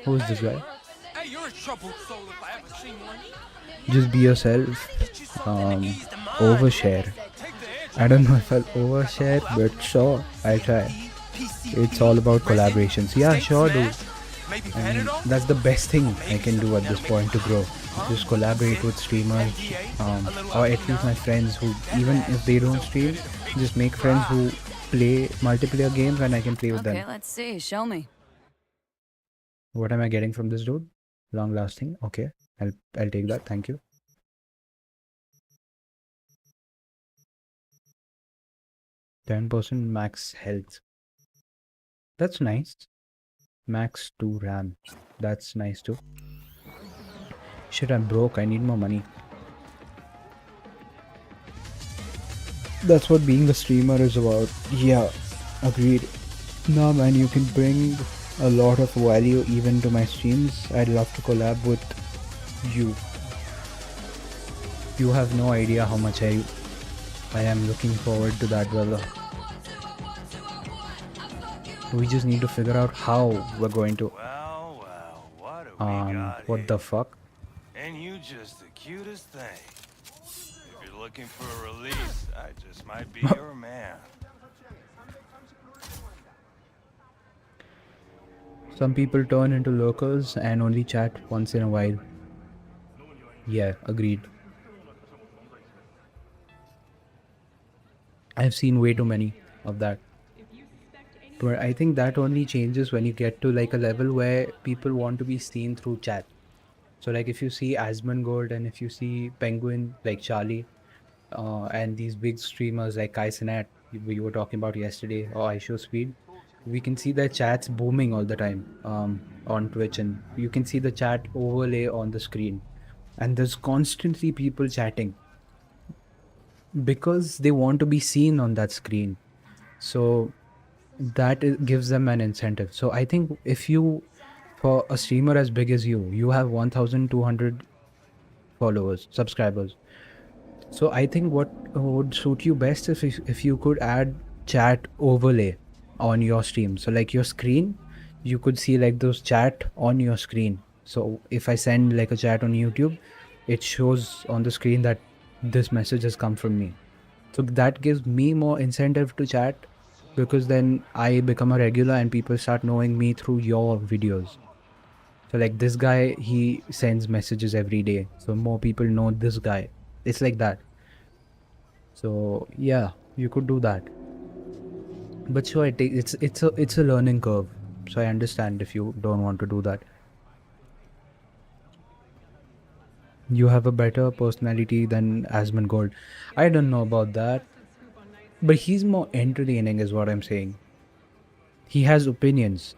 Who's this guy? Hey, you're a troubled soul if I ever seen one. Just be yourself. Overshare. I don't know if I'll overshare, but sure, I'll try. It's all about collaborations. Yeah, sure, dude. And that's the best thing I can do at this point to grow. Just collaborate with streamers, or at least my friends who, even if they don't stream, just make friends who play multiplayer games and I can play with them. Okay, let's see. Show me. What am I getting from this dude? Long lasting. Okay, I'll take that. Thank you. 10% max health. That's nice. Max 2 RAM. That's nice too. Shit, I'm broke. I need more money. That's what being a streamer is about. Yeah, agreed. No, man, you can bring a lot of value even to my streams. I'd love to collab with you. You have no idea how much I am looking forward to that, brother. We just need to figure out how we're going to. What the fuck? And you just the cutest thing. If you're looking for a release, I just might be your man. Some people turn into lurkers and only chat once in a while. Yeah, agreed. I've seen way too many of that. But I think that only changes when you get to like a level where people want to be seen through chat. So like if you see Asmongold and if you see Penguin like Charlie, and these big streamers like Kai Cenat we were talking about yesterday, or IShowSpeed, we can see their chats booming all the time on Twitch, and you can see the chat overlay on the screen, and there's constantly people chatting because they want to be seen on that screen. So that gives them an incentive. So I think if you, for a streamer as big as you have 1,200 followers, subscribers. So I think what would suit you best is if you could add chat overlay on your stream. So like your screen, you could see like those chat on your screen. So if I send like a chat on YouTube, it shows on the screen that this message has come from me. So that gives me more incentive to chat, because then I become a regular and people start knowing me through your videos. So like this guy, he sends messages every day. So more people know this guy. It's like that. So yeah, you could do that. But sure, it's a learning curve. So I understand if you don't want to do that. You have a better personality than Asmongold. I don't know about that. But he's more entertaining is what I'm saying. He has opinions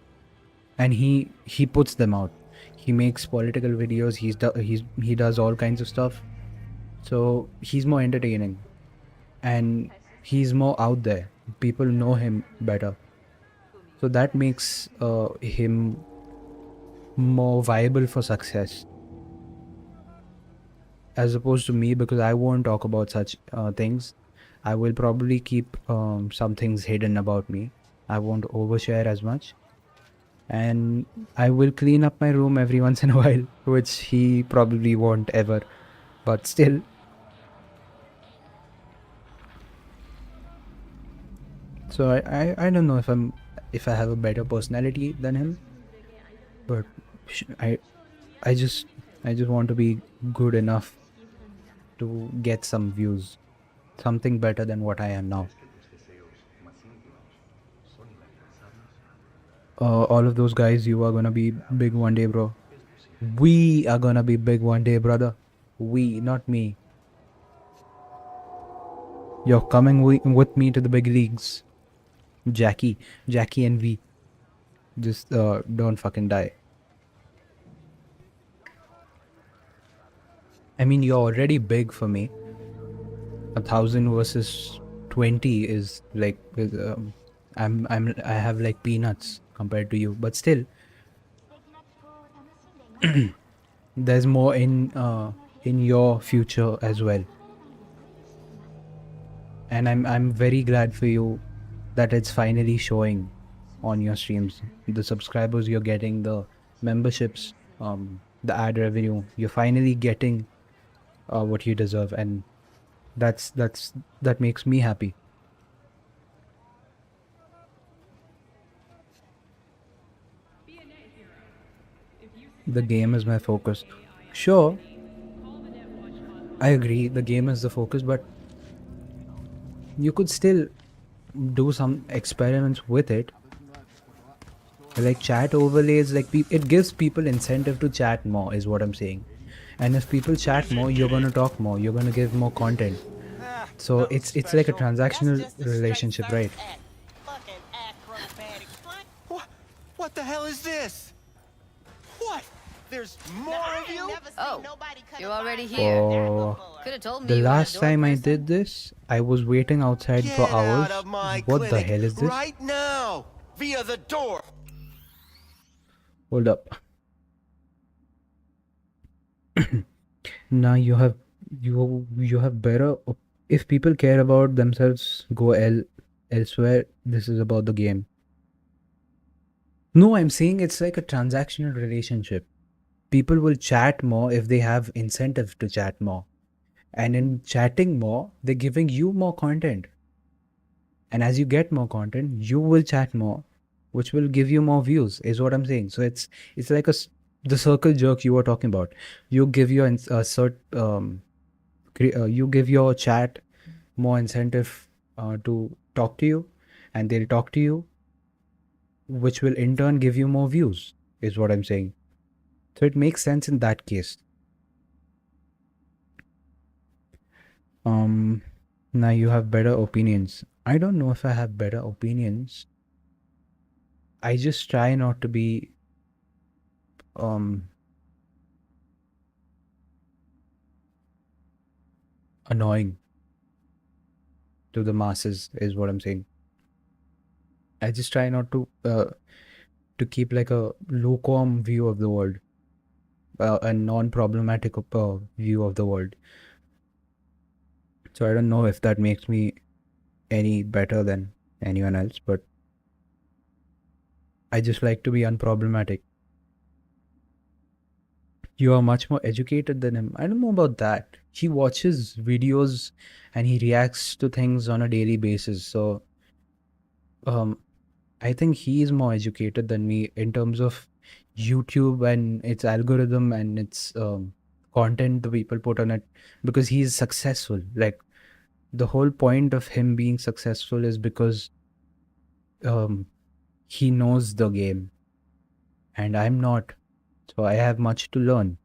and he puts them out. He makes political videos, he does all kinds of stuff. So he's more entertaining and he's more out there. People know him better. So that makes him more viable for success. As opposed to me, because I won't talk about such things. I will probably keep some things hidden about me. I won't overshare as much. And I will clean up my room every once in a while, which he probably won't ever. But still. So I don't know if I have a better personality than him. But I just want to be good enough to get some views. Something better than what I am now. All of those guys, you are gonna be big one day, bro. We are gonna be big one day, brother. We, not me. You're coming with me to the big leagues. Jackie and V. Just don't fucking die. I mean, you're already big for me. 1,000 versus 20 is like I have like peanuts compared to you, but still there's more in your future as well. And I'm very glad for you that it's finally showing on your streams. The subscribers you're getting, the memberships, the ad revenue, you're finally getting what you deserve, and that makes me happy. The game is my focus. Sure, I agree, the game is the focus, but you could still do some experiments with it. Like chat overlays, like it gives people incentive to chat more, is what I'm saying. And if people chat more, you're gonna talk more, you're gonna give more content. So it's like a transactional relationship, right? What the hell is this? What? There's more of you? Oh, you're already here. Oh, Could have told me the you weren't a last door time I person. did this, I was waiting outside for Get out hours. of my What the clinic hell is this? right now! Via the door! Hold up. Now you have better if people care about themselves, go elsewhere. This is about the game. No, I'm saying it's like a transactional relationship. People will chat more if they have incentive to chat more. And in chatting more, they're giving you more content. And as you get more content, you will chat more, which will give you more views, is what I'm saying. So it's like the circle jerk you were talking about. You give your you give your chat more incentive to talk to you, and they'll talk to you, which will in turn give you more views, is what I'm saying. So it makes sense in that case. Now you have better opinions. I don't know if I have better opinions. I just try not to be annoying to the masses, is what I'm saying. I just try not to keep like a lukewarm view of the world, a non-problematic view of the world. So I don't know if that makes me any better than anyone else, but I just like to be unproblematic. You are much more educated than him. I don't know about that. He watches videos and he reacts to things on a daily basis. So I think he is more educated than me in terms of YouTube and its algorithm and its content the people put on it, because he is successful. Like the whole point of him being successful is because he knows the game and I'm not. So I have much to learn.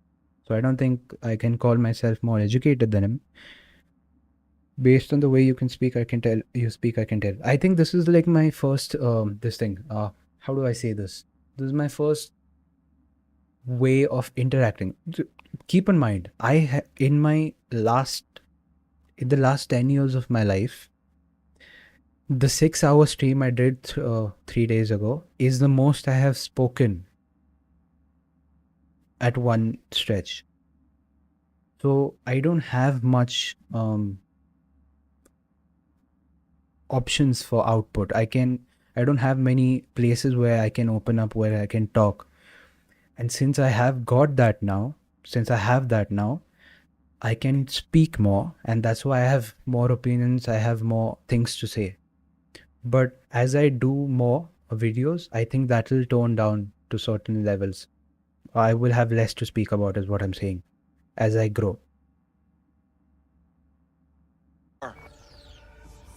So I don't think I can call myself more educated than him. Based on the way you can speak, I can tell. You speak, I can tell. I think this is like my first this thing. How do I say this? This is my first way of interacting. Keep in mind, in the last 10 years of my life, the 6-hour stream I did 3 days ago is the most I have spoken at one stretch. So I don't have much options for output. I don't have many places where I can open up, where I can talk. And since I have that now, I can speak more, and that's why I have more opinions, I have more things to say. But as I do more videos, I think that will tone down to certain levels. I will have less to speak about, is what I'm saying, as I grow.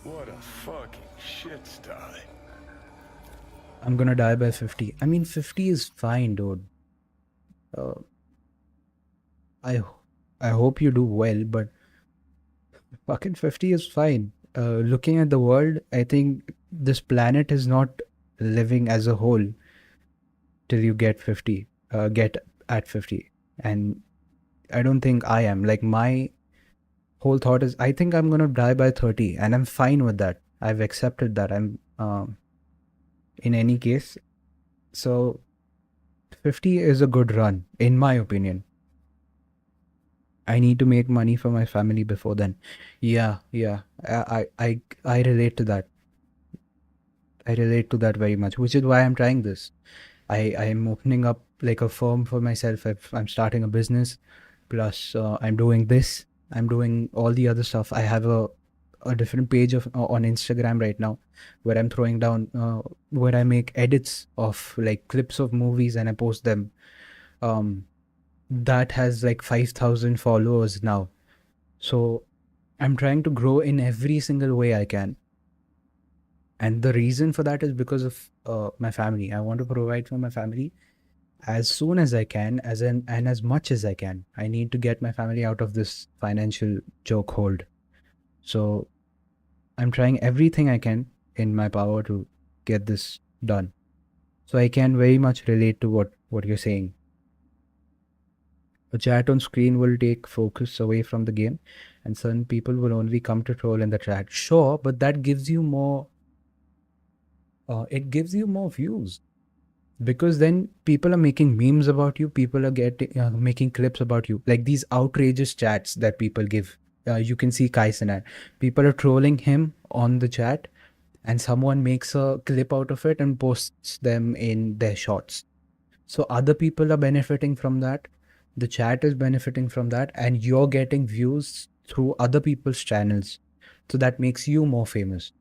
What a fucking shit sty. I'm gonna die by 50. I mean, 50 is fine, dude. I hope you do well, but fucking 50 is fine. Looking at the world, I think this planet is not living as a whole till you get 50, get at 50. And I don't think I am. Like, my whole thought is, I think I'm gonna die by 30, and I'm fine with that. I've accepted that. I'm in any case. So 50 is a good run, in my opinion. I need to make money for my family before then. Yeah. I relate to that. I relate to that very much, which is why I'm trying this. I am opening up like a firm for myself. I'm starting a business, plus I'm doing this. I'm doing all the other stuff. I have a different page on Instagram right now, where I'm throwing down where I make edits of like clips of movies and I post them. That has like 5,000 followers now. So I'm trying to grow in every single way I can. And the reason for that is because of my family. I want to provide for my family as soon as I can, and as much as I can. I need to get my family out of this financial chokehold. So I'm trying everything I can in my power to get this done. So I can very much relate to what you're saying. A chat on screen will take focus away from the game, and certain people will only come to troll in the chat. Sure, but that gives you more. It gives you more views, because then people are making memes about you. People are getting making clips about you, like these outrageous chats that people give. You can see Kai Cenat. People are trolling him on the chat, and someone makes a clip out of it and posts them in their shorts. So other people are benefiting from that. The chat is benefiting from that, and you're getting views through other people's channels. So that makes you more famous.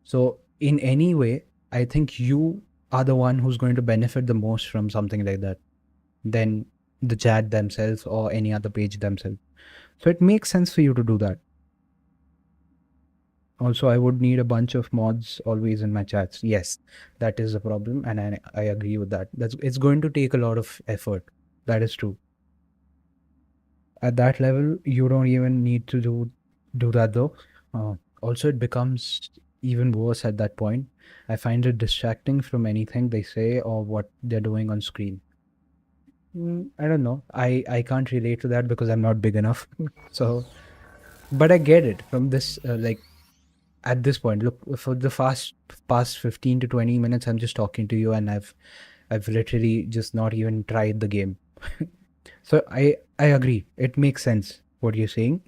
So in any way, I think you are the one who's going to benefit the most from something like that than the chat themselves or any other page themselves. So it makes sense for you to do that. Also, I would need a bunch of mods always in my chats. Yes, that is a problem, and I agree with that. It's going to take a lot of effort. That is true. At that level, you don't even need to do that though. Also, it becomes even worse at that point. I find it distracting from anything they say or what they're doing on screen. I don't know. I can't relate to that because I'm not big enough. So, but I get it from this like at this point. Look, for the past 15 to 20 minutes, I'm just talking to you, and I've literally just not even tried the game. So I agree. It makes sense what you're saying.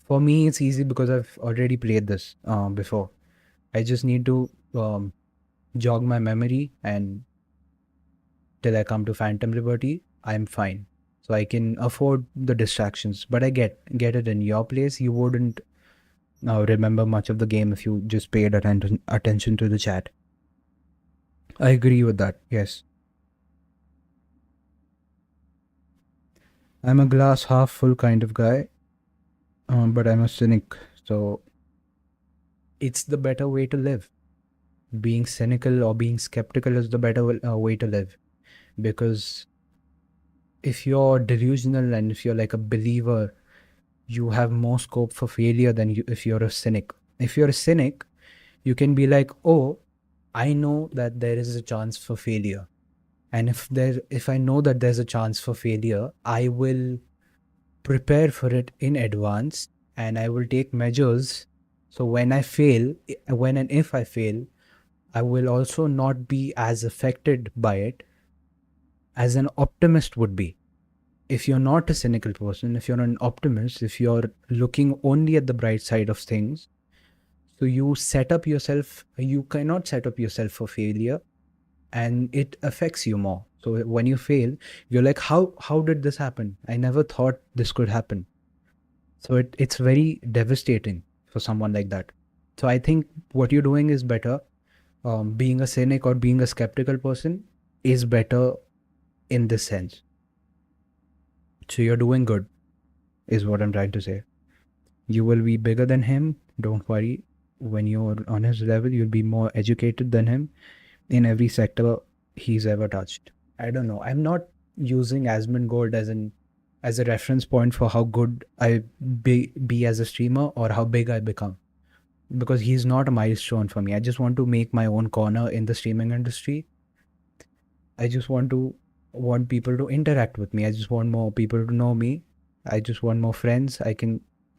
For me, it's easy because I've already played this before. I just need to jog my memory, and till I come to Phantom Liberty, I'm fine. So I can afford the distractions. But I get it. In your place, you wouldn't remember much of the game if you just paid attention to the chat. I agree with that. Yes. I'm a glass half full kind of guy, but I'm a cynic. So it's the better way to live. Being cynical or being skeptical is the better way to live, because if you're delusional and if you're like a believer, you have more scope for failure than if you're a cynic. If you're a cynic, you can be like, oh, I know that there is a chance for failure, and if I know that there's a chance for failure, I will prepare for it in advance, and I will take measures. So when I fail, when and if I fail, I will also not be as affected by it as an optimist would be. If you're not a cynical person, if you're an optimist, if you're looking only at the bright side of things, so you cannot set up yourself for failure, and it affects you more. So when you fail, you're like, how did this happen? I never thought this could happen. So it's very devastating for someone like that. So I think what you're doing is better. Being a cynic or being a skeptical person is better in this sense. So you're doing good, is what I'm trying to say. You will be bigger than him. Don't worry. When you're on his level, you'll be more educated than him in every sector he's ever touched. I don't know. I'm not using Asmongold as a reference point for how good I be as a streamer or how big I become, because he's not a milestone for me. I just want to make my own corner in the streaming industry. I just want people to interact with me. I just want more people to know me. I just want more friends.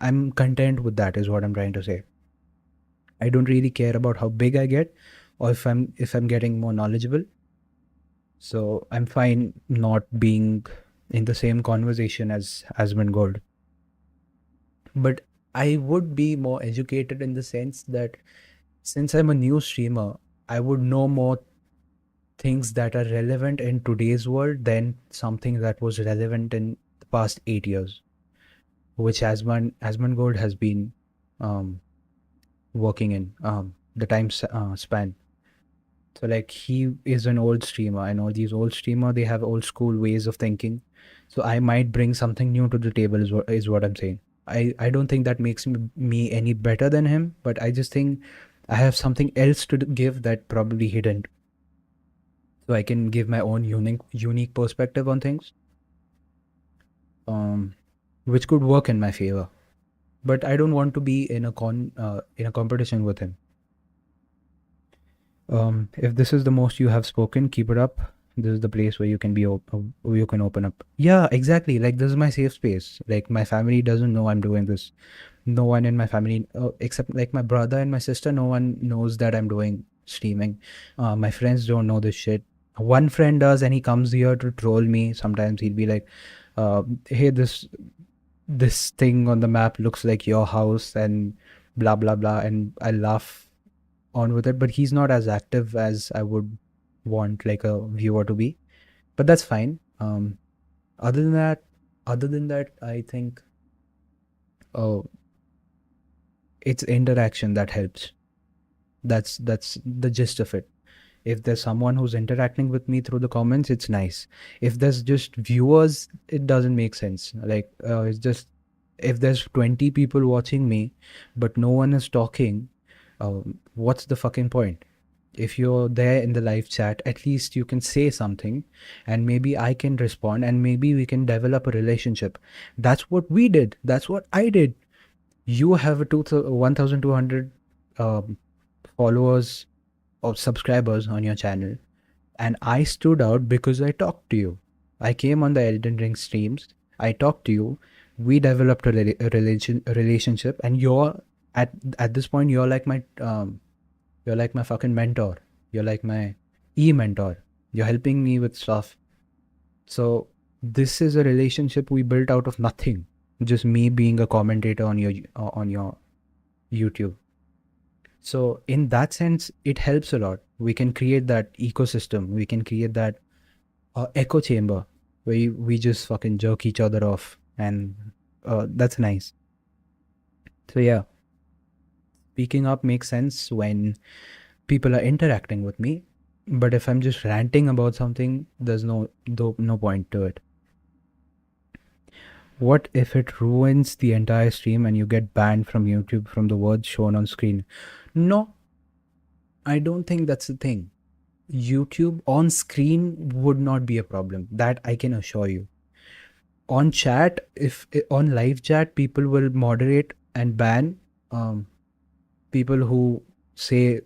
I'm content with that, is what I'm trying to say. I don't really care about how big I get or if I'm getting more knowledgeable. So I'm fine not being in the same conversation as Asmongold. But I would be more educated in the sense that since I'm a new streamer, I would know more things that are relevant in today's world than something that was relevant in the past 8 years, which Asmongold has been working in the time span. So like he is an old streamer. I know these old streamer, they have old school ways of thinking. So I might bring something new to the table is what I'm saying. I don't think that makes me any better than him, but I just think I have something else to give that probably he didn't. So I can give my own unique perspective on things, which could work in my favor. but I don't want to be in a competition with him. If this is the most you have spoken, keep it up. This is the place where you can where you can open up. Yeah, exactly. Like, this is my safe space. Like, my family doesn't know I'm doing this. No one in my family, except like my brother and my sister, no one knows that I'm doing streaming. My friends don't know this shit. One friend does, and he comes here to troll me. Sometimes he'll be like, "Hey, this thing on the map looks like your house," and blah blah blah, and I laugh on with it. But he's not as active as I would want like a viewer to be, but that's fine. Other than that, I think it's interaction that helps. That's the gist of it. If there's someone who's interacting with me through the comments, it's nice. If there's just viewers, it doesn't make sense. Like, it's just, if there's 20 people watching me but no one is talking, what's the fucking point? If you're there in the live chat, at least you can say something, and maybe I can respond, and maybe we can develop a relationship. That's what we did. That's what I did. You have 1,200 followers or subscribers on your channel, and I stood out because I talked to you. I came on the Elden Ring streams, I talked to you, we developed a relationship, and you're at this point, you're like my fucking mentor. You're like my mentor. You're helping me with stuff. So this is a relationship we built out of nothing. Just me being a commentator on your YouTube. So in that sense, it helps a lot. We can create that ecosystem. We can create that echo chamber where we just fucking jerk each other off, and that's nice. So yeah, speaking up makes sense when people are interacting with me. But if I'm just ranting about something, there's no point to it. What if it ruins the entire stream and you get banned from YouTube from the words shown on screen? No, I don't think that's the thing. YouTube on screen would not be a problem. That I can assure you. On chat, on live chat, people will moderate and ban people who say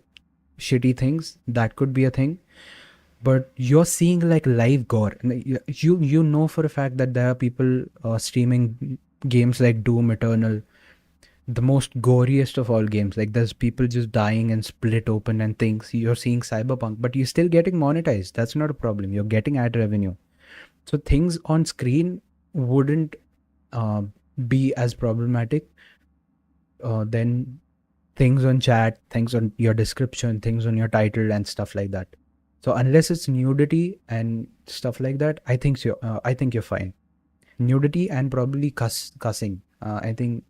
shitty things. That could be a thing. But you're seeing like live gore. You know for a fact that there are people streaming games like Doom Eternal, the most goriest of all games. Like, there's people just dying and split open and things. You're seeing Cyberpunk, but you're still getting monetized. That's not a problem. You're getting ad revenue. So things on screen wouldn't be as problematic than things on chat, things on your description, things on your title, and stuff like that. So unless it's nudity and stuff like that, I think you're fine. Nudity and probably cussing. I think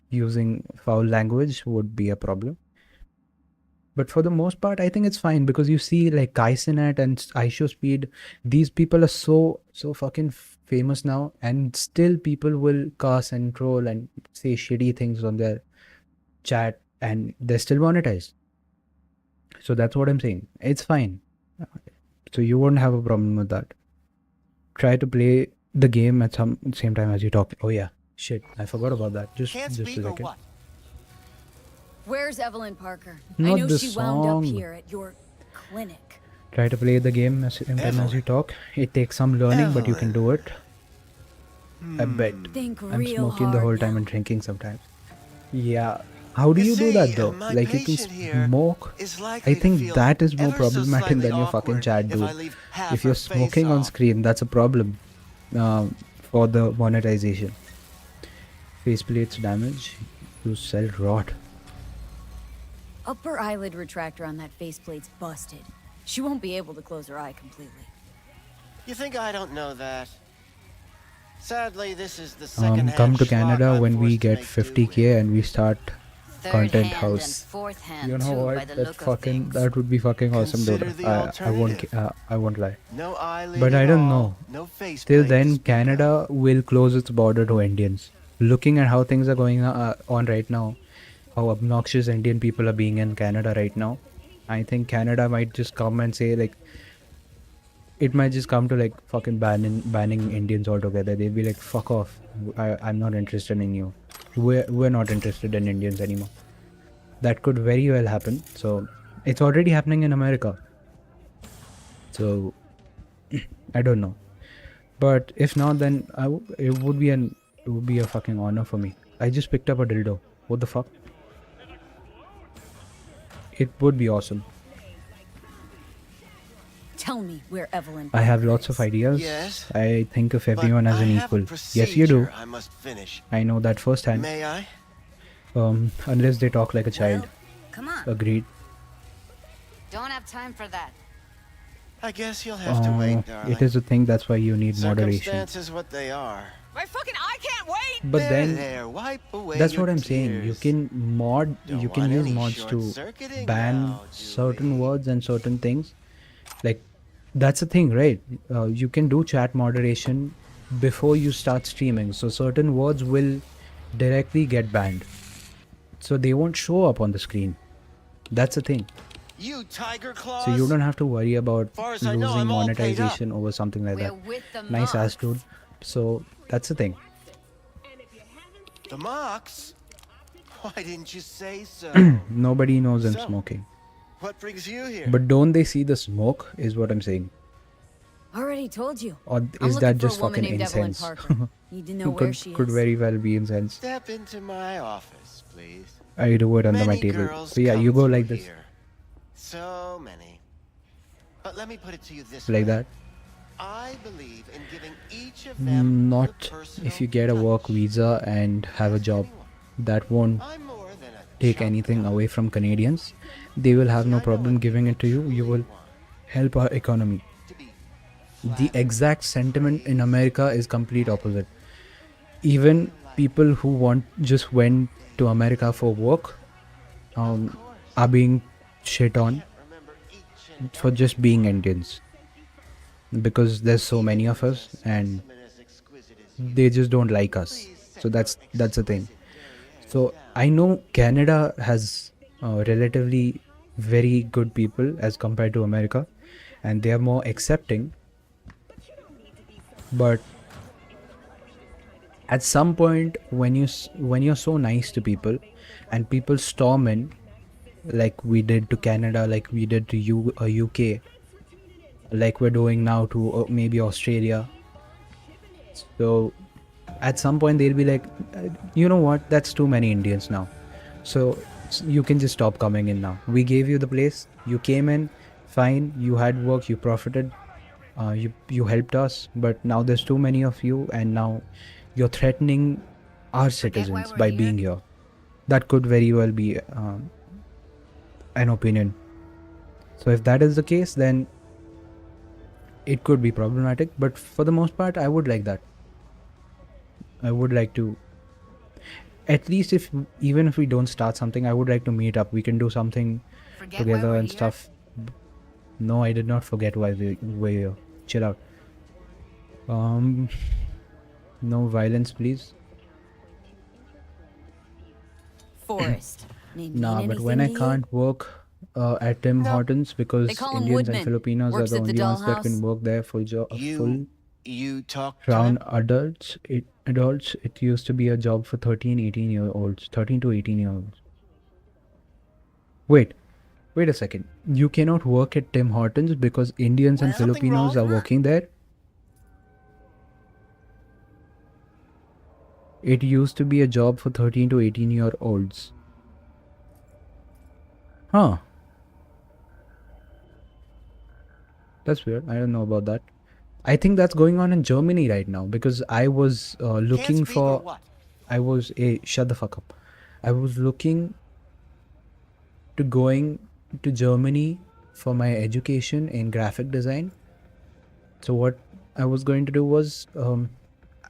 using foul language would be a problem. But for the most part, I think it's fine, because you see like Kaisenet and IShowSpeed, these people are so fucking famous now, and still people will cuss and troll and say shitty things on their chat, and they're still monetized. So that's what I'm saying. It's fine. So you won't have a problem with that. Try to play the game at same time as you talk. Oh yeah, shit, I forgot about that. Just a second. Where's Evelyn Parker? Not I know the she wound up song. here at your clinic. Try to play the game same time as you talk. It takes some learning, but you can do it. I bet. Think I'm real smoking the hard whole time and drinking sometimes. Yeah. How do you do that though? Like, you can smoke. I think that is more problematic than your fucking chat, dude. If you're smoking on screen, that's a problem for the monetization. Faceplates damage. You sell rot. Upper eyelid retractor on that faceplate's busted. She won't be able to close her eye completely. You think I don't know that? Sadly, this is the second Come to Canada when we get 50k and we start content house. You know what? That would be fucking awesome, dude. I won't lie. No eyelid But I at don't all, know. no face Till plate then, Canada will close its border to Indians. Looking at how things are going on right now, how obnoxious Indian people are being in Canada right now, I think Canada might just come and say, like, it might just come to like fucking banning Indians altogether. They'll be like, fuck off. I'm not interested in you. we're not interested in Indians anymore. That could very well happen. So it's already happening in America. So I don't know. But if not, then it would be a fucking honor for me. I just picked up a dildo. What the fuck? It would be awesome. Tell me where Evelyn I have Parker lots of is. ideas. Yes, I think of everyone as I an have a equal. Yes, you do. procedure I must finish. I know that firsthand. May I? Unless they talk like a child. Come on. Agreed. Don't have time for that. I guess you'll have to wait, darling. It is a thing. That's why you need moderation. Circumstances what they are. My fucking I can't wait! But then There, wipe away that's your what I'm saying. You tears. can mod. Don't You can want use any mods to short-circuiting ban now, certain words and certain things. Like that's the thing, right? You can do chat moderation before you start streaming, so certain words will directly get banned, so they won't show up on the screen. That's the thing. You tiger claws. So you don't have to worry about Far as I know, losing I'm all paid up. monetization over something like that. with the Nice ass dude. So that's the thing. The Mox? Why didn't you say so? Nobody knows I'm So, smoking. What brings you here? But don't they see the smoke is what I'm saying. Already told you. Or I'm is looking that for a just woman fucking named Evelyn incense? Parker. Need to know where she Could is. very well be incense. Step into my office, please. I do it under my Many table. girls So yeah, you come go through like this. here. So many. But let me put it to you this Like way. that. I believe in giving each of them Not if you get a work visa and have a job. That won't take anything away from Canadians. They will have no problem giving it to you. You will help our economy. The exact sentiment in America is complete opposite. Even people who just went to America for work are being shit on for just being Indians, because there's so many of us and they just don't like us. So that's the thing. So I know Canada has relatively very good people as compared to America, and they are more accepting. But at some point, when you're so nice to people, and people storm in, like we did to Canada, like we did to UK, like we're doing now to maybe Australia. So at some point they'll be like, you know what? That's too many Indians now. So you can just stop coming in now. We gave you the place. You came in, fine. You had work. You profited. You helped us. But now there's too many of you, and now you're threatening our citizens by being here. That could very well be an opinion. So if that is the case, then it could be problematic. But for the most part, I would like that. I would like to, at least even if we don't start something, I would like to meet up. We can do something together and stuff. No, I did not forget why we were here. Chill out. No violence, please. Forest. Nah, but when I can't work at Tim Hortons because Indians Woodman. and Filipinos Works are the at the only ones that can dollhouse. work there full You talk to round him? adults. It used to be a job for 18-year-olds. 13 to 18-year-olds. Wait a second. You cannot work at Tim Hortons because Indians and Filipinos are working there? It used to be a job for 13 to 18-year-olds. Huh. That's weird. I don't know about that. I think that's going on in Germany right now, because I was looking for... shut the fuck up. I was looking to going to Germany for my education in graphic design. So what I was going to do was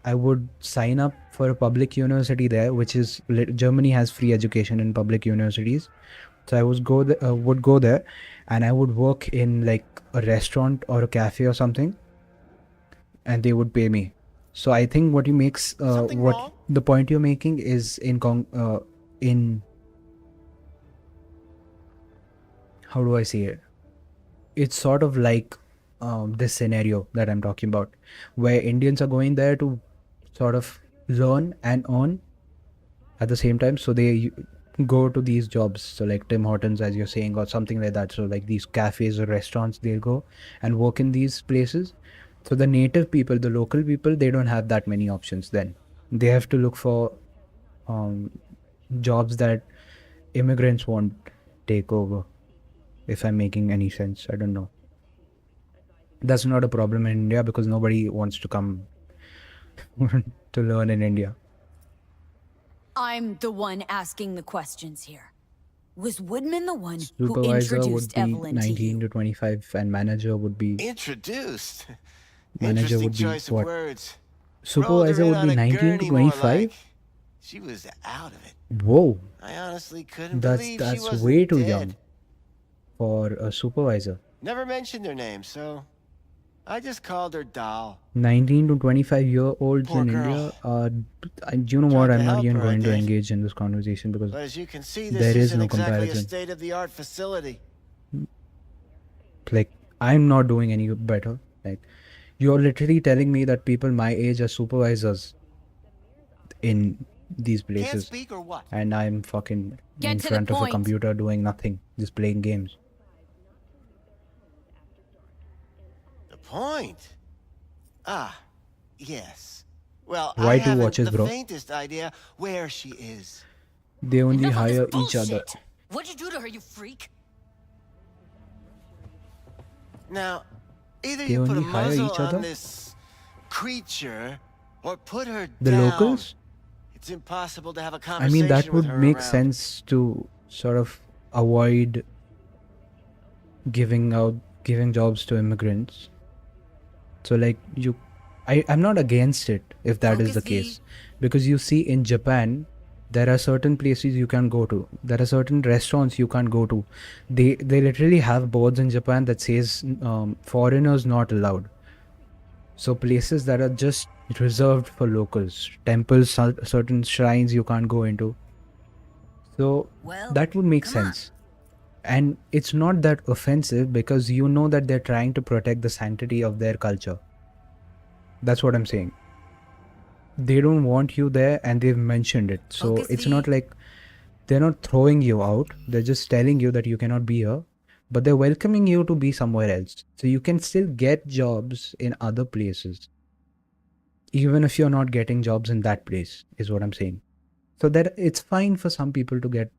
I would sign up for a public university there, which is... Germany has free education in public universities. So I would go there and I would work in like a restaurant or a cafe or something, and they would pay me. So I think what the point you're making is in how do I say it? It's sort of like this scenario that I'm talking about, where Indians are going there to sort of learn and earn, at the same time, so they go to these jobs, so like Tim Hortons, as you're saying, or something like that. So like these cafes or restaurants, they'll go and work in these places. So the native people, the local people, they don't have that many options. Then they have to look for jobs that immigrants won't take over. If I'm making any sense, I don't know. That's not a problem in India because nobody wants to come to learn in India. I'm the one asking the questions here. Was Woodman the one who Supervisor would introduced be Evelyn to 19 you? to 25, and manager would be Introduced. manager Interesting would be choice of what? words. Rolled her Supervisor in would on be a 19 to gurney more like 25. she was out of it. Whoa, I honestly couldn't that's believe she that's wasn't way too dead. young for a supervisor. Never mentioned her name, so I just called her Doll. 19 to 25-year-olds Poor in girl. India are. You know what? Tried to I'm not help even her, I going to did. engage in this conversation because But as you can see, this there is isn't no exactly a comparison. state-of-the-art facility. Like, I'm not doing any better. Like, you're literally telling me that people my age are supervisors in these Can't places, speak or what? and I'm fucking Get in to the front of a point. computer doing nothing, just playing games. The point? Ah, yes. Well, Why I two haven't watches, the bro? faintest idea where she is. They only Enough of this hire each other. bullshit. What'd you do to her, you freak? Now, either They you put a only hire muzzle each on other? this creature, or put her The down. locals? It's impossible to have a I conversation mean, that with would her make around. sense to sort of avoid giving jobs to immigrants. So like I'm not against it if that is the Focus, V. case, because you see in Japan there are certain places you can go to, there are certain restaurants you can't go to. They literally have boards in Japan that says foreigners not allowed. So places that are just reserved for locals, temples, certain shrines you can't go into. So Well, that would make come on. sense. And it's not that offensive because you know that they're trying to protect the sanctity of their culture. That's what I'm saying. They don't want you there and they've mentioned it. So Focus, it's V. not like they're not throwing you out. They're just telling you that you cannot be here, but they're welcoming you to be somewhere else. So you can still get jobs in other places, even if you're not getting jobs in that place, is what I'm saying. So that it's fine for some people to get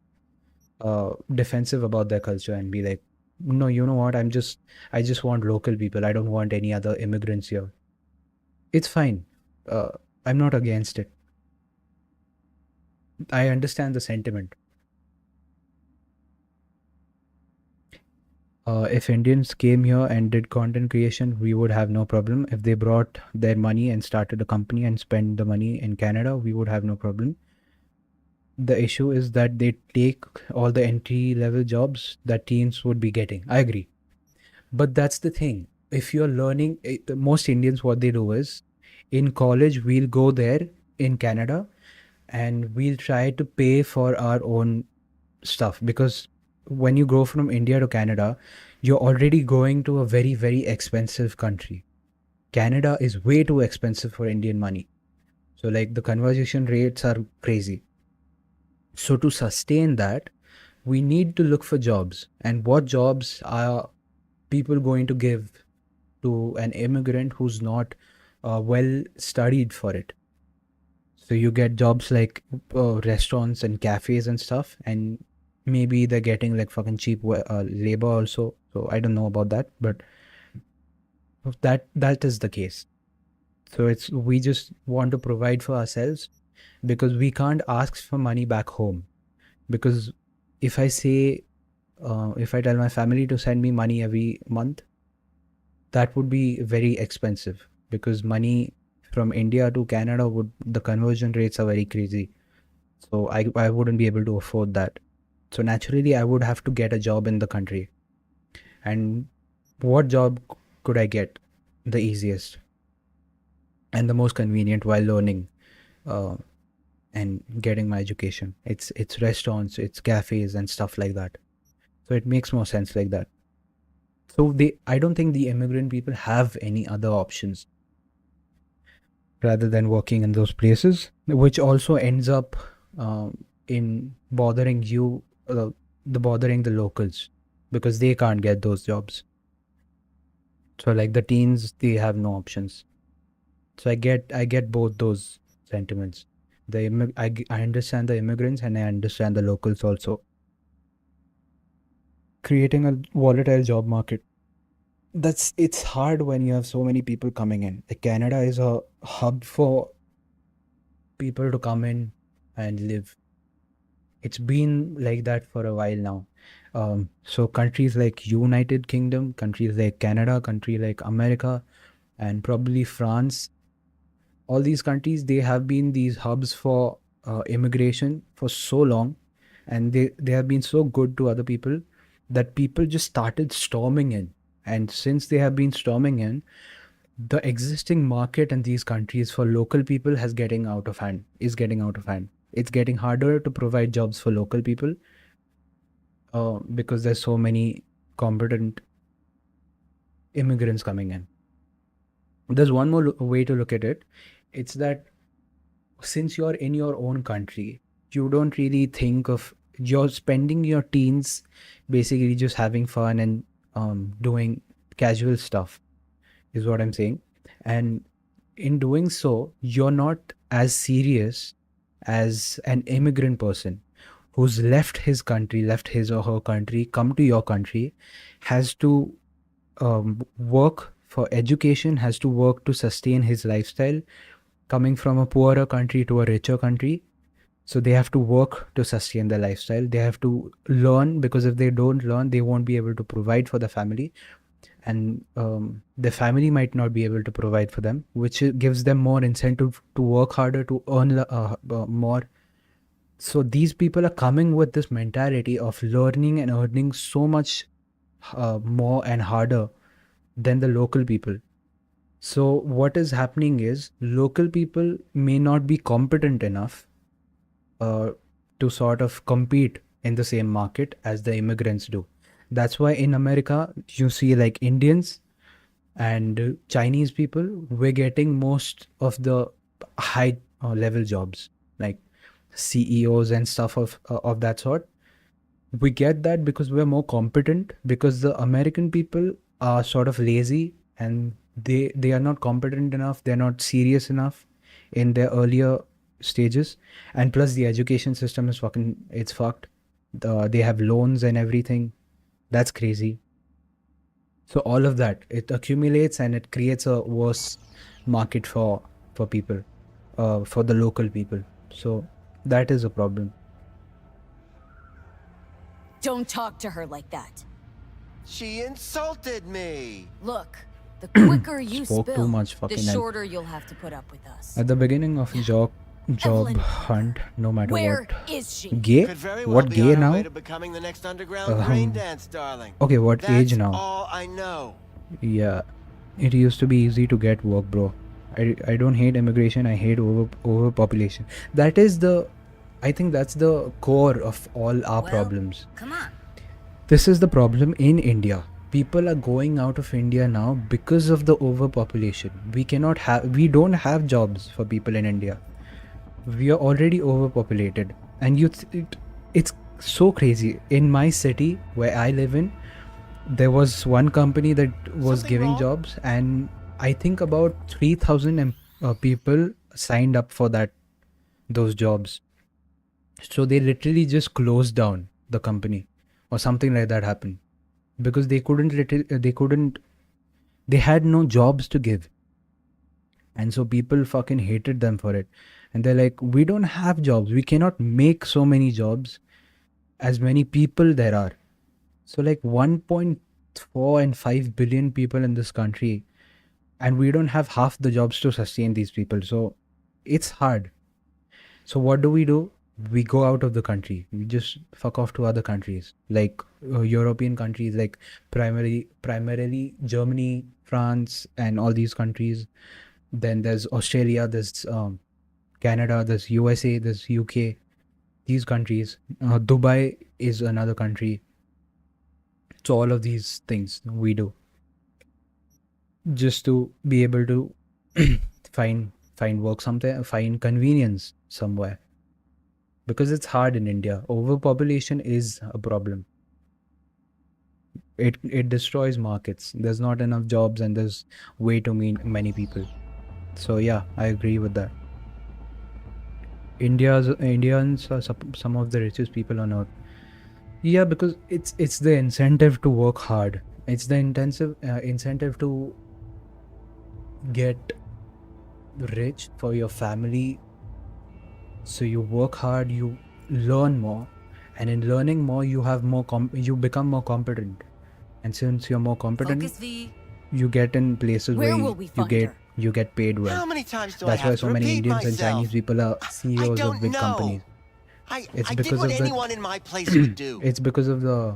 defensive about their culture and be like, no, you know what, I just want local people, I don't want any other immigrants here. It's fine. I'm not against it. I understand the sentiment. If Indians came here and did content creation, we would have no problem. If they brought their money and started a company and spent the money in Canada, we would have no problem. The issue is that they take all the entry level jobs that teens would be getting. I agree. But that's the thing. If you're learning, most Indians, what they do is in college, we'll go there in Canada and we'll try to pay for our own stuff, because when you go from India to Canada, you're already going to a very, very expensive country. Canada is way too expensive for Indian money. So like the conversion rates are crazy. So to sustain that, we need to look for jobs. And what jobs are people going to give to an immigrant who's not well studied for it? So you get jobs like restaurants and cafes and stuff, and maybe they're getting like fucking cheap labor also. So I don't know about that, but that is the case. So we just want to provide for ourselves, because we can't ask for money back home. Because if I say, if I tell my family to send me money every month, that would be very expensive, because money from India to Canada the conversion rates are very crazy. So I wouldn't be able to afford that. So naturally I would have to get a job in the country. And what job could I get the easiest and the most convenient while learning and getting my education? It's restaurants, it's cafes and stuff like that. So it makes more sense like that. So I don't think the immigrant people have any other options rather than working in those places, which also ends up in bothering you, bothering the locals, because they can't get those jobs. So like the teens, they have no options. So I get both those sentiments. I understand the immigrants and I understand the locals also. Creating a volatile job market. It's hard when you have so many people coming in. Like Canada is a hub for people to come in and live. It's been like that for a while now. So countries like United Kingdom, countries like Canada, country like America, and probably France, all these countries, they have been these hubs for immigration for so long, and they have been so good to other people that people just started storming in. And since they have been storming in, the existing market in these countries for local people is getting out of hand. It's getting harder to provide jobs for local people because there's so many competent immigrants coming in. There's one more way to look at it. It's that since you're in your own country, you don't really think of, you're spending your teens basically just having fun and doing casual stuff, is what I'm saying. And in doing so, you're not as serious as an immigrant person who's left his or her country, come to your country, has to work for education, has to work to sustain his lifestyle, coming from a poorer country to a richer country. So they have to work to sustain their lifestyle. They have to learn, because if they don't learn, they won't be able to provide for the family. And the family might not be able to provide for them, which gives them more incentive to work harder, to earn more. So these people are coming with this mentality of learning and earning so much more and harder than the local people. So what is happening is local people may not be competent enough to sort of compete in the same market as the immigrants do. That's why in America, you see like Indians and Chinese people, we're getting most of the high level jobs, like CEOs and stuff of that sort. We get that because we're more competent, because the American people are sort of lazy and they are not competent enough, they're not serious enough in their earlier stages. And plus the education system is it's fucked. They have loans and everything. That's crazy. So all of that, it accumulates and it creates a worse market for people, for the local people. So that is a problem. Don't talk to her like that. She insulted me. Look, the quicker you Spoke too spill, much the fucking hell. shorter you'll have to put up with us. At the beginning of a job Evelyn, hunt, no matter where what. is she? Gay? Could very well What be gay on her now? way to becoming the next underground brain dance, darling. Okay, what That's age now? all I know. Yeah, it used to be easy to get work, bro. I don't hate immigration. I hate overpopulation. I think that's the core of all our problems. Come on. This is the problem in India. People are going out of India now because of the overpopulation. We don't have jobs for people in India. We are already overpopulated, and it's so crazy. In my city where I live in, there was one company that was giving jobs, and I think about 3,000 people signed up for those jobs. So they literally just closed down the company, or something like that happened, because they had no jobs to give. And so people fucking hated them for it. And they're like, we don't have jobs. We cannot make so many jobs as many people there are. So like 1.4 and 5 billion people in this country, and we don't have half the jobs to sustain these people. So it's hard. So what do? We go out of the country. We just fuck off to other countries, like European countries, like primarily Germany, France, and all these countries. Then there's Australia, there's Canada, there's USA, there's UK. These countries. Dubai is another country. So all of these things we do just to be able to find work somewhere, find convenience somewhere. because it's hard in India. Overpopulation is a problem. It destroys markets. There's not enough jobs and there's way too many people. So yeah, I agree with that. Indians are some of the richest people on earth. Yeah, because it's the incentive to work hard. It's the incentive to get rich for your family. So you work hard, you learn more, and in learning more, you have more you become more competent. And since you're more competent, Focus, V. you get in places where you get paid well. How many times do I That's why have so to many repeat Indians and myself? Chinese people are CEOs of big companies. I It's did because what of the anyone in my place would do. it's because of the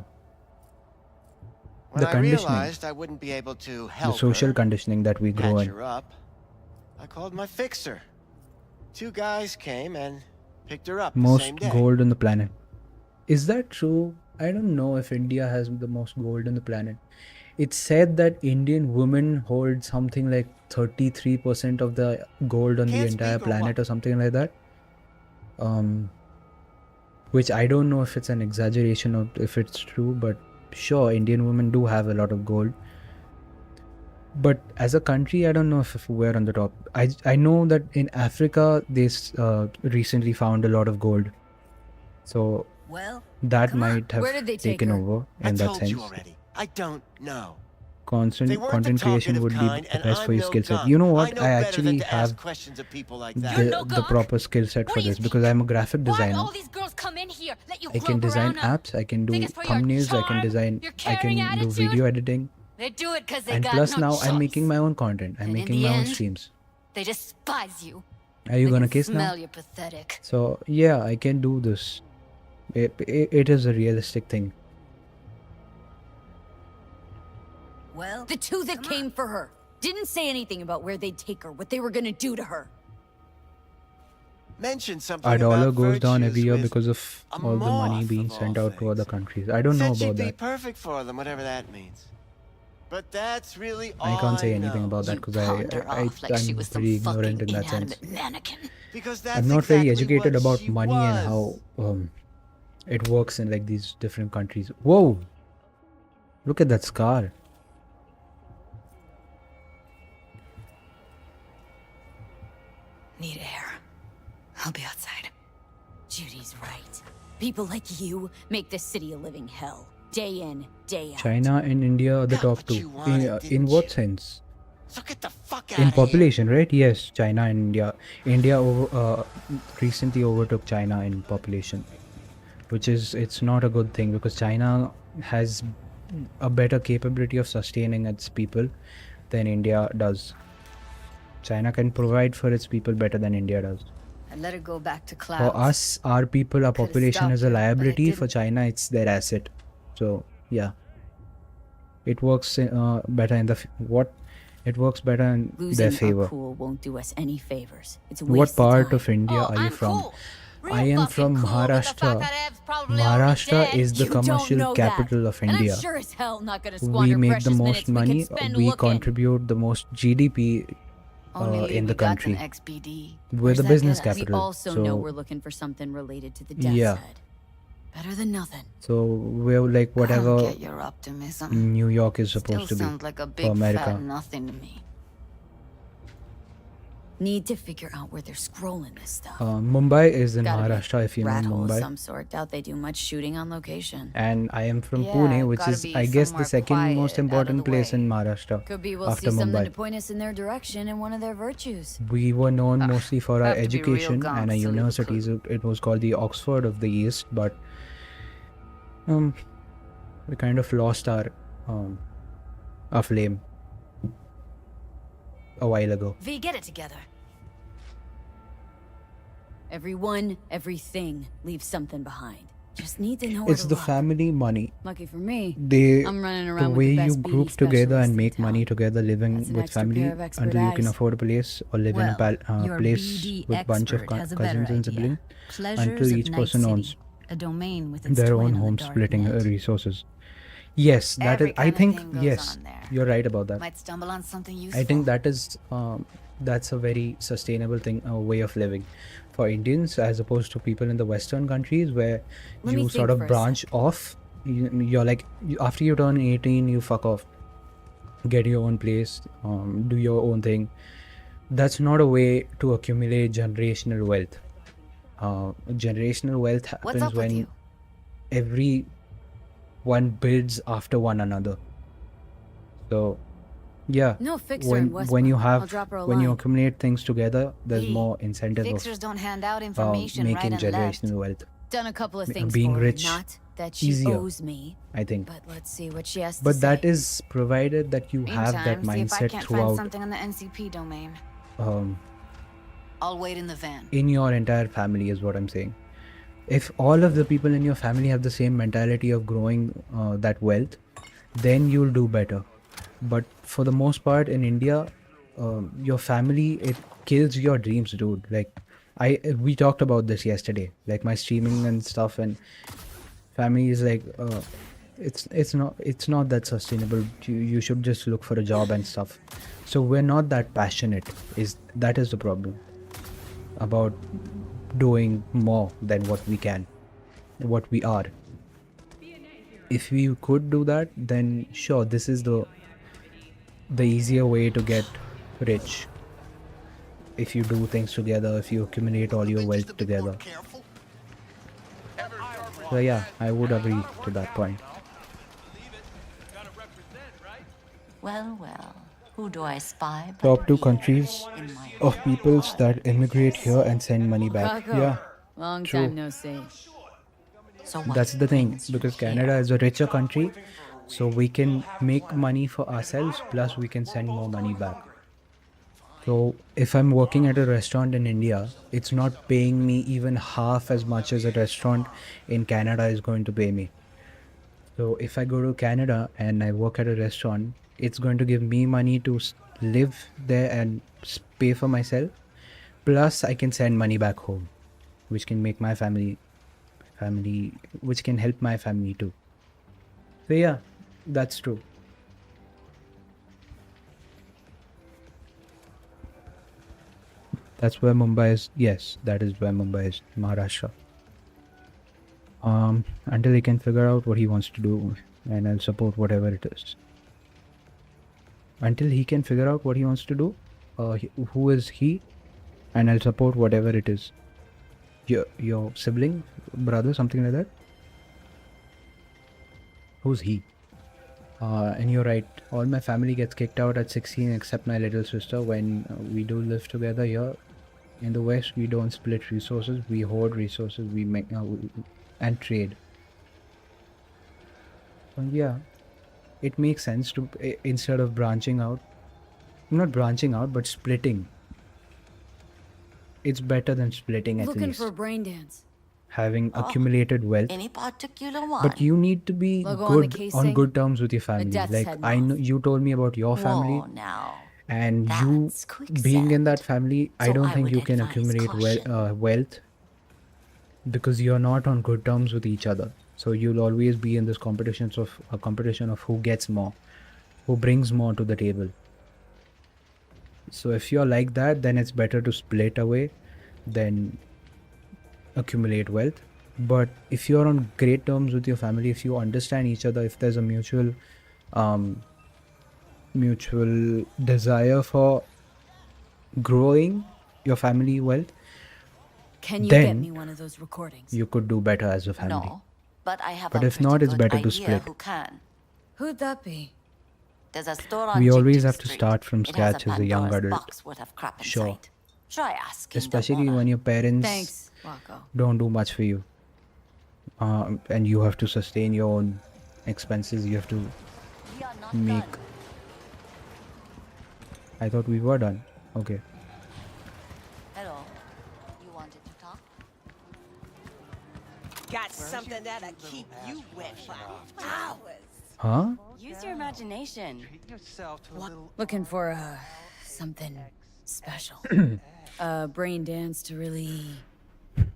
When I conditioning, realized I wouldn't be able to the help social her, conditioning that we grow patch in. her up, I called my fixer. 2 guys came and picked her up the Most same day. gold on the planet. Is that true? I don't know if India has the most gold on the planet. It's said that Indian women hold something like 33% of the gold on the entire planet or something like that. Which I don't know if it's an exaggeration or if it's true, but sure, Indian women do have a lot of gold. But as a country, I don't know if we're on the top. I know that in Africa, they recently found a lot of gold. So that might have taken over in that sense. I don't know. Content creation would be the best for your skill set. You know what? I actually have the proper skill set for this because I'm a graphic designer. I can design apps, I can do thumbnails, I can do video editing. They do it because they And got plus no now choice. I'm making my own content. I'm And in making the my own end, streams. They despise you. Are you They gonna can kiss now? smell you're pathetic. So yeah, I can do this. It is a realistic thing. Well, the two that came for her didn't say anything about where they'd take her, what they were gonna do to her. Mention something Our dollar about goes down every virtues year with because of a all the money moth being of sent all out to other countries. I don't know Said she'd about be that. perfect for them, whatever that means. But that's really I all can't say I anything know. about that because pawned her off like she I'm was some pretty ignorant fucking in that sense. inanimate mannequin. Because that's I'm not very exactly educated what about she money and how was. it works in like these different countries. Whoa! Look at that scar. Need air. I'll be outside. Judy's right. People like you make this city a living hell. Day in, day out. China and India are the top two. In what sense? So get the fuck In out population, right? Yes, China and India. India recently overtook China in population, which is it's not a good thing because China has a better capability of sustaining its people than India does. China can provide for its people better than India does. I let her go back to For clouds. us, our people, our Could've population is a stopped her, but I liability. For didn't. China, it's their asset. So yeah, it works better in it works better in their Losing favor. our cool won't do us any favors. It's a What waste part of of India Oh, are you I'm from? cool. I am from Maharashtra. Maharashtra is the You don't commercial know that. capital of And I'm India. sure as hell not gonna We squander make the precious most minutes we money. could spend We looking. contribute the most GDP Only in we the got country. an XBD. We're Where's the that business get us? capital. We also know So we're looking for something related to the death's yeah. head. Better than nothing. So we're like whatever get your optimism. New York is supposed Still to be sounds like a for big America. fat nothing to me. Need to figure out where they're scrolling this stuff. Mumbai is in Gotta be Maharashtra, if you know rat hole of Mumbai. some sort. Doubt they do much shooting on location. And I am from Yeah, Pune, which gotta is, be I guess, the somewhere second quiet, most out of important the place way. in Maharashtra Could be we'll after see something to Mumbai. point us in their direction and one of their virtues. We were known mostly for our have to be real education and our gonks to leave a universities. It was called the Oxford of the East, but we kind of lost our flame a while ago. V, get it together. Everyone, everything leaves something behind. Just need to know where It's to the look. family money. Lucky for me, They I'm running the around with way the best you BD group together specialist and make money together, living That's an with extra family pair of expert until you can eyes. afford a place or live in a Your place BD with bunch of expert has a better cousins and idea. siblings Pleasures until of each Night person City, owns a domain with its their twin own on the home, dark splitting net. resources. Yes, that Every is. I kind of think thing goes yes, on there. you're right about that. Might stumble on something useful. I think that is that's a very sustainable thing, way of living. for Indians as opposed to people in the Western countries where Let me you think sort for of a branch off. You're like, after you turn 18, you fuck off, get your own place, do your own thing. That's not a way to accumulate generational wealth. Generational wealth What's happens up with when you? everyone builds after one another. So yeah, No fixer in when you Westbrook. I'll have drop her a when you line. accumulate things together, there's Hey, more incentive of fixers don't hand out information making right and left. generational wealth. Done a couple of things Being for her. rich Not that she easier, owes me, I think. but let's see what she has to But say. that is provided that you have that Meantime, see if I mindset can't find throughout something on the NCP domain. um, I'll wait in the van. in your entire family, is what I'm saying. If all of the people in your family have the same mentality of growing that wealth, then you'll do better. But for the most part in India, your family, it kills your dreams, dude. Like we talked about this yesterday, like my streaming and stuff, and family is like it's not that sustainable. You should just look for a job and stuff. So we're not that passionate. That is the problem about doing more than what we can, what we are. If we could do that, then sure, this is the easier way to get rich. If you do things together, if you accumulate all your wealth together. So yeah, I would agree to that point. Well, who do I spy? Top 2 countries of peoples that immigrate here and send money back. Kako, Yeah, long true. time no see. So That's the thing, because Canada is a richer country, so we can make money for ourselves, plus we can send more money back. So if I'm working at a restaurant in India, it's not paying me even half as much as a restaurant in Canada is going to pay me. So if I go to Canada and I work at a restaurant, it's going to give me money to live there and pay for myself. Plus I can send money back home, which can make my family, which can help my family too. So yeah, that's true. That's where Mumbai is. Yes, that is where Mumbai is, Maharashtra. Until he can figure out what he wants to do, and I'll support whatever it is. Until he can figure out what he wants to do, who is he, and I'll support whatever it is. Your sibling, brother, something like that. Who's he? And you're right. All my family gets kicked out at 16 except my little sister. When we do live together here in the West, we don't split resources. We hoard resources. We make and trade. And yeah, it makes sense to instead of branching out, not branching out, but splitting. It's better than splitting at Looking least. for a brain dance. Having accumulated wealth. Any particular one? But you need to be Logo on the good casing, on good terms with your family. death's Like head I know you told me about your family, Whoa, now. and you being in that family, I So don't I think would you can advise accumulate wealth because you're not on good terms with each other. So you'll always be in this competition of who gets more, who brings more to the table. So if you're like that, then it's better to split away than accumulate wealth. But if you're on great terms with your family, if you understand each other, if there's a mutual desire for growing your family wealth, Can you then get me one of those recordings? you could do better as a family. No, but I have But a if not, it's pretty better good to idea split. who can. Who'd that be? There's a store on We always Jig have to Street. start from It has scratch as a young Pandora's adult. box worth of crap Sure. inside. Try asking Especially when your parents Thanks, Wako. don't do much for you. And you have to sustain your own expenses. You have to make... I thought we were done. Okay. Hello. You wanted to talk? Got something that'll keep you wet for hours. Huh? Use your imagination. Looking for something special. A brain dance to really...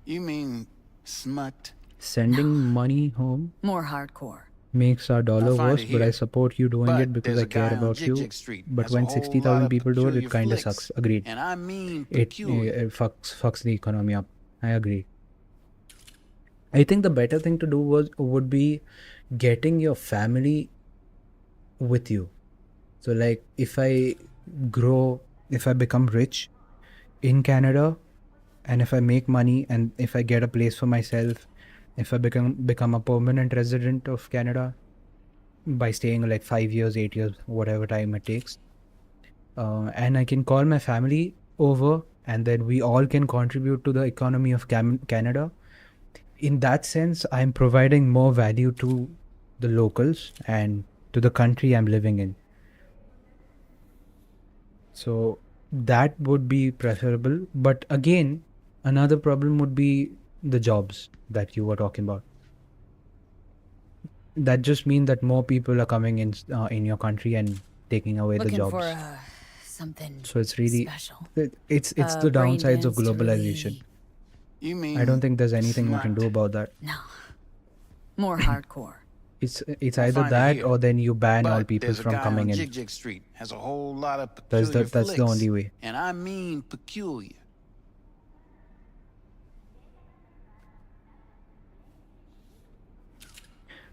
You mean smut? Sending money home? More hardcore. makes our dollar find worse, it but I here. support you doing But it because there's I a guy care on about you. Jig Street But has a when whole 60,000 lot of people do it, peculiar it kind of flicks. sucks. Agreed. And I mean It peculiar. fucks the economy up. I agree. I think the better thing to do would be getting your family with you. So like if I become rich in Canada, and if I make money, and if I get a place for myself, if I become a permanent resident of Canada by staying like 5 years, 8 years, whatever time it takes, and I can call my family over, and then we all can contribute to the economy of Canada. In that sense, I'm providing more value to the locals and to the country I'm living in. So that would be preferable. But again, another problem would be the jobs that you were talking about. That just means that more people are coming in your country and taking away the Looking jobs. for something So it's really special. It's the brain downsides of dance to globalization. really- You mean I don't think there's anything we can do about that. No. More hardcore. It's I'll either find it that here. or then you ban all But people there's a from guy coming on in. Jig Street has a whole lot of That's peculiar the flicks. only way. And I mean peculiar.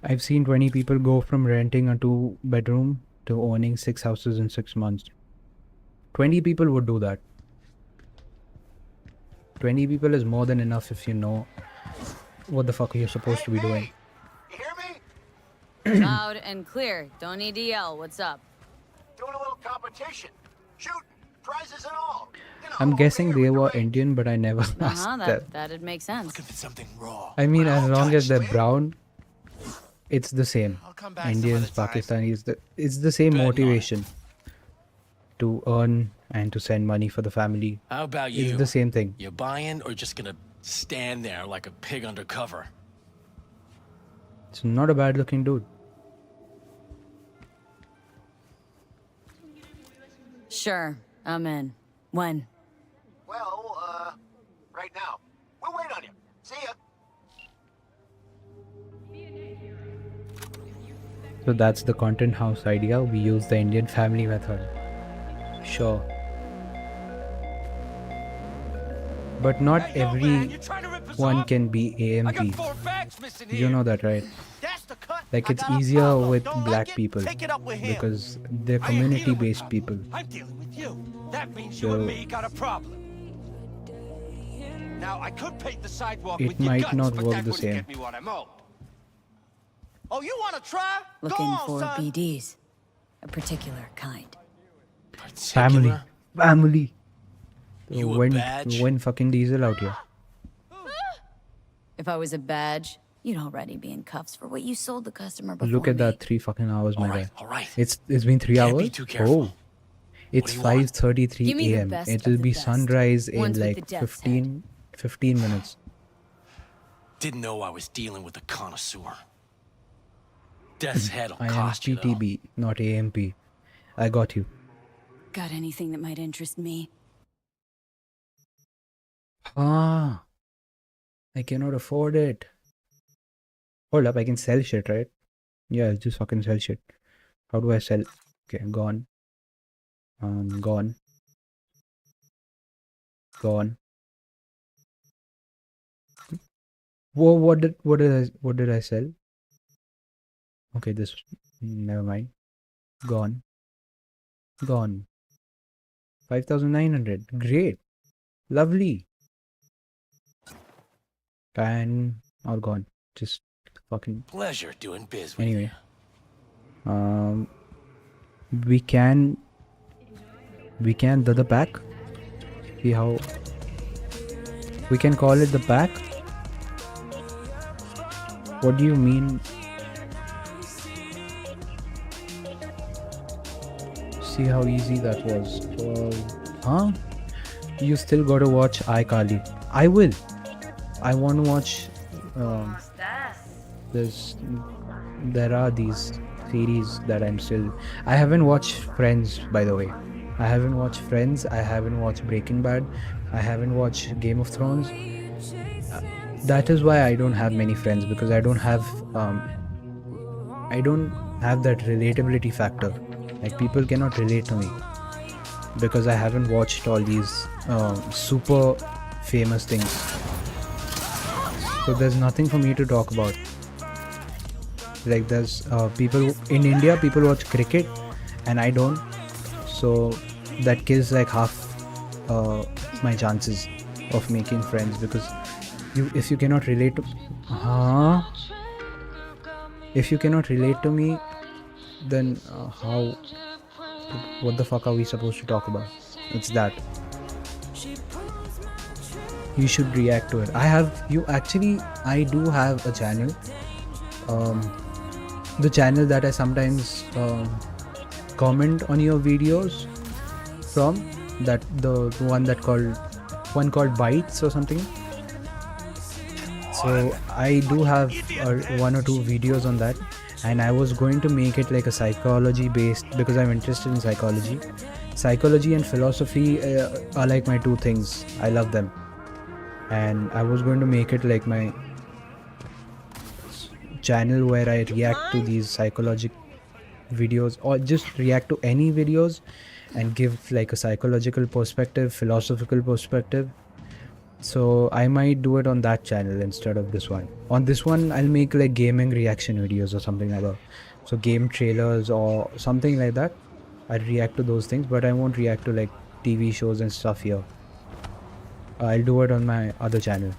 I've seen 20 people go from renting a 2-bedroom to owning 6 houses in 6 months. 20 people would do that. 20 people is more than enough if you know what the fuck you're supposed to be doing. Loud and clear. Don't need to yell. What's up? Doing a little competition. Shooting. Prizes and all. I'm guessing they were Indian, but I never asked them. That'd make sense. I mean, as long as they're brown, it's the same. Indians, Pakistanis, it's the same motivation to earn and to send money for the family. How about you? It's the same thing. You buying or just gonna stand there like a pig under cover? It's not a bad looking dude. Sure, I'm in. When? Well, right now. We'll wait on you. See ya. So that's the content house idea. We use the Indian family method. Sure. But not everyone can be AMP. You know that, right? Like it's easier with black people because they're community-based people. I'm dealing with you. That means you and me got a problem. Now I could paint the sidewalk It with your might guts, not but work that the wouldn't same. get me what I'm owed. Oh, you want to try? Go Looking on, for son. BDs. A particular kind. Family. Family. You a Win badge? fucking Diesel out here. If I was a badge, you'd already be in cuffs for what you sold the customer before. Look at that 3 fucking hours, my guy. alright. It's been 3 Can't be hours? too careful. Oh. It's do you want? 5:33 Give me the a.m. best It'll of the be best. sunrise in Ones with the like death's 15 minutes. Didn't know I was dealing with a connoisseur. Death's head'll I am cost you though. PTB, not AMP. I got you. Got anything that might interest me? Ah, I cannot afford it. Hold up, I can sell shit, right? Yeah, just fucking sell shit. How do I sell? Okay, gone. Gone. Gone. Whoa, what did I sell? Okay, this, never mind. Gone. Gone. 5,900. Great. Lovely. And all gone. Just fucking. Pleasure doing biz with Anyway. We can the pack. See how we can call it the pack. What do you mean? See how easy that was. Huh? You still gotta watch iCarly. I will. I want to watch. There are these series that I'm still. I haven't watched Friends, by the way. I haven't watched Friends. I haven't watched Breaking Bad. I haven't watched Game of Thrones. That is why I don't have many friends, because I don't have I don't have that relatability factor. Like people cannot relate to me because I haven't watched all these super famous things. So there's nothing for me to talk about. Like there's people in India, people watch cricket and I don't. So that kills like half my chances of making friends, because if you cannot relate to if you cannot relate to me, then what the fuck are we supposed to talk about? It's that you should react to it. I do have a channel, the channel that I sometimes comment on your videos from, that the one called Bites or something. So I do have one or two videos on that, and I was going to make it like a psychology based, because I'm interested in psychology. Psychology and philosophy are like my two things. I love them, and I was going to make it like my channel where I react to these psychological videos, or just react to any videos and give like a psychological perspective, philosophical perspective. So I might do it on that channel instead of this one. On this one I'll make like gaming reaction videos or something like that. So game trailers or something like that. I'll react to those things, but I won't react to like TV shows and stuff here. I'll do it on my other channel.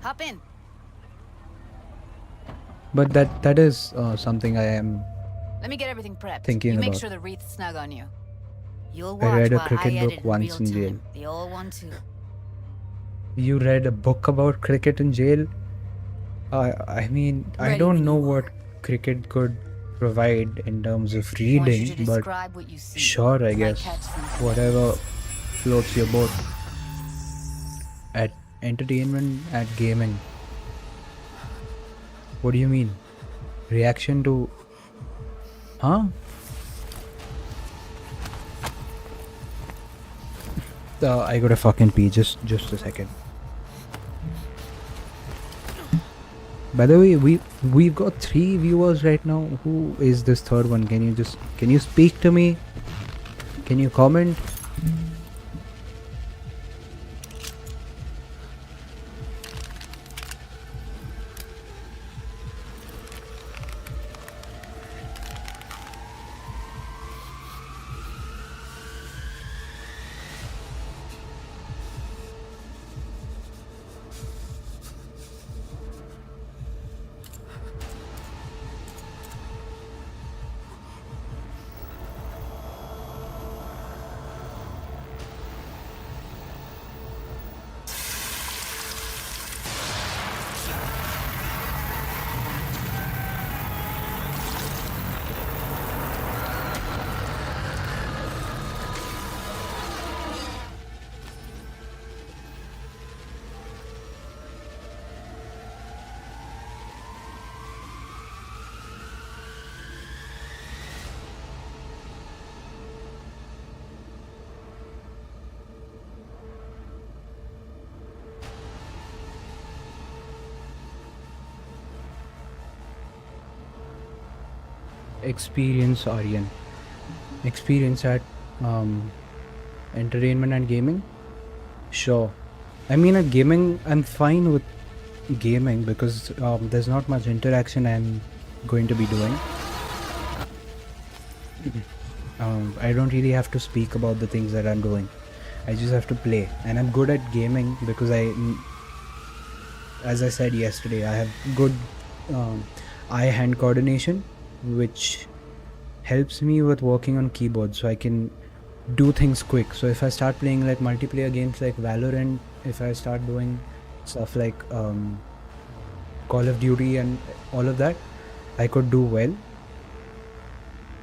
Hop in. But that is something I am Let me get everything prepped. thinking you make about. sure the wreath's snug on you. You'll I watch read a while cricket I book edit once real in jail. time. The old one too. You read a book about cricket in jail? I mean, I Ready don't when know you what cricket could provide in terms of Want you reading, to but describe what you see. sure, I Might guess. catch something. Whatever floats your boat. At entertainment, at gaming. What do you mean? Reaction to... Huh? I gotta fucking pee, just a second. By the way, we've got 3 viewers right now. Who is this third one? Can you speak to me? Can you comment? Experience, Aryan. Experience at entertainment and gaming? Sure. I mean, at gaming, I'm fine with gaming because there's not much interaction I'm going to be doing. I don't really have to speak about the things that I'm doing. I just have to play. And I'm good at gaming because as I said yesterday, I have good eye-hand coordination, which helps me with working on keyboard, so I can do things quick. So if I start playing like multiplayer games like Valorant, if I start doing stuff like Call of Duty and all of that, I could do well,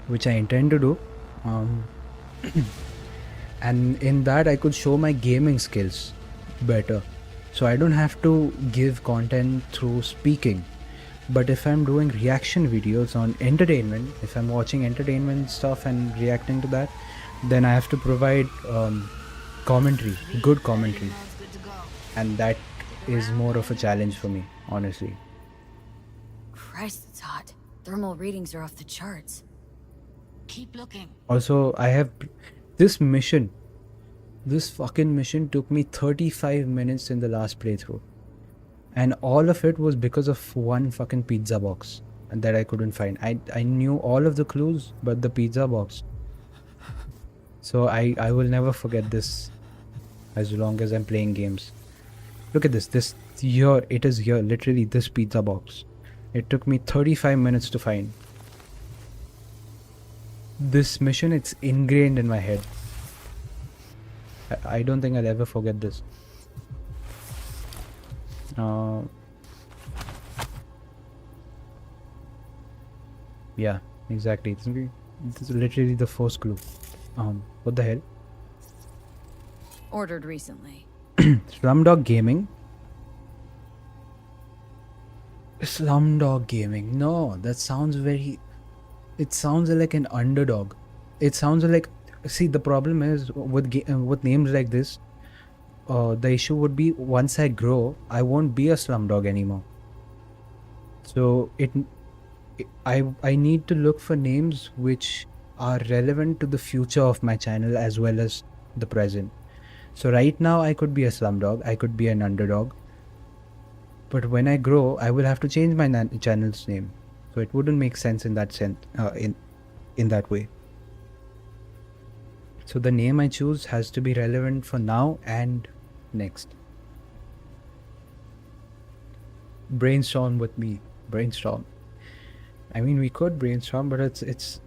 which I intend to do. And in that I could show my gaming skills better, so I don't have to give content through speaking. But if I'm doing reaction videos on entertainment, if I'm watching entertainment stuff and reacting to that, then I have to provide commentary, good commentary, and that is more of a challenge for me, honestly. Christ, it's hot. Thermal readings are off the charts. Keep looking. Also, I have this mission. This fucking mission took me 35 minutes in the last playthrough. And all of it was because of one fucking pizza box that I couldn't find. I knew all of the clues, but the pizza box. So I will never forget this as long as I'm playing games. Look at this. This here, it is here. Literally this pizza box. It took me 35 minutes to find. This mission, it's ingrained in my head. I don't think I'll ever forget this. Yeah, exactly. This is literally the first clue. What the hell? Ordered recently. Slumdog Gaming. Slumdog Gaming. No, that sounds very... It sounds like an underdog. It sounds like... See, the problem is with names like this, the issue would be once I grow, I won't be a slumdog anymore. So I need to look for names which are relevant to the future of my channel as well as the present. So right now I could be a slumdog, I could be an underdog. But when I grow, I will have to change my channel's name. So it wouldn't make sense in that sense, in that way. So the name I choose has to be relevant for now and next. Brainstorm with me. Brainstorm. I mean, we could brainstorm, but it's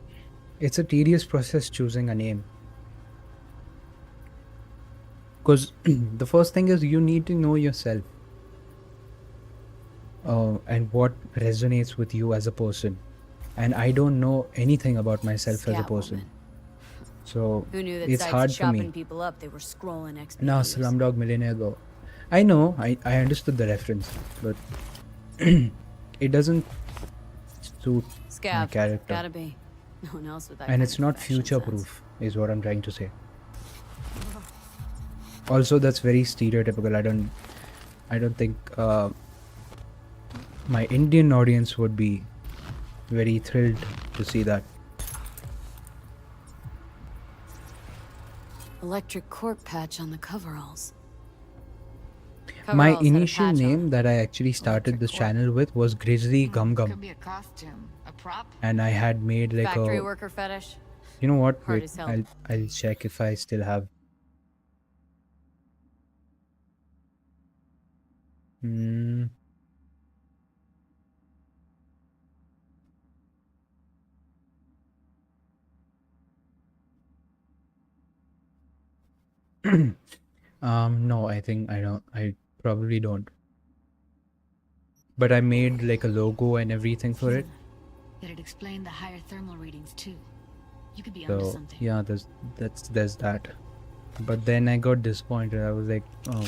a tedious process choosing a name. Because the first thing is you need to know yourself. And what resonates with you as a person. And I don't know anything about myself as a person. So Who knew that it's hard for me. people up, they were scrolling XP. No, Slumdog Millionaire though. I know, I understood the reference, but it doesn't suit my character. Gotta be. No one else with that. And it's not future proof, is what I'm trying to say. Also, that's very stereotypical. I don't think my Indian audience would be very thrilled to see that. Electric cork patch on the coveralls. My initial name that I actually started this channel with was Grizzly Gum Gum. Could be a costume, a prop. And I had made like Factory worker fetish. You know what? Hard Wait, as hell. I'll check if I still have. No, I think I don't. I probably don't. But I made like a logo and everything for it. That'd explain the higher thermal readings too. You could be onto So something. yeah, there's that. But then I got disappointed. I was like, oh,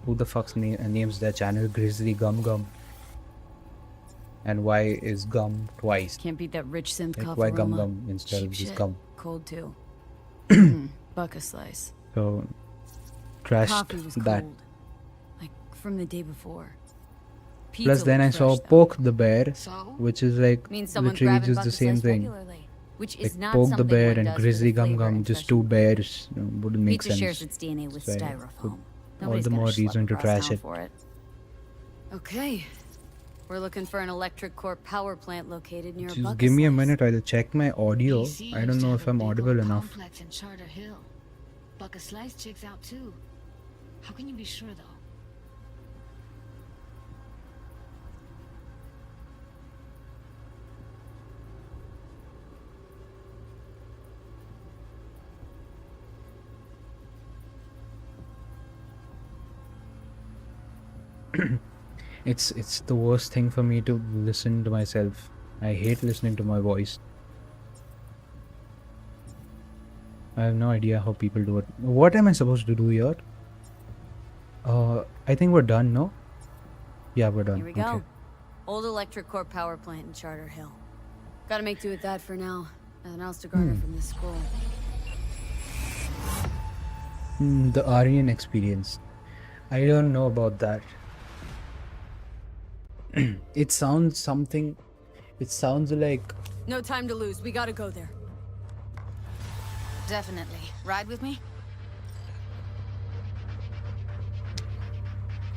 who the fuck's names their channel Grizzly Gum Gum? And why is gum twice? Can't beat that rich synth Like cough why aroma. gum gum instead Cheap of just shit. gum? Cold too. Buck a slice. So trashed Coffee was that. cold. Like from the day before. Plus Pizza then I looked saw fresh, though. Poke the Bear, So? which is like Means someone's literally grabbing just the Buck a same slice thing. regularly, which Like is not Poke the something Bear one and does for Grizzly the Gum flavor Gum, and just two bears, wouldn't make Pizza sense. shares its DNA with So, styrofoam. all Nobody's the gonna more schlep reason to across trash town it. for it. Okay. We're looking for an electric core power plant located near Just Buck give me a Slice. minute, I'll check my audio. DC I don't used to know have if a I'm big audible old enough. complex in Charter Hill. Buck a Slice checks out too. How can you be sure though? It's the worst thing for me to listen to myself. I hate listening to my voice. I have no idea how people do it. What am I supposed to do here? I think we're done, no? Yeah, we're done. Here we go. Okay. Old electric core power plant in Charter Hill. Gotta make do with that for now. Nothing else to garner from this school. The Aryan experience. I don't know about that. It sounds something It sounds like No time to lose. We gotta go there. Definitely. Ride with me?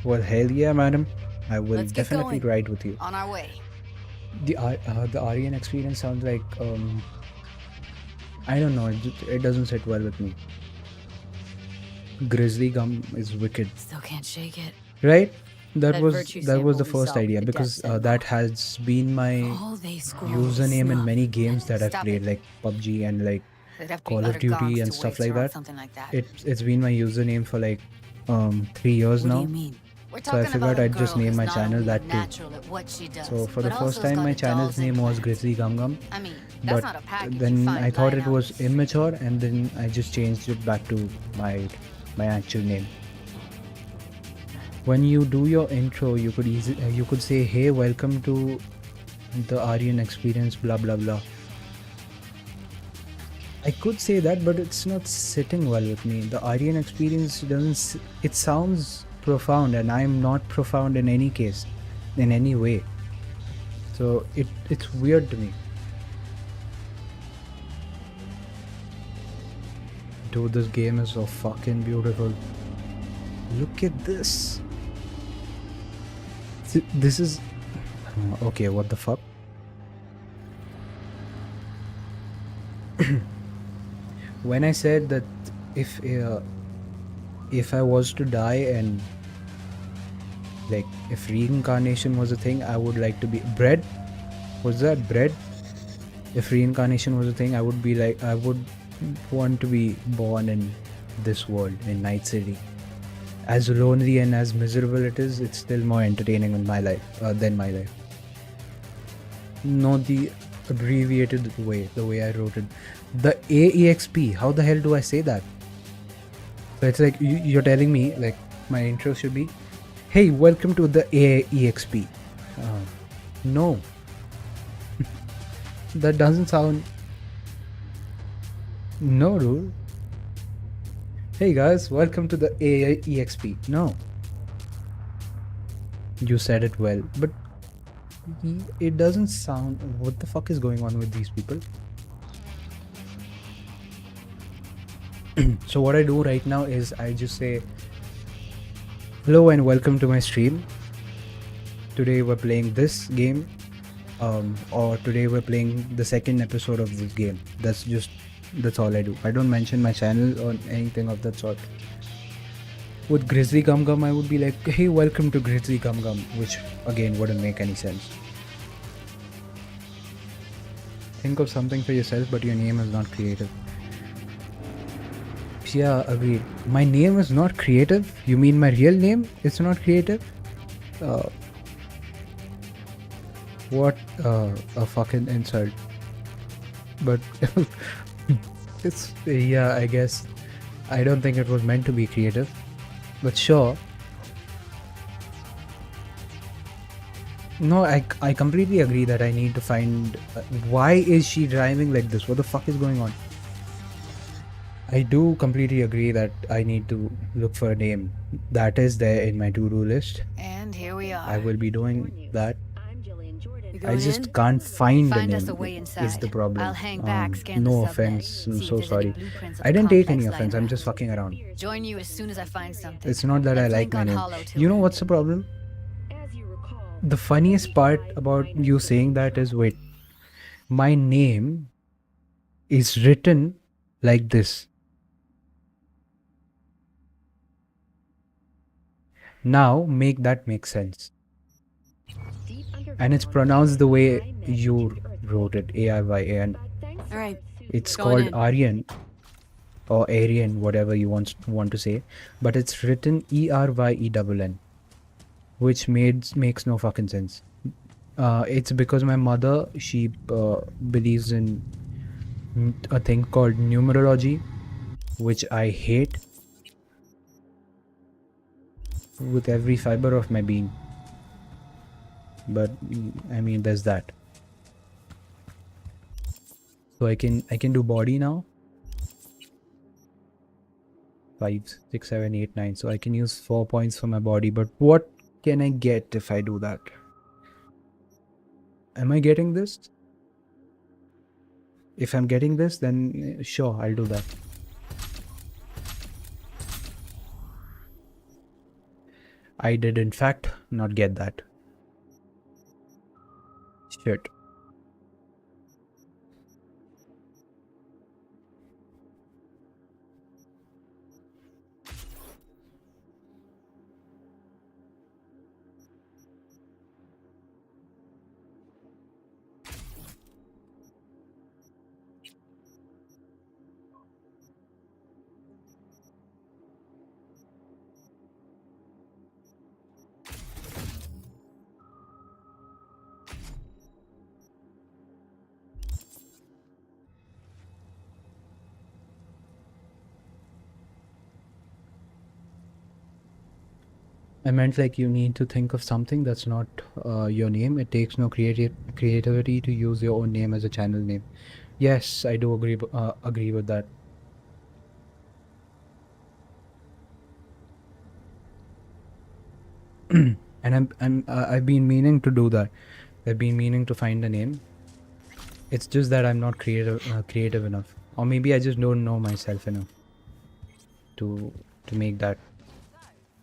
well, hell yeah, madam. I will Let's get definitely going. ride with you. On our way. The Aryan experience sounds like I don't know. It doesn't sit well with me. Grizzly gum is wicked, Still can't shake it. right? That virtue That was sample the we first saw idea with the because death symbol. that has been my All they score username in snuff. many games that I've Stop played, it. like PUBG and like They'd have to be Call of utter Duty gonks and to stuff waste like her on that. something like that. It's been my username for like 3 years What do now. you mean? We're So I talking about figured a I'd just girl name who's my not channel only that too. natural at what she does, So for the but first also's time, got my a channel's doll's name was implant. Grizzly Gum Gum. I mean, that's But not a package you then find I thought lying it out was in the immature, and then I just changed it back to my actual name. When you do your intro, you could say, "Hey, welcome to the Aryan experience," blah blah blah. I could say that, but it's not sitting well with me. The Aryan experience doesn't. It sounds profound, and I'm not profound in any case, in any way. So it's weird to me. Dude, this game is so fucking beautiful. Look at this. This is okay. What the fuck? When I said that if I was to die and like if reincarnation was a thing, I would like to be bread. Was that bread? If reincarnation was a thing, I would be like I would want to be born in this world, in Night City. As lonely and as miserable it is, it's still more entertaining in my life than my life. Not the abbreviated way, the way I wrote it. The AEXP, how the hell do I say that? So it's like you're telling me like my intro should be, "Hey, welcome to the AEXP." No. That doesn't sound... No, dude. "Hey guys, welcome to the AEXP." No. You said it well, but it doesn't sound... What the fuck is going on with these people? So what I do right now is I just say, "Hello and welcome to my stream. Today we're playing this game, or today we're playing the second episode of this game." That's all I do. I don't mention my channel or anything of that sort. With Grizzly Gum Gum, I would be like, "Hey, welcome to Grizzly Gum Gum," which again wouldn't make any sense. Think of something for yourself, but your name is not creative. Yeah, agreed. My name is not creative? You mean my real name is not creative? What a fucking insult. But it's... yeah, I guess I don't think it was meant to be creative, but sure. No, I completely agree that I need to find... why is she driving like this? What the fuck is going on? I do completely agree that I need to look for a name. That is there in my to-do list. And here we are. I will be doing that. You I going just in? can't find Find a us a name way is inside. the problem. I'll hang back, scan the No subnet, offense, I'm see if so there's any sorry. blueprints of I the didn't take complex any lying offense, I'm around. just fucking around. Join you as soon as I find something. It's not that I Let's like link my on name. Hollow You know what's the problem? The funniest part about you saying that is, wait, my name is written like this. Now make that make sense. And it's pronounced the way you wrote it, ARYAN. All right. It's Going called in. Aryan or Aryan, whatever you want to say, but it's written ERYENN, which makes no fucking sense. It's because my mother, she believes in a thing called numerology, which I hate with every fiber of my being. But I mean, there's that. So I can do body now. 5, 6, 7, 8, 9. So I can use 4 points for my body. But what can I get if I do that? Am I getting this? If I'm getting this, then sure, I'll do that. I did in fact not get that. Shit. I meant like you need to think of something that's not your name. It takes no creativity to use your own name as a channel name. Yes, I do agree with that. And I've been meaning to do that. I've been meaning to find a name. It's just that I'm not creative enough, or maybe I just don't know myself enough to make that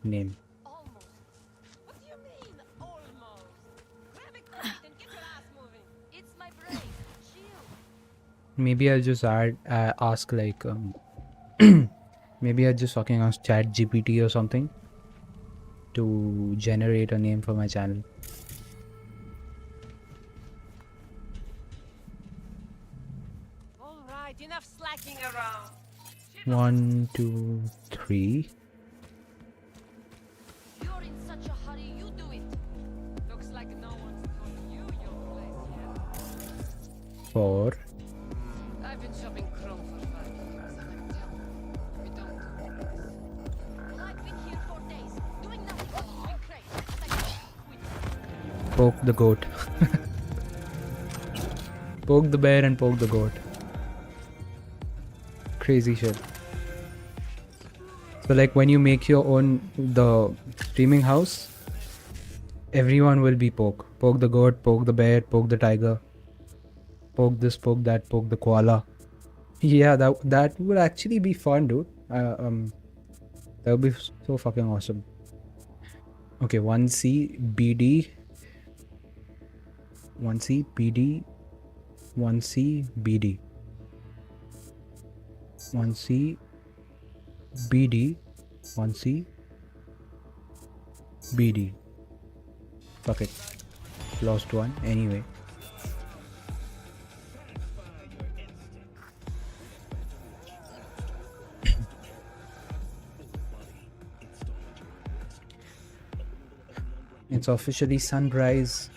name. Maybe I'll just ask like maybe I'll just fucking ask ChatGPT or something to generate a name for my channel. All right, enough slacking around. 1, 2, 3. You're in such a hurry, you do it. Looks like no one's told you your place yet. 4. I've been shopping Chrome for 5 years, and I can tell we don't do this. I've been here for days, doing nothing but moving crates. Poke the goat. Poke the bear and poke the goat. Crazy shit. So like when you make your own the streaming house, everyone will be poke. Poke the goat, poke the bear, poke the tiger. Poke this, poke that, poke the koala. Yeah, that would actually be fun, dude. That would be so fucking awesome. Okay, 1C BD. 1C BD. 1C BD. 1C BD. 1C BD. Fuck it. Lost one. Anyway. It's officially sunrise.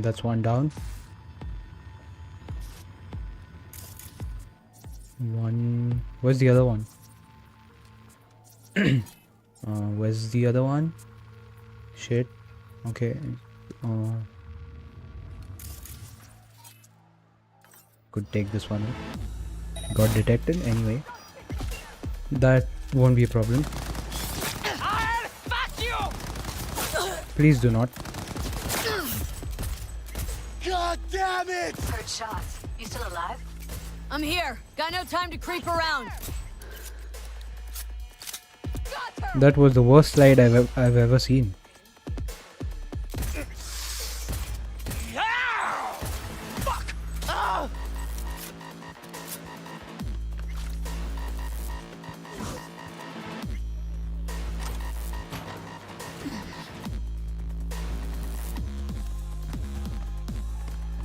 That's one down. One. Where's the other one? Where's the other one? Shit. Okay. Could take this one. Got detected anyway. That won't be a problem. I'll fuck you! Please do not. God damn it! Third shot. You still alive? I'm here. Got no time to creep around. That was the worst slide I've ever seen. Fuck! Ah!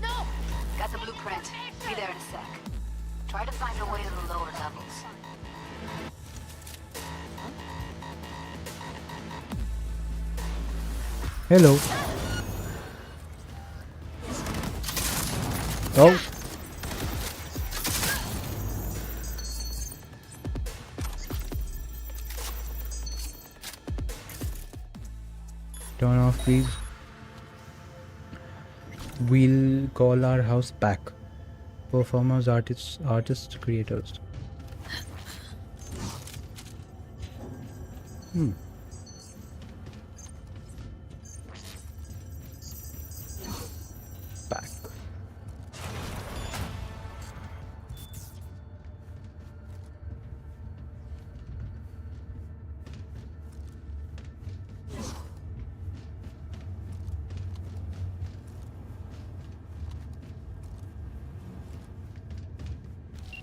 No! Got the blueprint. Be there in a sec. Try to find a way to the lower levels. Hello. Oh. Turn off, please. We'll call our house back. Performers, artists, creators. Back.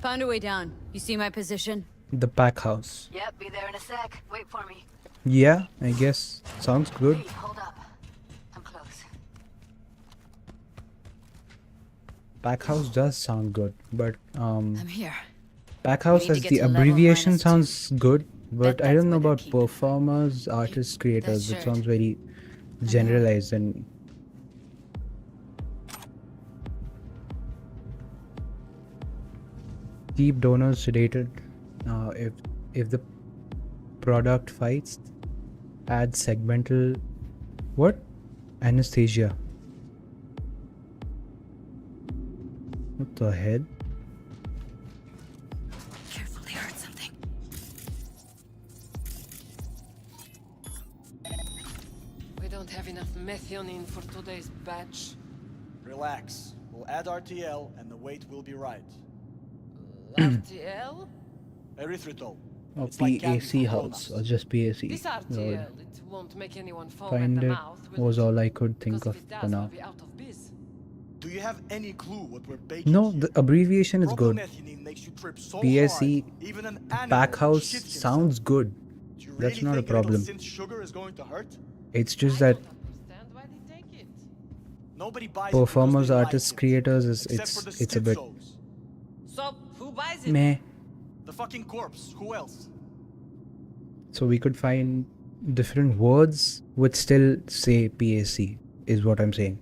Found a way down. You see my position? The pack house. Yep, be there in a sec. Wait for me. Yeah, I guess. Sounds good. Hey, hold up. I'm close. Pack house does sound good, but I'm here. pack house We need as to the get to level abbreviation -2. sounds good, but I that's don't know where they're about performers, artists, creators. It shirt. sounds very generalized and keep donors sedated. If the product fights, add segmental what? Anesthesia. What the hell? Careful, they heard something. We don't have enough methionine for today's batch. Relax. We'll add RTL and the weight will be right. RTL? Erythritol. Or It's like candy PAC for house, grown-ups. or just PAC. This Lord. RTL, it won't make anyone foam at Find the it mouth, will was it? all I could think Because of if it for does, now. we'll be out of biz. Do you have any clue what we're baking? No, the abbreviation is good. Bromomethionine makes you trip so PAC hard, even an animal pack house shits himself. sounds good. Do you That's really not a think little problem. synth sugar is going to hurt? It's just that Nobody buys performers, it because they artists, like it, creators is except for the it's a bit schizos. So, who buys it? meh. The fucking corpse. Who else? So we could find different words which still say PAC is what I'm saying.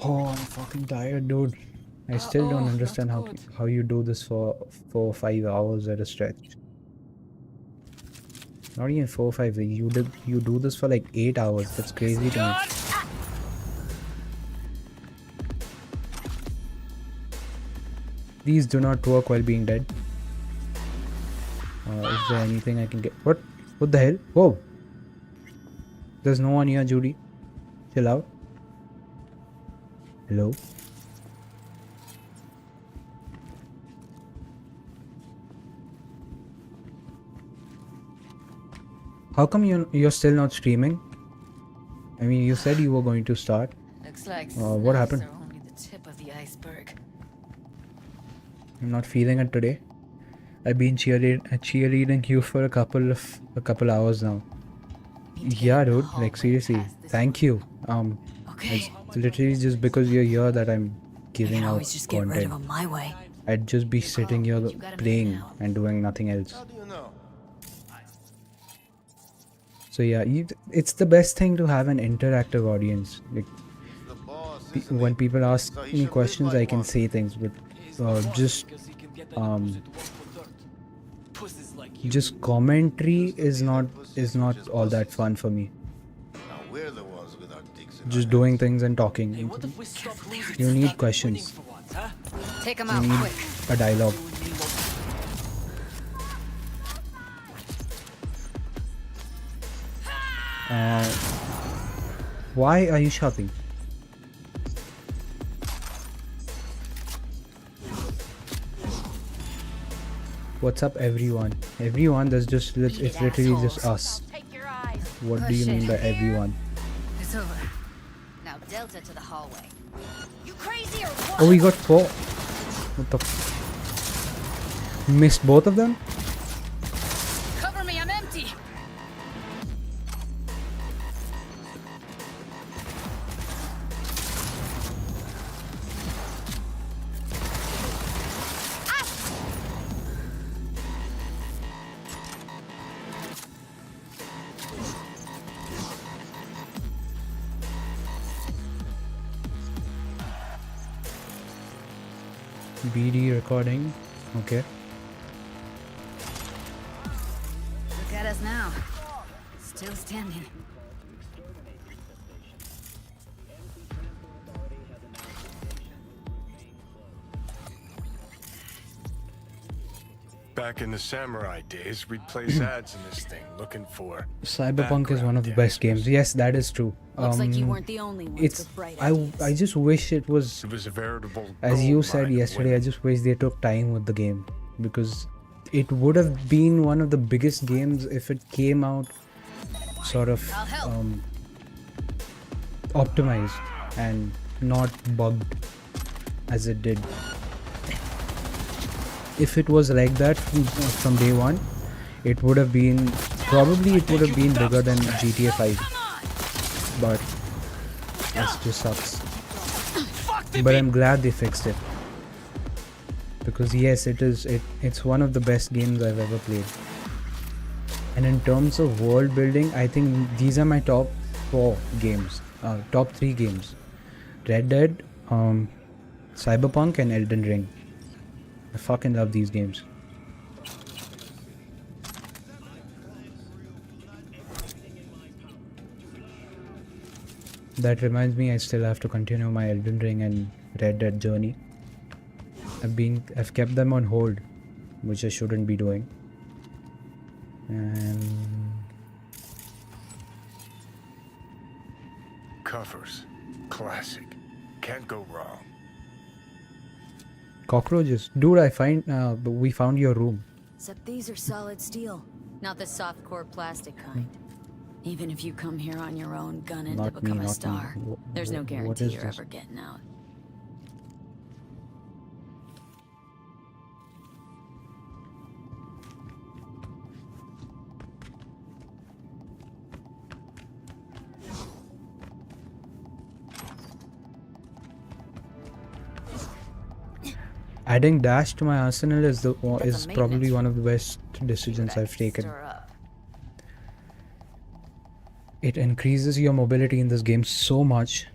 Oh, I'm fucking tired, dude. I still don't understand how you do this for 4 or 5 hours at a stretch. Not even 4 or 5. You do this for like 8 hours. That's crazy to me. These do not work while being dead. Is there anything I can get? What? What the hell? Whoa! There's no one here, Judy. Chill out. Hello? How come you're still not streaming? I mean, you said you were going to start. Looks like What happened? are only the tip of the iceberg. I'm not feeling it today. I've been cheerleading you for a couple hours now. Yeah, dude. Like seriously, thank you. Okay. It's literally just because you're here that I'm giving out Always just get rid of content. them my way. I'd just be sitting here playing and doing nothing else. So yeah, it's the best thing to have an interactive audience. Like when people ask me questions, I can say things, but just commentary is not all that fun for me. Just doing things and talking. You need questions. Take them You out need quick. a dialogue. Why are you shopping? What's up, everyone? Everyone, that's just it's literally just us. What do you mean by everyone? It's over. Now Delta to the hallway. You crazy or what? Oh, we got 4. What the missed both of them? Cover me, I'm empty. BD recording. Okay. Look at us now. Still standing. Back in the samurai days, we'd place ads in this thing looking for. Cyberpunk is one of the best games. Yes, that is true. Looks like you weren't the only ones with bright ideas. I just wish it was. It was a veritable. As you said yesterday, I just wish they took time with the game, because it would have been one of the biggest games if it came out sort of optimized and not bugged as it did. If it was like that from day one, it would have been bigger than GTA 5. But that just sucks. But I'm glad they fixed it, because yes, it's one of the best games I've ever played. And in terms of world building, I think these are my top 3 games. Red Dead, Cyberpunk and Elden Ring. I fucking love these games. That reminds me, I still have to continue my Elden Ring and Red Dead journey. I've kept them on hold, which I shouldn't be doing. And Covers, classic, can't go wrong. cockroaches, dude! We found your room. Except these are solid steel, not the soft core plastic kind. Even if you come here on your own, gunning to become a star, there's no guarantee you're ever getting out. Adding dash to my arsenal is probably one of the best decisions I've taken. It increases your mobility in this game so much.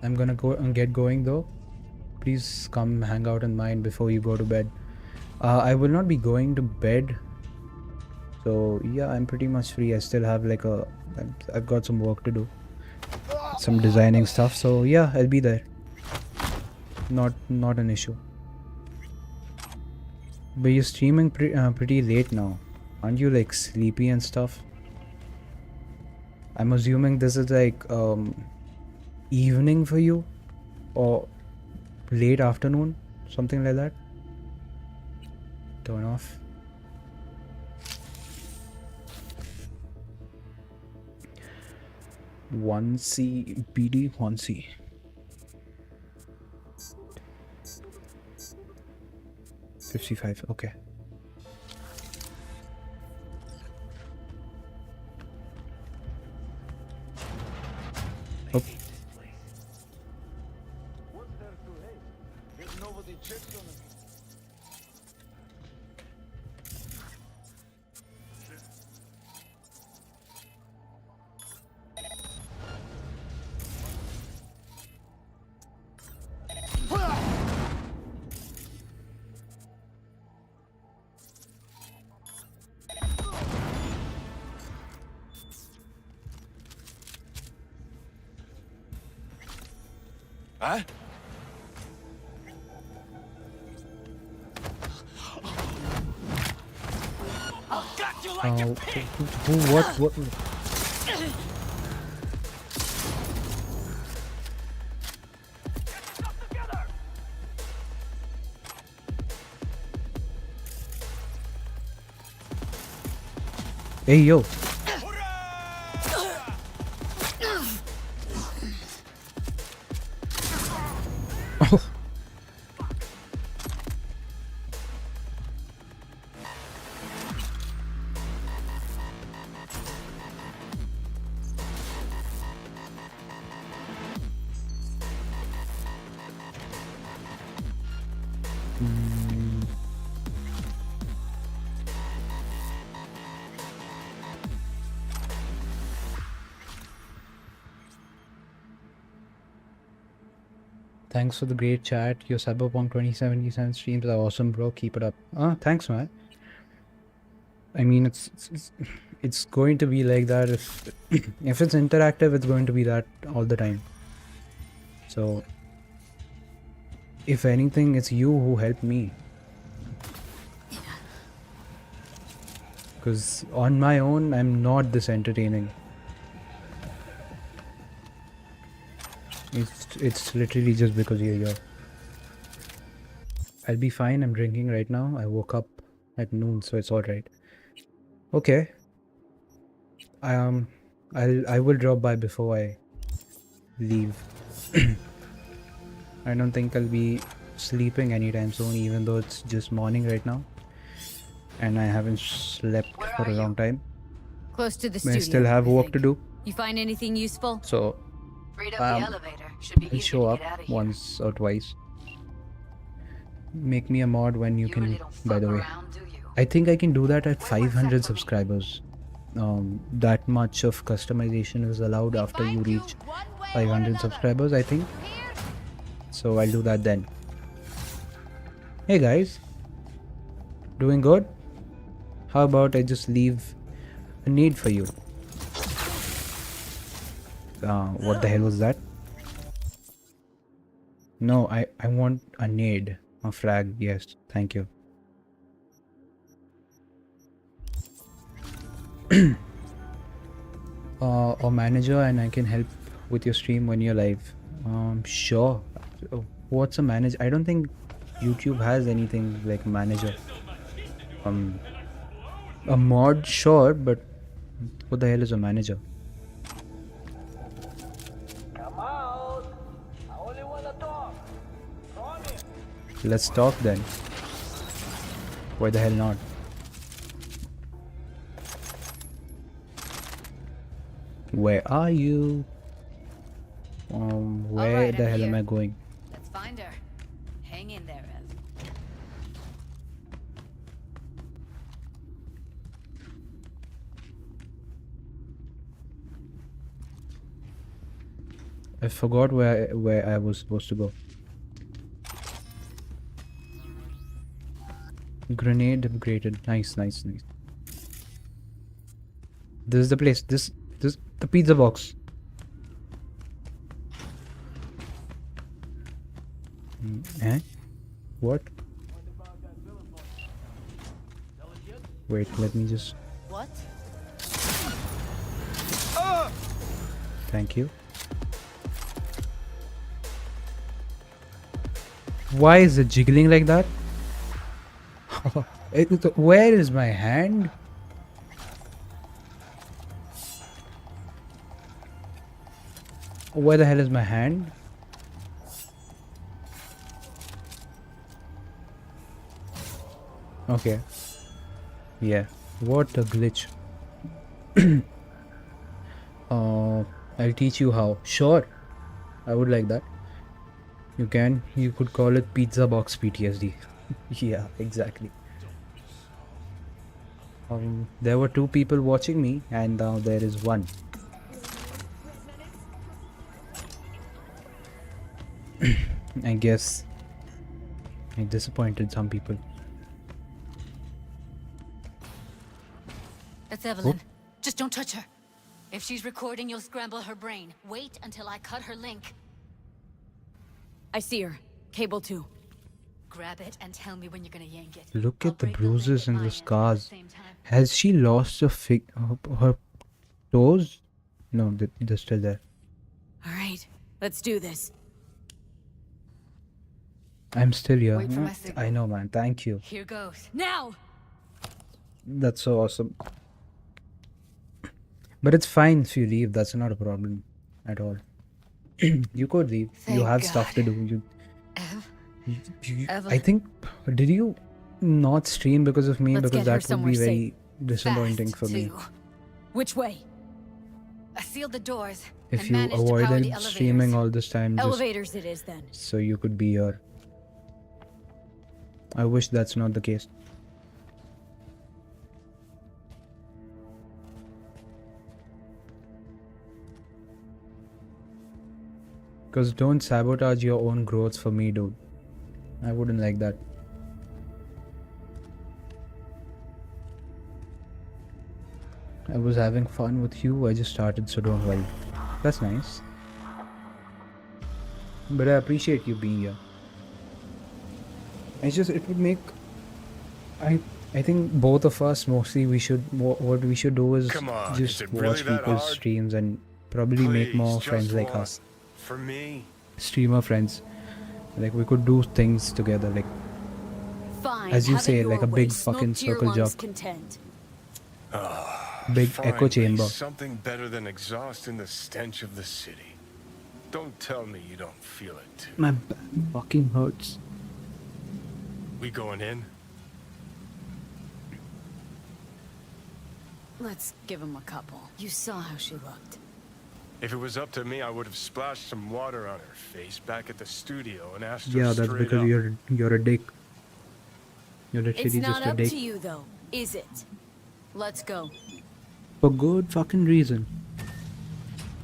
I'm gonna go and get going though. Please come hang out in mine before you go to bed. I will not be going to bed. So yeah, I'm pretty much free. I still have I've got some work to do. Some designing stuff. So yeah, I'll be there. Not an issue. But you're streaming pretty late now. Aren't you like sleepy and stuff? I'm assuming this is like evening for you, or late afternoon, something like that. Turn off. One C BD 1C. $55. Okay. Oh. Huh? I'll cut you What? Hey, yo. Thanks for the great chat. Your Cyberpunk 2077 streams are awesome, bro. Keep it up. Thanks, man. I mean, it's going to be like that if if it's interactive, it's going to be that all the time. So, if anything, it's you who helped me. Because on my own, I'm not this entertaining. It's literally just because you're here. I'll be fine. I'm drinking right now. I woke up at noon, so it's all right. Okay. I will drop by before I leave. I don't think I'll be sleeping anytime soon, even though it's just morning right now, and I haven't slept for a long time. Close to the I studio. still have work to do. You find anything useful? So Read up the elevator. Should be I'll easy show to up get out of here. once or twice. Make me a mod when you can, by the way. I think I can do that at 500 subscribers. That much of customization is allowed after you reach 500 subscribers, I think. So I'll do that then. Hey guys. Doing good? How about I just leave a need for you? What the hell was that? No, I want a nade. A frag, yes. Thank you. Or manager, and I can help with your stream when you're live. Sure. What's a manager? I don't think YouTube has anything like manager. A mod, sure, but what the hell is a manager? Let's talk then. Why the hell not? Where are you? Where Alright, the I'm hell am here. I going? Let's find her. Hang in there, Ev. I forgot where I was supposed to go. Grenade upgraded. Nice. This is the place. This the pizza box. Eh? What? Wait, let me just. What? Thank you. Why is it jiggling like that? Where is my hand? Where the hell is my hand? Okay. Yeah. What a glitch. I'll teach you how. Sure. I would like that. You could call it pizza box PTSD. Yeah, exactly. There were 2 people watching me, and now there is 1. I guess I disappointed some people. That's Evelyn. Just don't touch her. If she's recording, you'll scramble her brain. Wait until I cut her link. I see her. Cable 2. grab it and tell me when you're gonna yank it. Look at the bruises and the scars. Has she lost her toes? No, they're still there. All right, let's do this. I'm still here. Wait for my signal. I know, man. Thank you. Here goes. Now! That's so awesome. But it's fine if you leave. That's not a problem at all. You could leave. You Thank have stuff to God. do. I Evelyn. think. Did you not stream because of me? Let's Because get her that would somewhere be very disappointing Fast, for me. too. Which way? I sealed the doors. If and you managed to power the avoided elevators. streaming all this time, just Elevators it is then. so you could be here. I wish that's not the case. Because don't sabotage your own growth for me, dude. I wouldn't like that. I was having fun with you. I just started, so don't worry. That's nice. But I appreciate you being here. It would make... I think both of us, mostly, what we should do is Come on, just is it really watch that people's hard? streams and probably make Please, more just friends like one. us. For me. Streamer friends. Like, we could do things together, like, Fine. as you have it say, your like a way. big Smoke fucking to your circle lungs' jerk. content. Big Finally, echo chamber. Something better than exhaust in the stench of the city. Don't tell me you don't feel it too. My back fucking hurts. We going in? Let's give him a couple. You saw how she looked. If it was up to me, I would have splashed some water on her face back at the studio and asked her Yeah, that's straight because up. you're a dick. You're It's literally not just a up dick. to you though, is it? Let's go. For good fucking reason.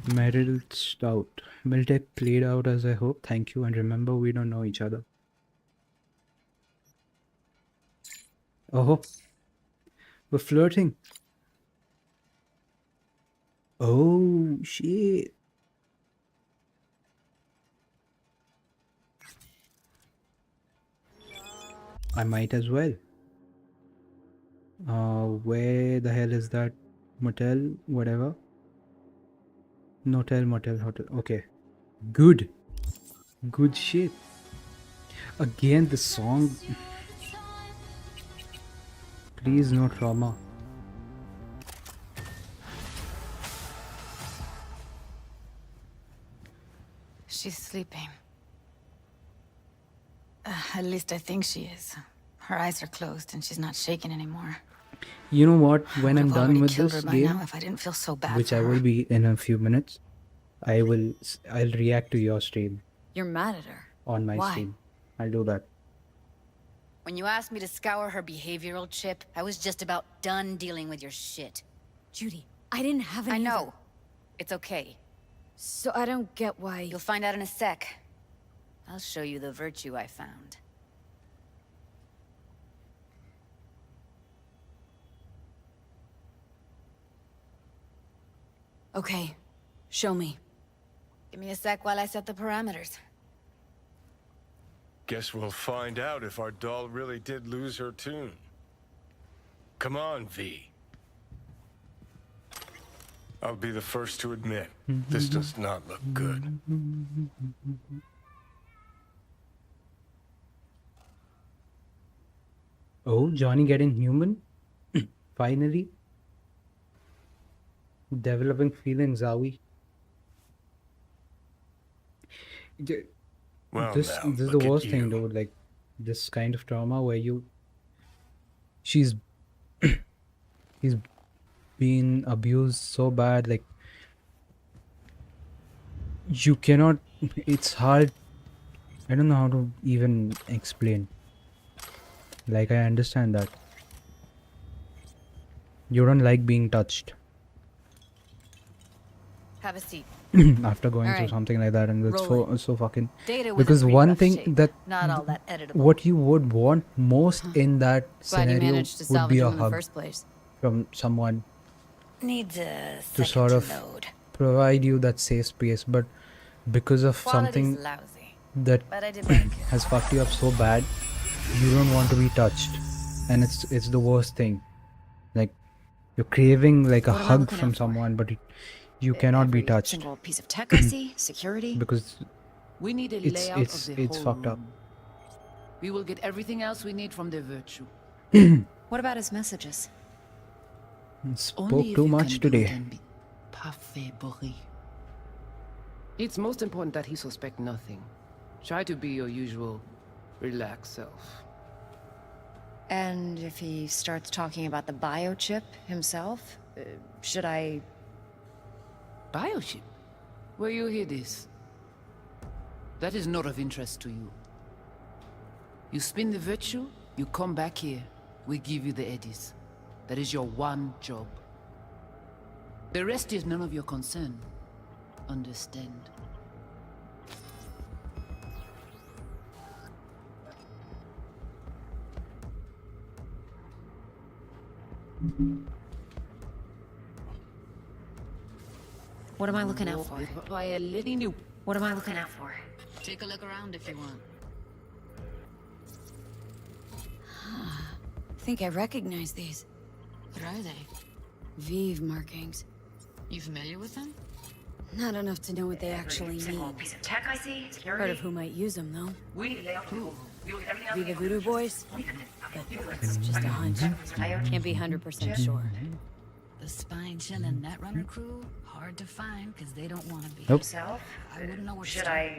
Meryl Stout. Will it played out as I hope? Thank you, and remember we don't know each other. Oh, we're flirting. Oh shit. I might as well. Where the hell is that motel? Whatever. Notel, motel, hotel. Okay. Good. Good shit. Again, the song. Please, no trauma. She's sleeping. At least I think she is. Her eyes are closed and she's not shaking anymore. You know what? When I'm Would've done already with killed this her by game, now if I didn't feel so bad which for I her. will be in a few minutes, I'll react to your stream You're mad at her. on my Why? stream. I'll do that. When you asked me to scour her behavioral chip, I was just about done dealing with your shit. Judy, I didn't have any. I know. It's okay. So I don't get why. You'll find out in a sec. I'll show you the virtue I found. Okay, show me. Give me a sec while I set the parameters. Guess we'll find out if our doll really did lose her tune. Come on, V. I'll be the first to admit, this does not look good. Oh, Johnny getting human? Finally. Developing feelings, are we? Well, This now, is the look at worst thing, you. dude. Like, this kind of trauma where she's he's been abused so bad, like, you cannot, it's hard, I don't know how to even explain. Like, I understand that you don't like being touched Have a seat. after going through Alright. something like that, and it's Roll so fucking, Data was in because pretty one rough thing shape. that Not all that editable. what you would want most in that Glad you scenario managed to would salvage be a him in the hug first place. from someone Needs a to second sort of load. provide you that safe space, but because of Quality's something lousy, that but I did like it. has fucked you up so bad, you don't want to be touched, and it's the worst thing. Like, you're craving like a What am I hug looking from out for? someone, but you cannot be Every touched single piece of tech I see, security. because We need a it's layout it's of the it's whole fucked up. room. We will get everything else we need from the virtue. What about his messages? Spoke too much today. Parfait, Boris. It's most important that he suspect nothing. Try to be your usual, relaxed self. And if he starts talking about the biochip himself, should I... Biochip? Where you hear this? That is not of interest to you. You spin the virtue, you come back here, we give you the eddies. That is your one job. The rest is none of your concern. Understand? What am I looking out for? What am I looking out for? Take a look around if you want. I think I recognize these. What are they? Vive markings. You familiar with them? Not enough to know what they actually mean. Piece of tech I see, security. Heard of who might use them, though. Who? Be the voodoo boys? But it's just a hunch. Can't be 100% sure. The spine chilling Netrunner crew? Hard to find because they don't want to be. Nope. I wouldn't know where to Should start.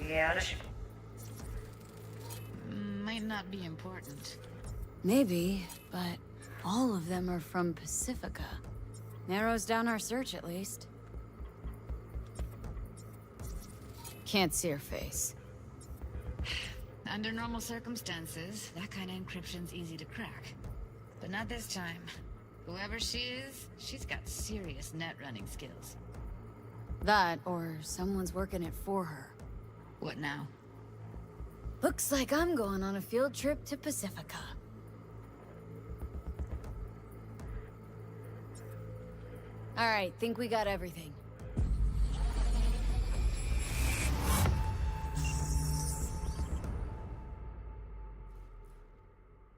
Yeah, Might not be important. Maybe, but all of them are from Pacifica. Narrows down our search, at least. Can't see her face. Under normal circumstances, that kind of encryption's easy to crack. But not this time. Whoever she is, she's got serious net running skills. That, or someone's working it for her. What now? Looks like I'm going on a field trip to Pacifica. Alright, think we got everything.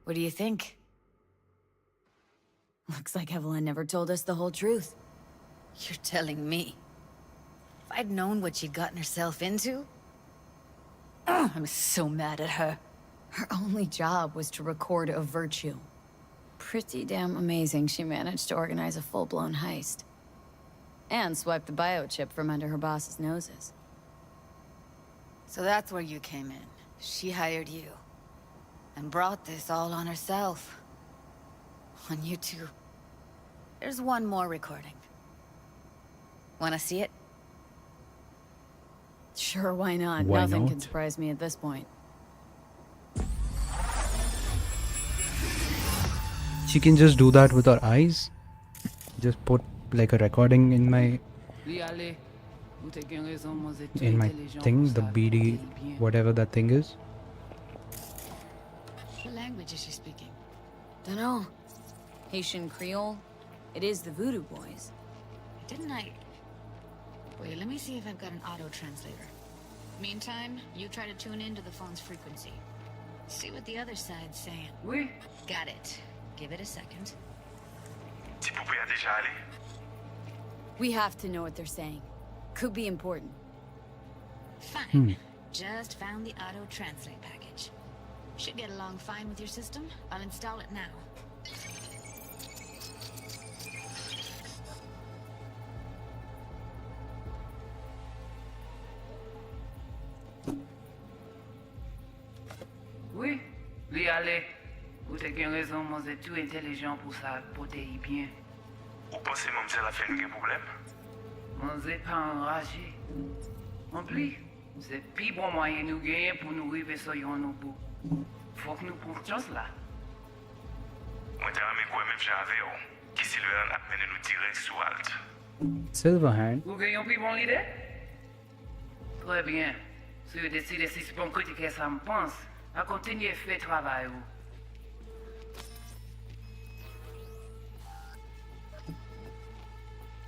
What do you think? Looks like Evelyn never told us the whole truth. You're telling me. If I'd known what she'd gotten herself into... Oh, I'm so mad at her. Her only job was to record a virtue. Pretty damn amazing she managed to organize a full-blown heist. And swipe the biochip from under her boss's noses. So that's where you came in. She hired you. And brought this all on herself. On you two. There's one more recording. Wanna see it? Sure, why not? Why Nothing not? can surprise me at this point. She can just do that with her eyes. Just put like a recording in my thing, the BD, whatever that thing is. What language is she speaking? Dunno. Haitian Creole? It is the Voodoo Boys. Didn't I... Wait, let me see if I've got an auto-translator. Meantime, you try to tune into the phone's frequency. See what the other side's saying. Oui. Got it. Give it a second. We have to know what they're saying. Could be important. Fine. Just found the auto-translate package. Should get along fine with your system. I'll install it now. Oui, lui aller. Vous avez une raison, moi c'est tout intelligent pour ça, pour te y bien. Vous pensez que mademoiselle a fait un problème? Moi c'est pas enragé. En plus, c'est le plus bon moyen nous gagner pour nous arriver sur nos bout. Faut que nous prenions là. Moi, t'as aimé quoi même j'avais, qui Sylvain a mené nous direct sur Alt. Silverhand. Vous gagnez plus bon l'idée? Très bien. Si vous décidez si c'est bon critiquer ça me pense, à continuer à faire travail.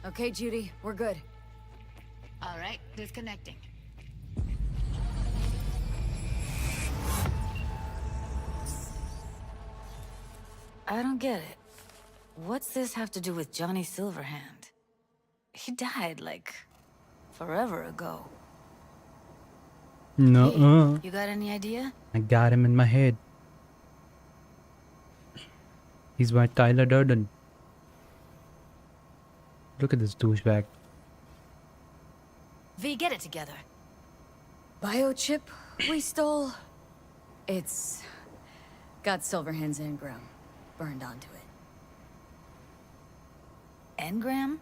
Okay, Judy, we're good. All right, disconnecting. I don't get it. What's this have to do with Johnny Silverhand? He died, like, forever ago. No. You got any idea? I got him in my head. He's my Tyler Durden. Look at this douchebag. V, get it together. Biochip we stole? It's got Silverhand's engram burned onto it. Engram?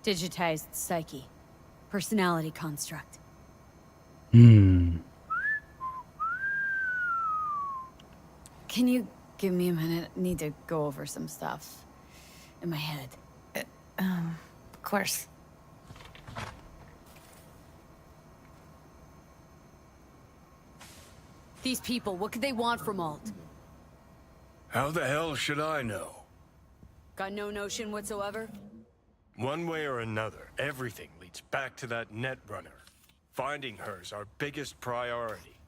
Digitized psyche. Personality construct. Hmm. Can you give me a minute? I need to go over some stuff in my head. Of course. These people, what could they want from Alt? How the hell should I know? Got no notion whatsoever? One way or another, everything leads back to that Netrunner. Finding her's our biggest priority.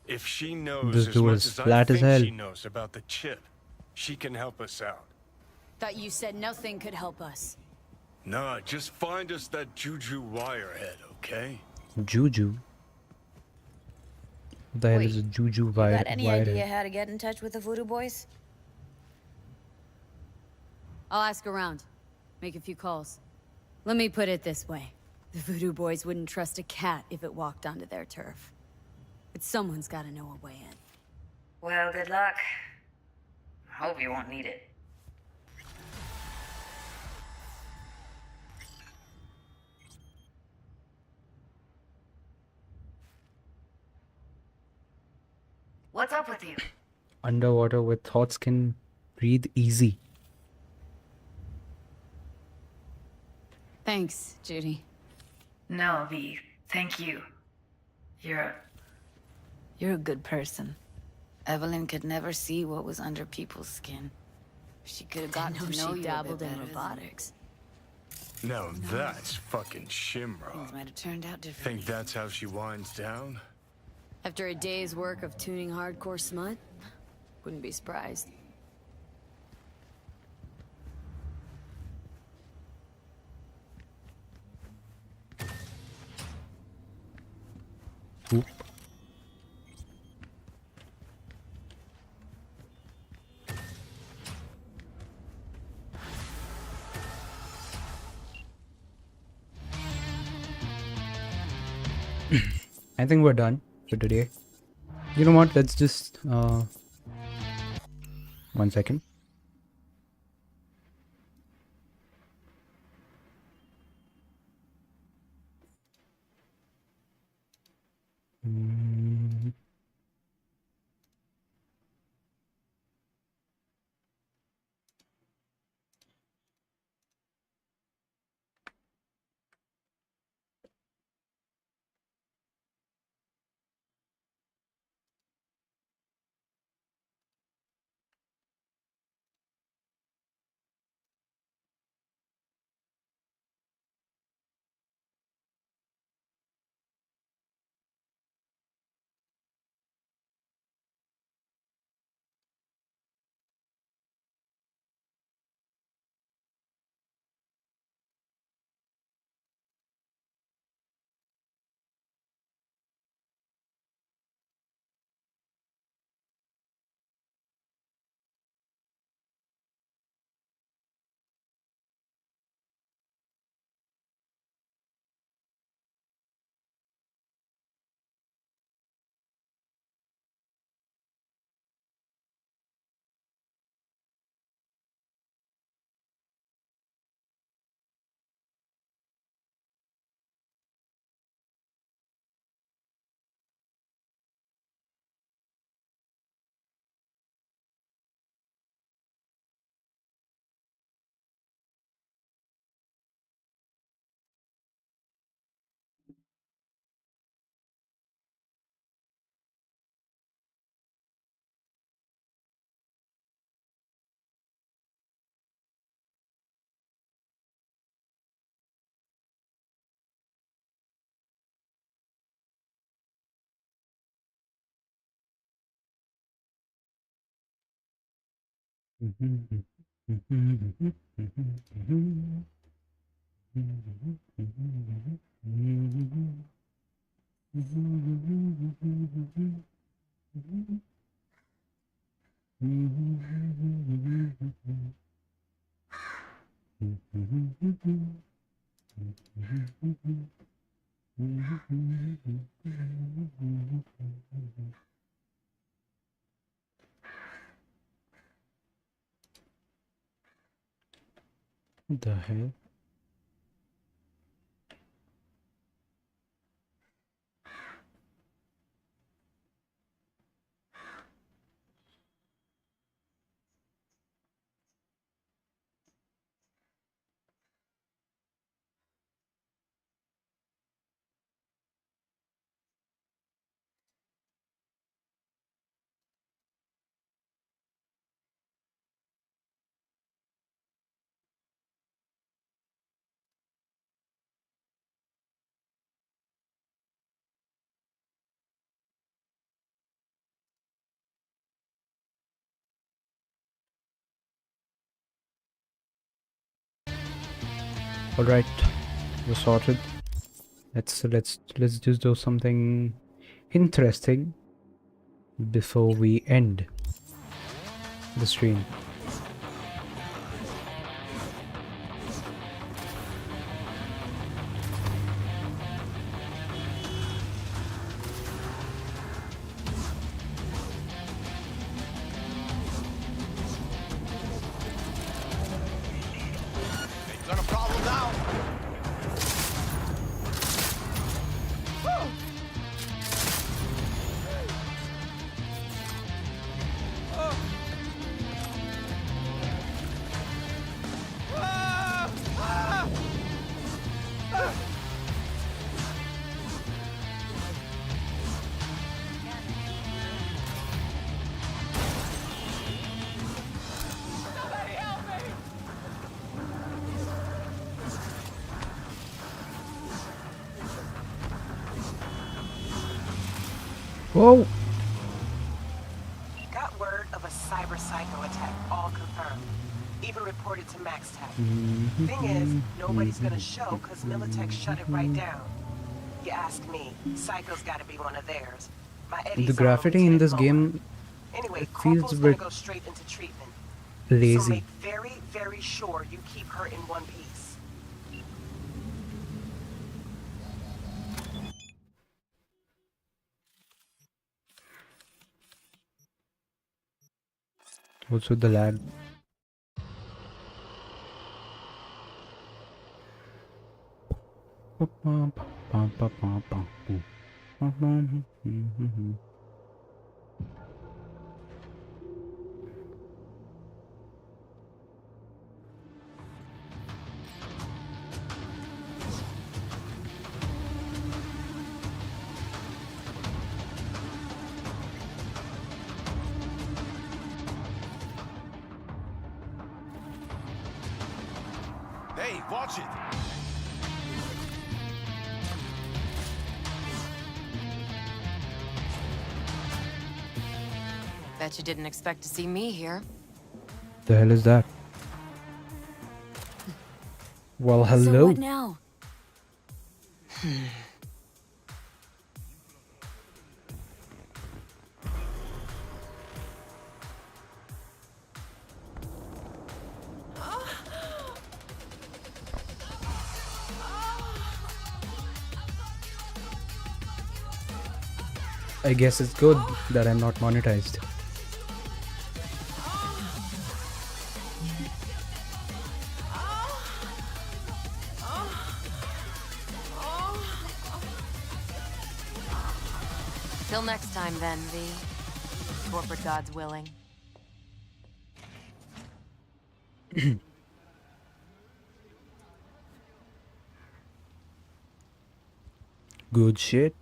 If she knows This as dude much is as I flat as think hell. she knows about the chip, she can help us out. Thought you said nothing could help us. Nah, just find us that Juju wirehead, okay? Juju? What the hell is a Juju You got any idea wirehead? how to get in touch with the Voodoo Boys? I'll ask around. Make a few calls. Let me put it this way. The Voodoo Boys wouldn't trust a cat if it walked onto their turf. But someone's gotta know a way in. Well, good luck. Hope you won't need it. What's up with you? Underwater with thoughts can breathe easy. Thanks, Judy. No, V. Thank you. You're a good person. Evelyn could never see what was under people's skin. She could have gotten to know she you dabbled a bit in better robotics. Now that's fucking Shimra. Things might have turned out differently. Think that's how she winds down? After a day's work of tuning hardcore smut, wouldn't be surprised. Oop. I think we're done for today. You know what? Let's just 1 second. What the hell? All right, we're sorted. Let's just do something interesting before we end the stream. Got a problem now. Whoa! Got word of a cyber psycho attack, all confirmed. Even reported to Max Tech. Thing is, nobody's gonna show because Militech shut it right down. You ask me, Psycho's gotta be one of theirs. My Eddie's The graffiti in this game, anyway, it feels a Corporal's gonna bit go straight into treatment. lazy. So make very, very sure you keep her in one piece. What's with the lag? Hey, watch it. Bet you didn't expect to see me here. The hell is that? Well, So hello. what now? I guess it's good that I'm not monetized. Till next time then, V. Corporate gods willing. Good shit.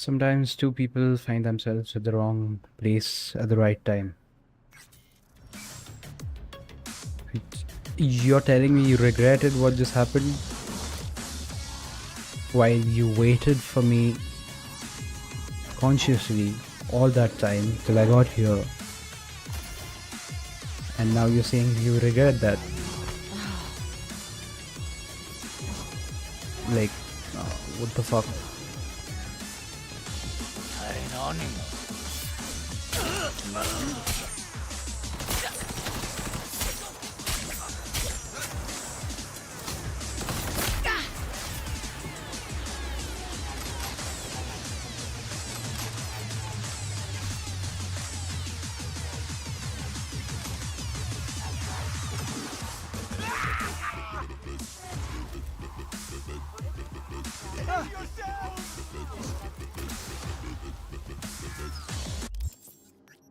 Sometimes two people find themselves at the wrong place at the right time. You're telling me you regretted what just happened while you waited for me consciously all that time till I got here, and now you're saying you regret that? Like, what the fuck?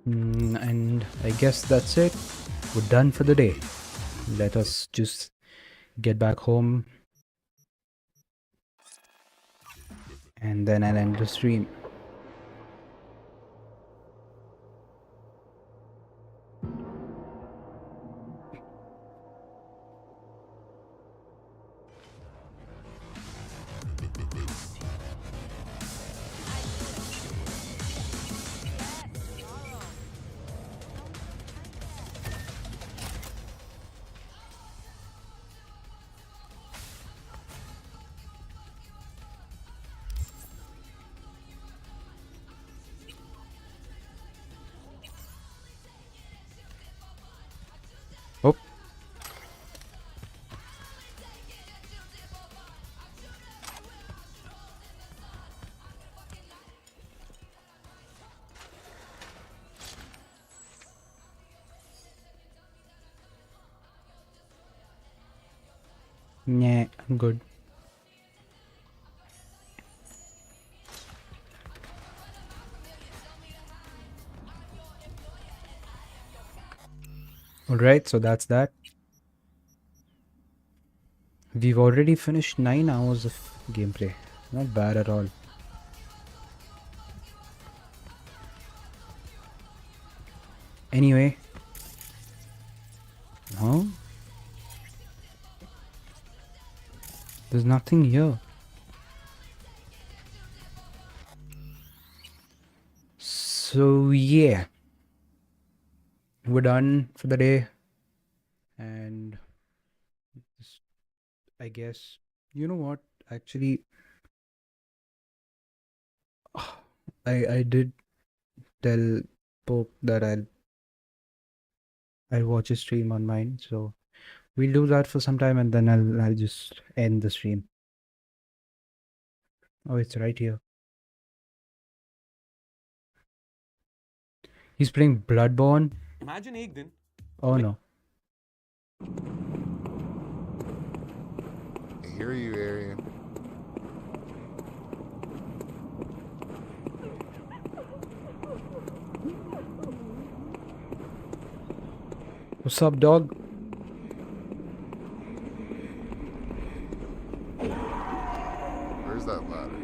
And I guess that's it. We're done for the day. Let us just get back home and then I'll end the stream. Oh. Yeah, I'm good. Alright, so that's that. We've already finished 9 hours of gameplay. Not bad at all. Anyway. Huh? There's nothing here. So yeah. We're done for the day. And I guess, you know what, actually I did tell Pope that I'll watch a stream on mine, so we'll do that for some time and then I'll just end the stream. Oh, it's right here. He's playing Bloodborne. Imagine एक दिन. Oh no. I hear you, Arian. What's up, dog? Where's that ladder?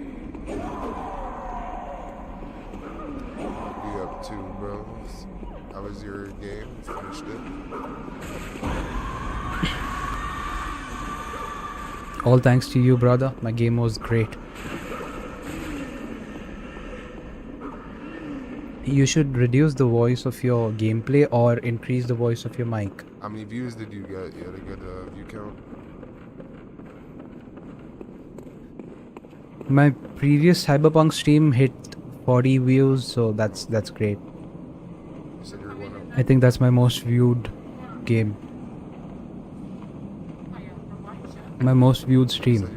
What are you up to, bros? How was your game? Finished it? All thanks to you, brother. My game was great. You should reduce the voice of your gameplay or increase the voice of your mic. How many views did you get? You had a good view count? My previous Cyberpunk stream hit 40 views, so that's great. You said you're one of... I think that's my most viewed game. My most viewed stream.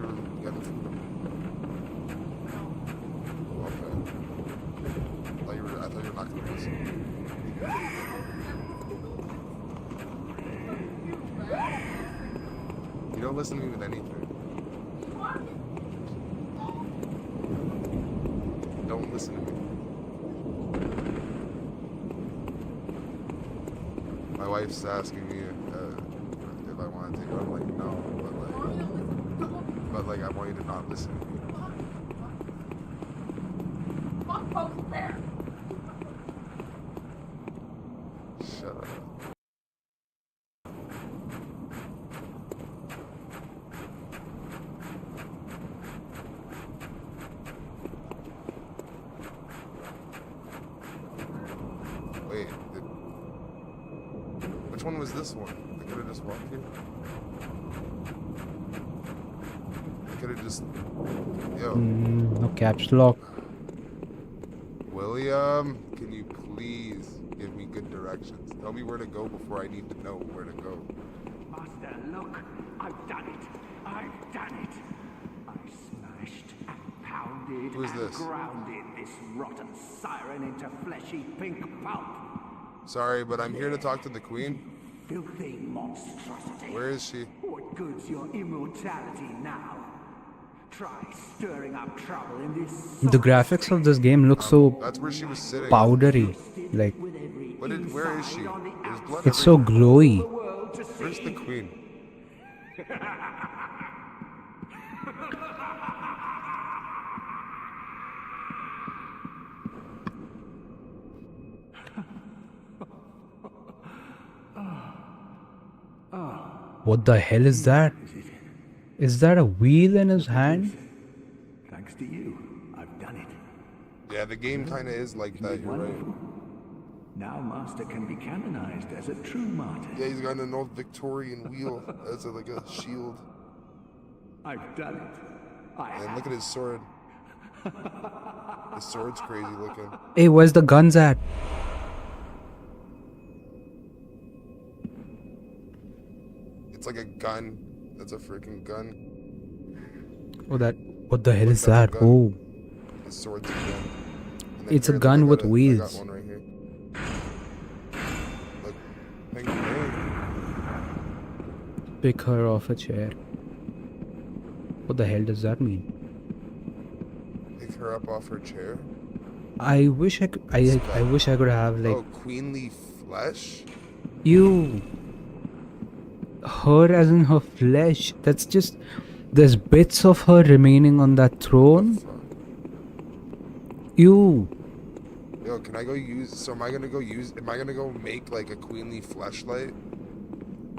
You don't listen to me with anything. Don't listen to me. My wife's asking me if I want to take it. I'm like, no, but like I want you to not listen to me. CYBERPUNK there. Shut up. Wait, which one was this one? I could have just walked here. I could have just... Yo. No caps lock. William, can you please give me good directions? Tell me where to go before I need to know where to go. Master, look, I've done it. I've done it. I smashed and pounded Who's and this? grounded this rotten siren into fleshy pink pulp. Sorry, but I'm here to talk to the queen. Filthy monstrosity. Where is she? What good's your immortality now? Try stirring up trouble in this. The graphics of this game look so That's where she was sitting. powdery. Like, Where is she? There's blood it's so everywhere. glowy. Where's the queen? What the hell is that? Is that a wheel in his hand? Thanks to you, I've done it. Yeah, the game kind of is like that, you're right. Now Master can be canonized as a true martyr. Yeah, he's got an old Victorian wheel as like a shield. I've done it. And look at his sword. His sword's crazy looking. Hey, where's the guns at? It's like a gun. That's a freaking gun. Oh, that. What the hell is That's a that? gun. Oh. His sword's a gun. And then It's a here, look, gun I with got I got wheels. one right here. Look, thank you, man. Pick her off a chair. What the hell does that mean? Pick her up off her chair. I wish I could. I wish I could have like Oh, queenly flesh? you. Her as in her flesh. That's just. There's bits of her remaining on that throne. You. Yo, can I go use... So am I gonna go make like a queenly fleshlight?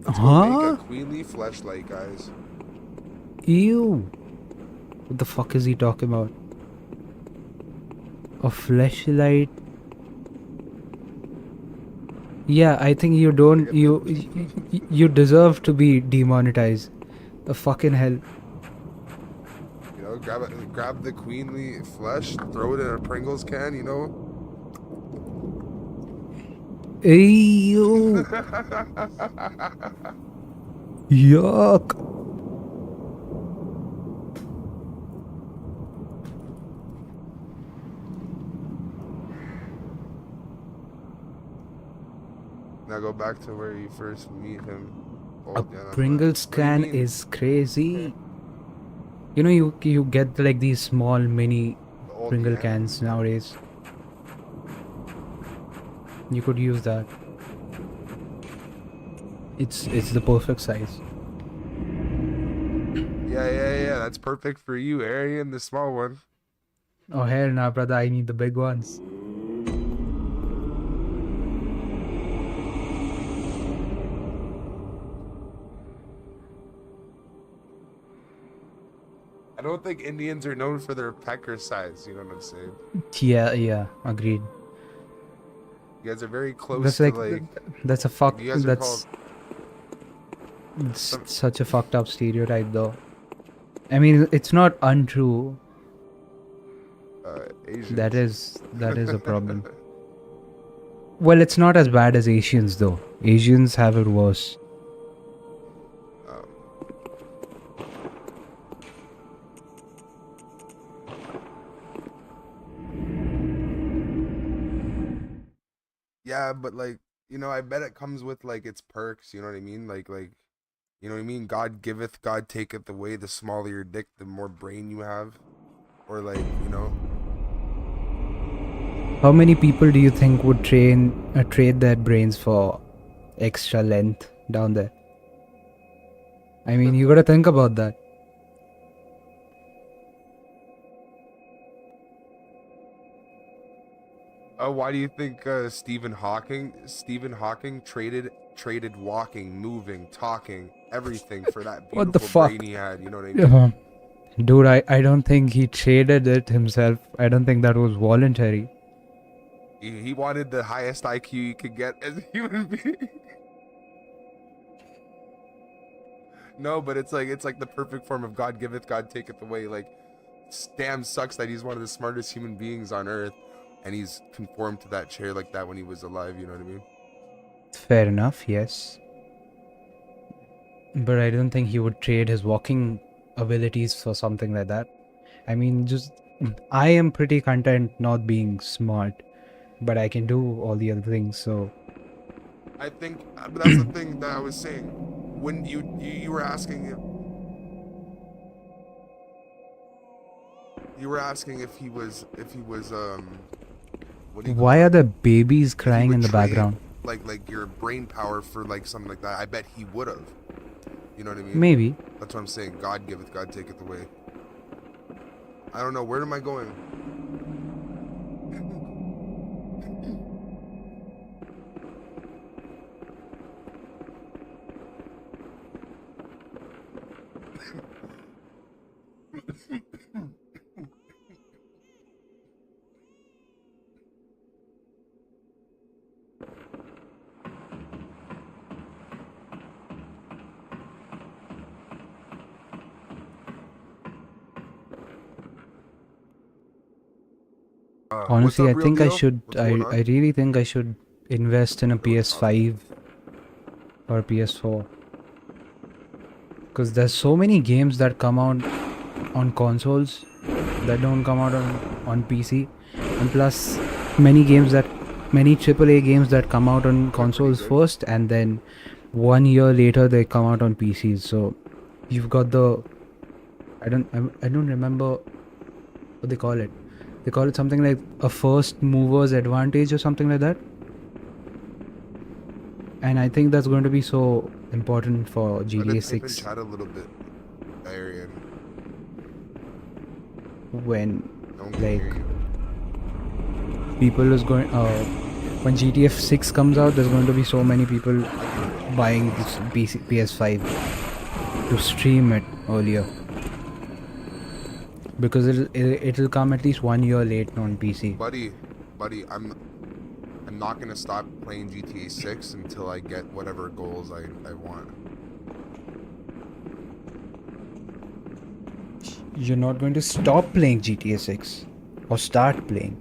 Let's go make a queenly fleshlight, guys. Ew. What the fuck is he talking about? A flashlight. Yeah, I think you don't. You deserve to be demonetized. The fucking hell. You know, grab the queenly flesh, throw it in a Pringles can, you know? Ew. Yuck. Now go back to where you first meet him. A Pringles can is crazy. You know, you get like these small mini Pringle cans nowadays. You could use that. It's the perfect size. Yeah. That's perfect for you, Arian, the small one. Oh hell nah, brother! I need the big ones. I don't think Indians are known for their pecker size, you know what I'm saying? Yeah, agreed. You guys are very close That's to like that's a fuck. you guys are That's such a fucked up stereotype, though. I mean, it's not untrue. Asians. That is a problem. Well, it's not as bad as Asians, though. Asians have it worse. Yeah, but like, you know, I bet it comes with like its perks, you know what I mean? Like you know what I mean? God giveth, God taketh away. The smaller your dick, the more brain you have. Or like, you know. How many people do you think would trade their brains for extra length down there? I mean, you gotta think about that. Why do you think Stephen Hawking traded walking, moving, talking, everything for that What the beautiful fuck? brain he had? You know what I mean? Dude, I don't think he traded it himself. I don't think that was voluntary. He wanted the highest IQ he could get as a human being. No, but it's like the perfect form of God giveth, God taketh away. Like, damn sucks that he's one of the smartest human beings on earth, and he's conformed to that chair like that when he was alive. You know what I mean? Fair enough, yes. But I don't think he would trade his walking abilities for something like that. I mean, I am pretty content not being smart, but I can do all the other things, so. I think but that's the thing that I was saying. When you were asking if he was what do you Why call are it? there babies If he crying would in the trade, background? like your brain power for like something like that. I bet he would have. You know what I mean? Maybe. That's what I'm saying. God giveth, God taketh away. I don't know. Where am I going? What's Honestly, up, I real think I deal? should. What's going on? I really think I should invest in a PS5 or PS4. Because there's so many games that come out on consoles that don't come out on PC. And plus, many AAA games that come out on consoles first, and then 1 year later they come out on PCs. So you've got I don't remember what they call it. They call it something like a first mover's advantage or something like that. And I think that's going to be so important for I'm GTA gonna type in 6 chat a little bit, Arian. when No one can hear you. people is going when GTA 6 comes out, there's going to be so many people buying this PS5 to stream it earlier. Because it'll come at least 1 year late on PC. Buddy, I'm not gonna stop playing GTA 6 until I get whatever goals I want. You're not going to stop playing GTA 6 or start playing.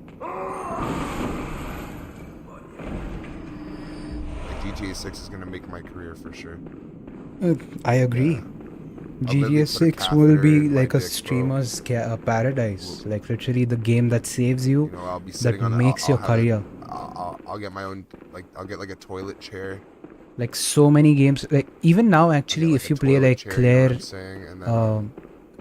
GTA 6 is gonna make my career for sure. I agree. GTA 6 will be like a streamer's paradise. Like literally the game that saves you, I'll be that sitting on makes your career. I'll get my own, like, I'll get like a toilet chair. Like so many games, like even now actually, if you play like Claire,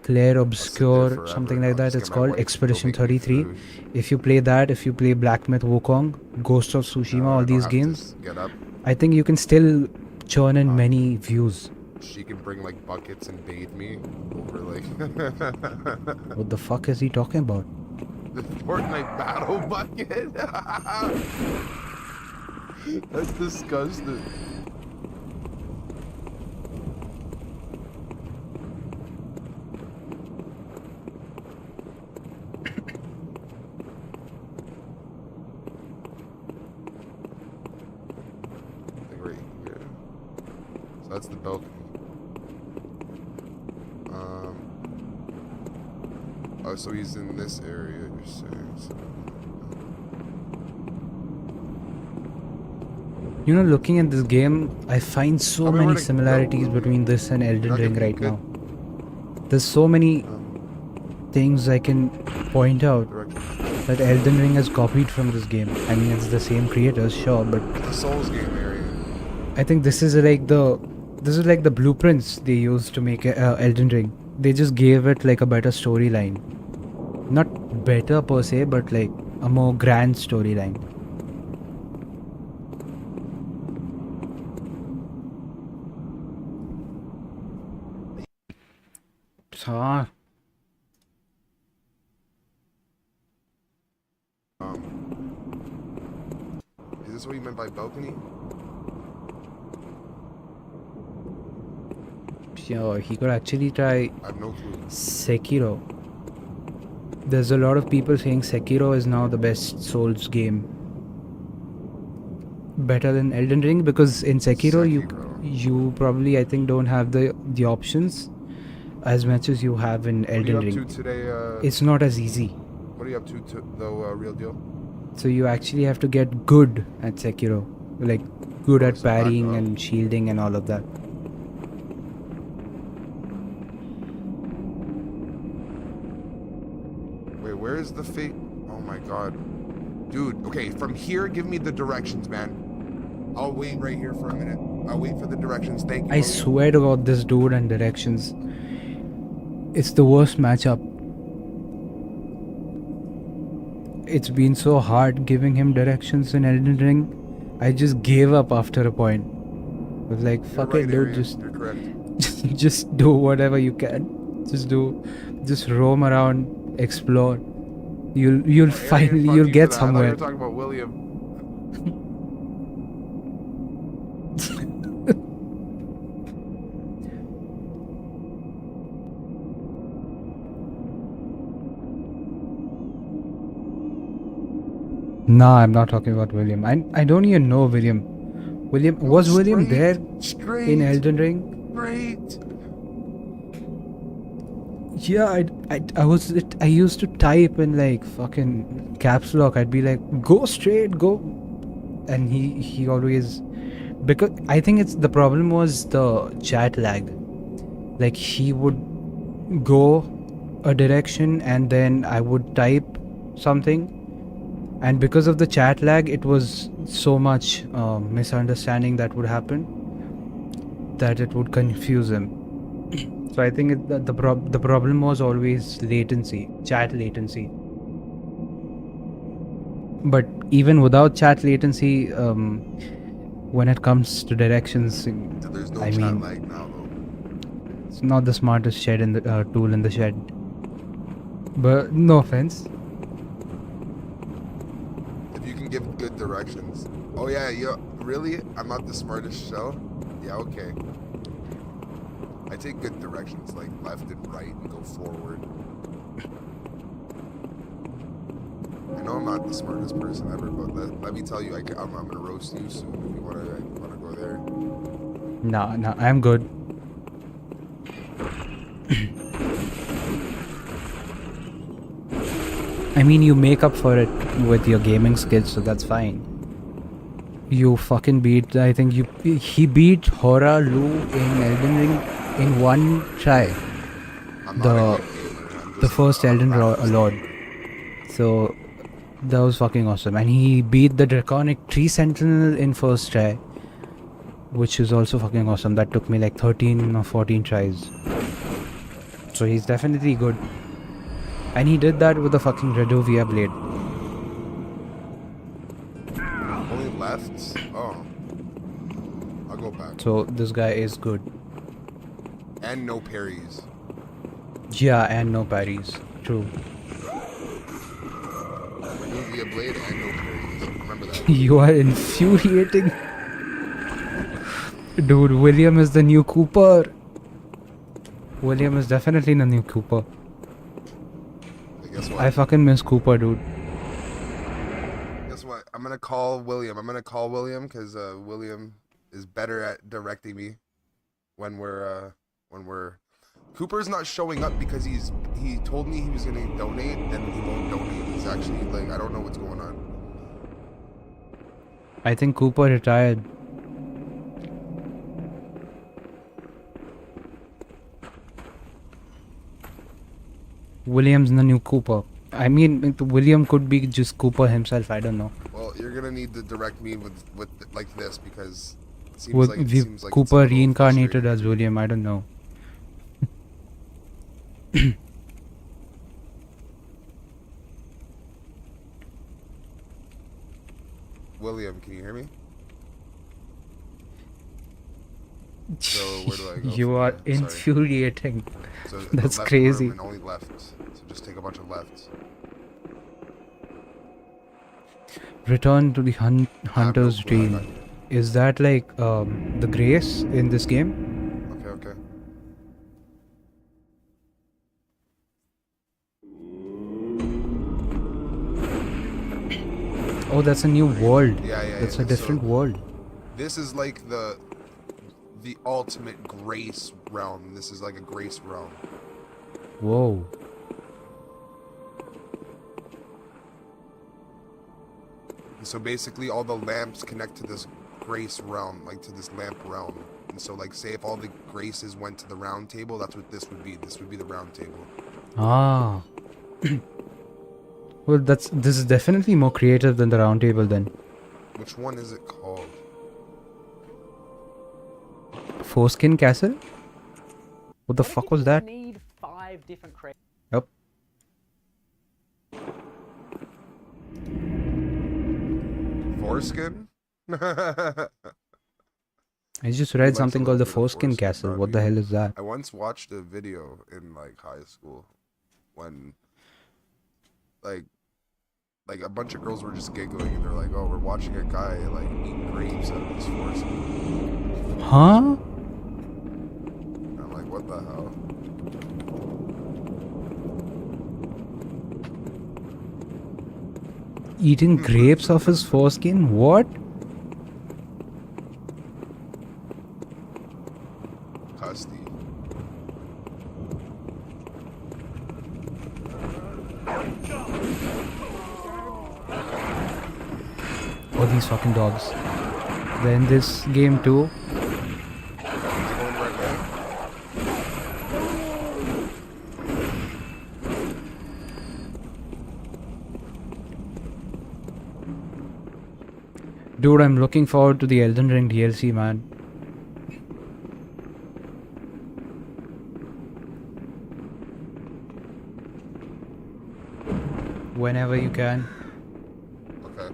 Claire Obscure, something like that, it's called Expedition 33. If you play that, if you play Black Myth Wukong, Ghost of Tsushima, all these games, I think you can still churn in many views. She can bring like buckets and bathe me over like. What the fuck is he talking about? The Fortnite battle bucket. That's disgusting. Like right here. So that's the balcony. Oh, so he's in this area, you're saying. So. You know, looking at this game, I find so many similarities between this and Elden Ring right now. There's so many things I can point out that Elden Ring has copied from this game. I mean, it's the same creators, sure, but It's a Souls game area. I think this is like the blueprints they used to make Elden Ring. They just gave it like a better storyline. Not better per se, but like a more grand storyline. So, this what you meant by balcony? Yo, he could actually try I have no clue. Sekiro. There's a lot of people saying Sekiro is now the best Souls game. Better than Elden Ring, because in Sekiro you probably, I think, don't have the options as much as you have in Elden What are you Ring. up to today? It's not as easy. What are you up to though, real deal? So you actually have to get good at Sekiro, like good at parrying and shielding and all of that. Wait, where is the fate? Oh my god. Dude, okay, from here, give me the directions, man. I'll wait right here for a minute. I'll wait for the directions. Thank you. I swear to God, this dude and directions. It's the worst matchup. It's been so hard giving him directions in Elden Ring. I just gave up after a point. I was like, fuck it, dude, just do whatever you can. Just roam around, explore. You'll finally you'll get somewhere. I thought you were talking about William. Nah, I'm not talking about William. I don't even know William. Was William there in Elden Ring? Great. Yeah, I used to type in like fucking caps lock. I'd be like, go straight, go, and he always, because I think it's the problem was the chat lag. Like he would go a direction and then I would type something, and because of the chat lag, it was so much misunderstanding that would happen that it would confuse him. So I think the problem was always latency, chat latency. But even without chat latency, when it comes to directions, There's no I chat mean, lag now, though. it's not the smartest shed in the tool in the shed. But no offense. If you can give good directions. Oh yeah, really? I'm not the smartest shell? Yeah, okay. I take good directions, like left and right and go forward. I know I'm not the smartest person ever, but let me tell you, I'm gonna roast you soon if you wanna go there. Nah, I'm good. I mean, you make up for it with your gaming skills, so that's fine. You fucking beat, I think he beat Hora Lu in Elden Ring in one try. The first Elden Lord. So that was fucking awesome. And he beat the Draconic Tree Sentinel in first try, which is also fucking awesome. That took me like 13 or 14 tries. So he's definitely good. And he did that with the fucking Redovia blade. Only left? Oh. I'll go back. So this guy is good. And no parries. Yeah, and no parries. True. Redovia blade and no parries. Remember that. You are infuriating. Dude, William is the new Cooper. William is definitely the new Cooper. Guess what? I fucking miss Cooper, dude. Guess what? I'm gonna call William. Because William is better at directing me when we're Cooper's not showing up because he told me he was gonna donate and he won't donate. He's actually like, I don't know what's going on. I think Cooper retired. William's the new Cooper. I mean, William could be just Cooper himself. I don't know. Well, you're gonna need to direct me with like this because it seems like Cooper reincarnated as William. I don't know. William, can you hear me? So where do I go? You are infuriating. So That's left crazy. room and only left. So just take a bunch of lefts. Return to the hunter's dream. Is that like the grace in this game? Okay. Oh, that's a new world. Yeah. That's a different world. This is like the ultimate grace realm. This is like a grace realm. Whoa. And so basically all the lamps connect to this grace realm, like to this lamp realm. And so like say if all the graces went to the round table, that's what this would be. This would be the round table. Ah. Well, this is definitely more creative than the round table then. Which one is it called? Foreskin Castle? What the fuck was that? Need 5 different crates. Yep. Foreskin? I just read something called the Foreskin Castle. What the hell is that? I once watched a video in like high school when like a bunch of girls were just giggling and they're like, "Oh, we're watching a guy like eat grapes out of his foreskin." Huh? I'm like, what the hell? Eating grapes off his foreskin? What? Custody. Oh, these fucking dogs. They're in this game too. Dude, I'm looking forward to the Elden Ring DLC, man. Whenever you can. Okay.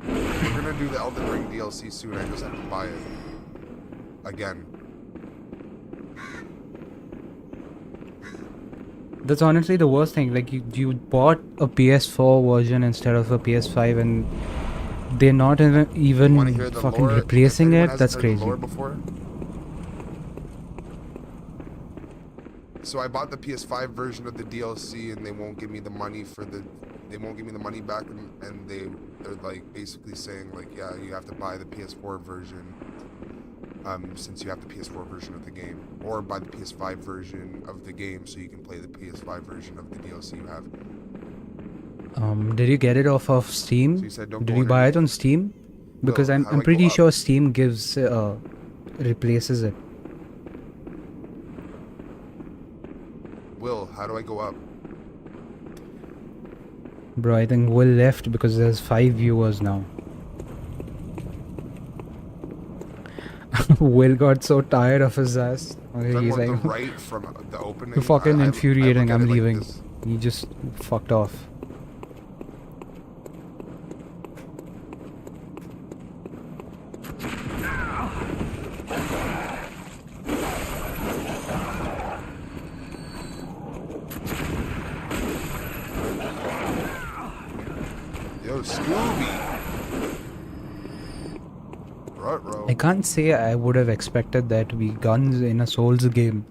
We're gonna do the Elden Ring DLC soon. I just have to buy it again. That's honestly the worst thing. Like you bought a PS4 version instead of a PS5, and they're not even fucking replacing it. That's crazy. So I bought the PS5 version of the DLC, and they won't give me the money for the. They won't give me the money back, and they're like basically saying like, yeah, you have to buy the PS4 version, since you have the PS4 version of the game, or buy the PS5 version of the game so you can play the PS5 version of the DLC you have. Did you get it off of Steam? So you said don't Did go you buy it on Steam? Because No, I'm how do I pretty go up? sure Steam gives replaces it. Will, how do I go up? Bro, I think Will left because there's 5 viewers now. Will got so tired of his ass. Okay, If he's I'm on like, the right from the opening. you're fucking I infuriating. look at I'm it like leaving. this. He just fucked off. Yo, Scooby. Ruh-roh. I can't say I would have expected there to be guns in a Souls game.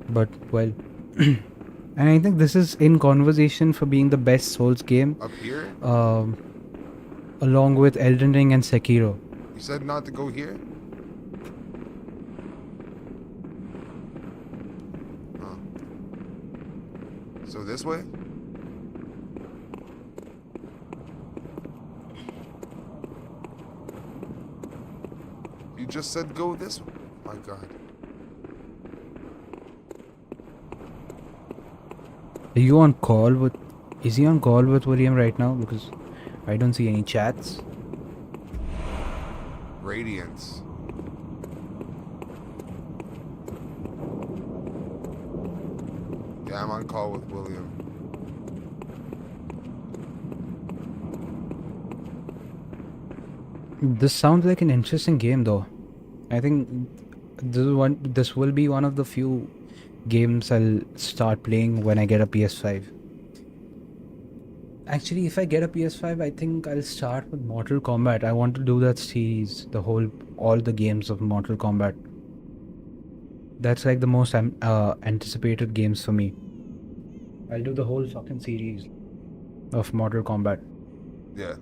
But, well. And I think this is in conversation for being the best Souls game. Up here? Along with Elden Ring and Sekiro. You said not to go here? Oh. So this way? You just said go this way. My God. Are you on call with... Is he on call with William right now? Because I don't see any chats. Radiance. Yeah, I'm on call with William. This sounds like an interesting game though. I think this will be one of the few games I'll start playing when I get a PS5. Actually, if I get a PS5, I think I'll start with Mortal Kombat. I want to do that series, all the games of Mortal Kombat. That's like the most anticipated games for me. I'll do the whole fucking series of Mortal Kombat. Yeah.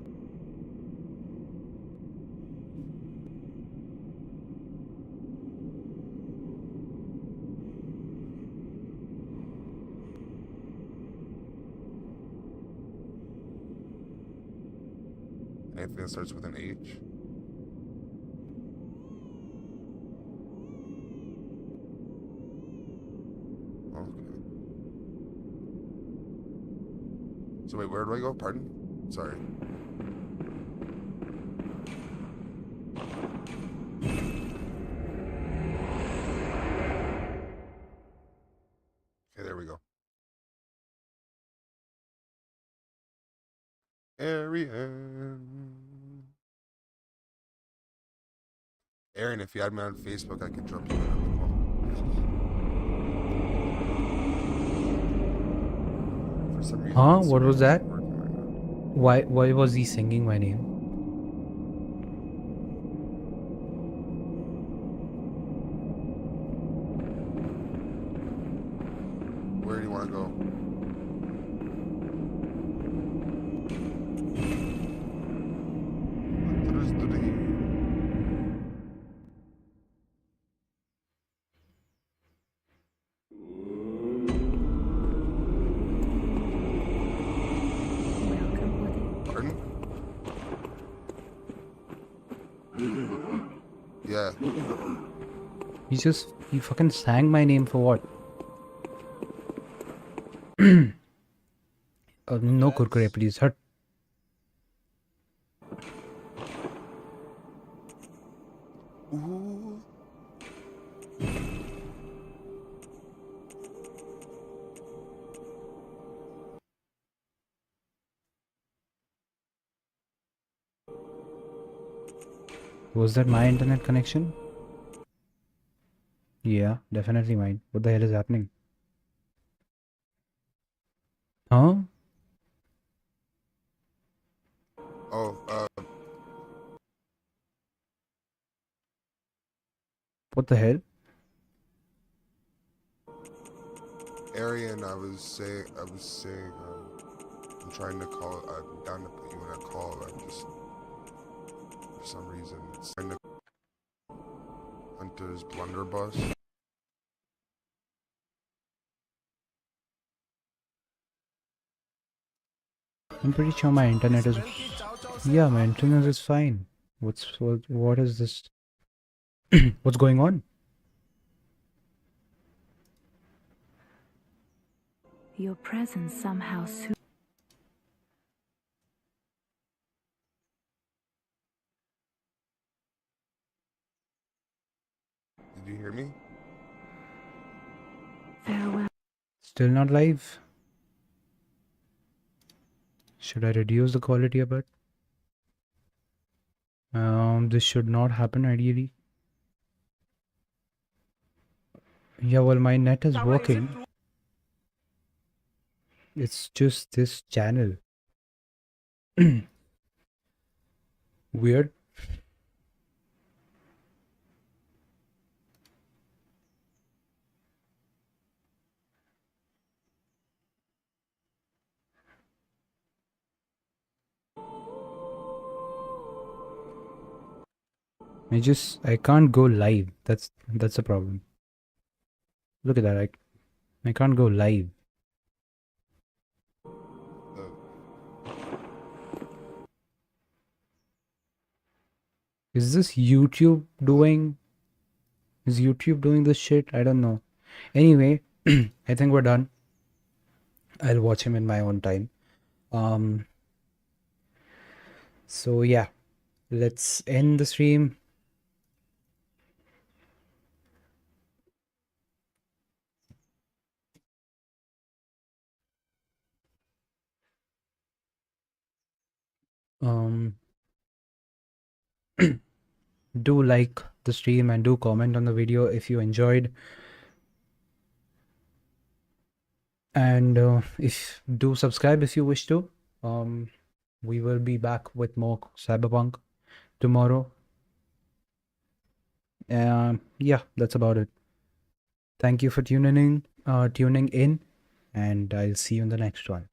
Anything that starts with an H. Okay. So wait, where do I go? Pardon? Sorry. Okay, there we go. Aaron, if you add me on Facebook, I can drop you in on the call. For some reason, Huh? it's What was that? working right now. Why was he singing my name? Where do you want to go? Pardon? Yeah. He fucking sang my name for what? No kurkure, please. Hurt. Ooh. Was that my internet connection? Yeah, definitely mine. What the hell is happening? Huh? Oh, What the hell? Arian, I was saying, I'm trying to call, I'm down to put you in a call. I'm just, for some reason, it's trying to Hunter's blunderbuss. I'm pretty sure my internet is... Yeah, my internet is fine. What is this? What's going on? Your presence somehow Did you hear me? farewell. Still not live? Should I reduce the quality a bit? This should not happen ideally. Yeah, well, my net is working. It's just this channel. Weird. I can't go live. That's a problem. Look at that. I can't go live. Is this YouTube doing? Is YouTube doing this shit? I don't know. Anyway, I think we're done. I'll watch him in my own time. So yeah, let's end the stream. Do like the stream and do comment on the video if you enjoyed. And if do subscribe if you wish to. We will be back with more Cyberpunk tomorrow. Yeah, that's about it. Thank you for tuning in, and I'll see you in the next one.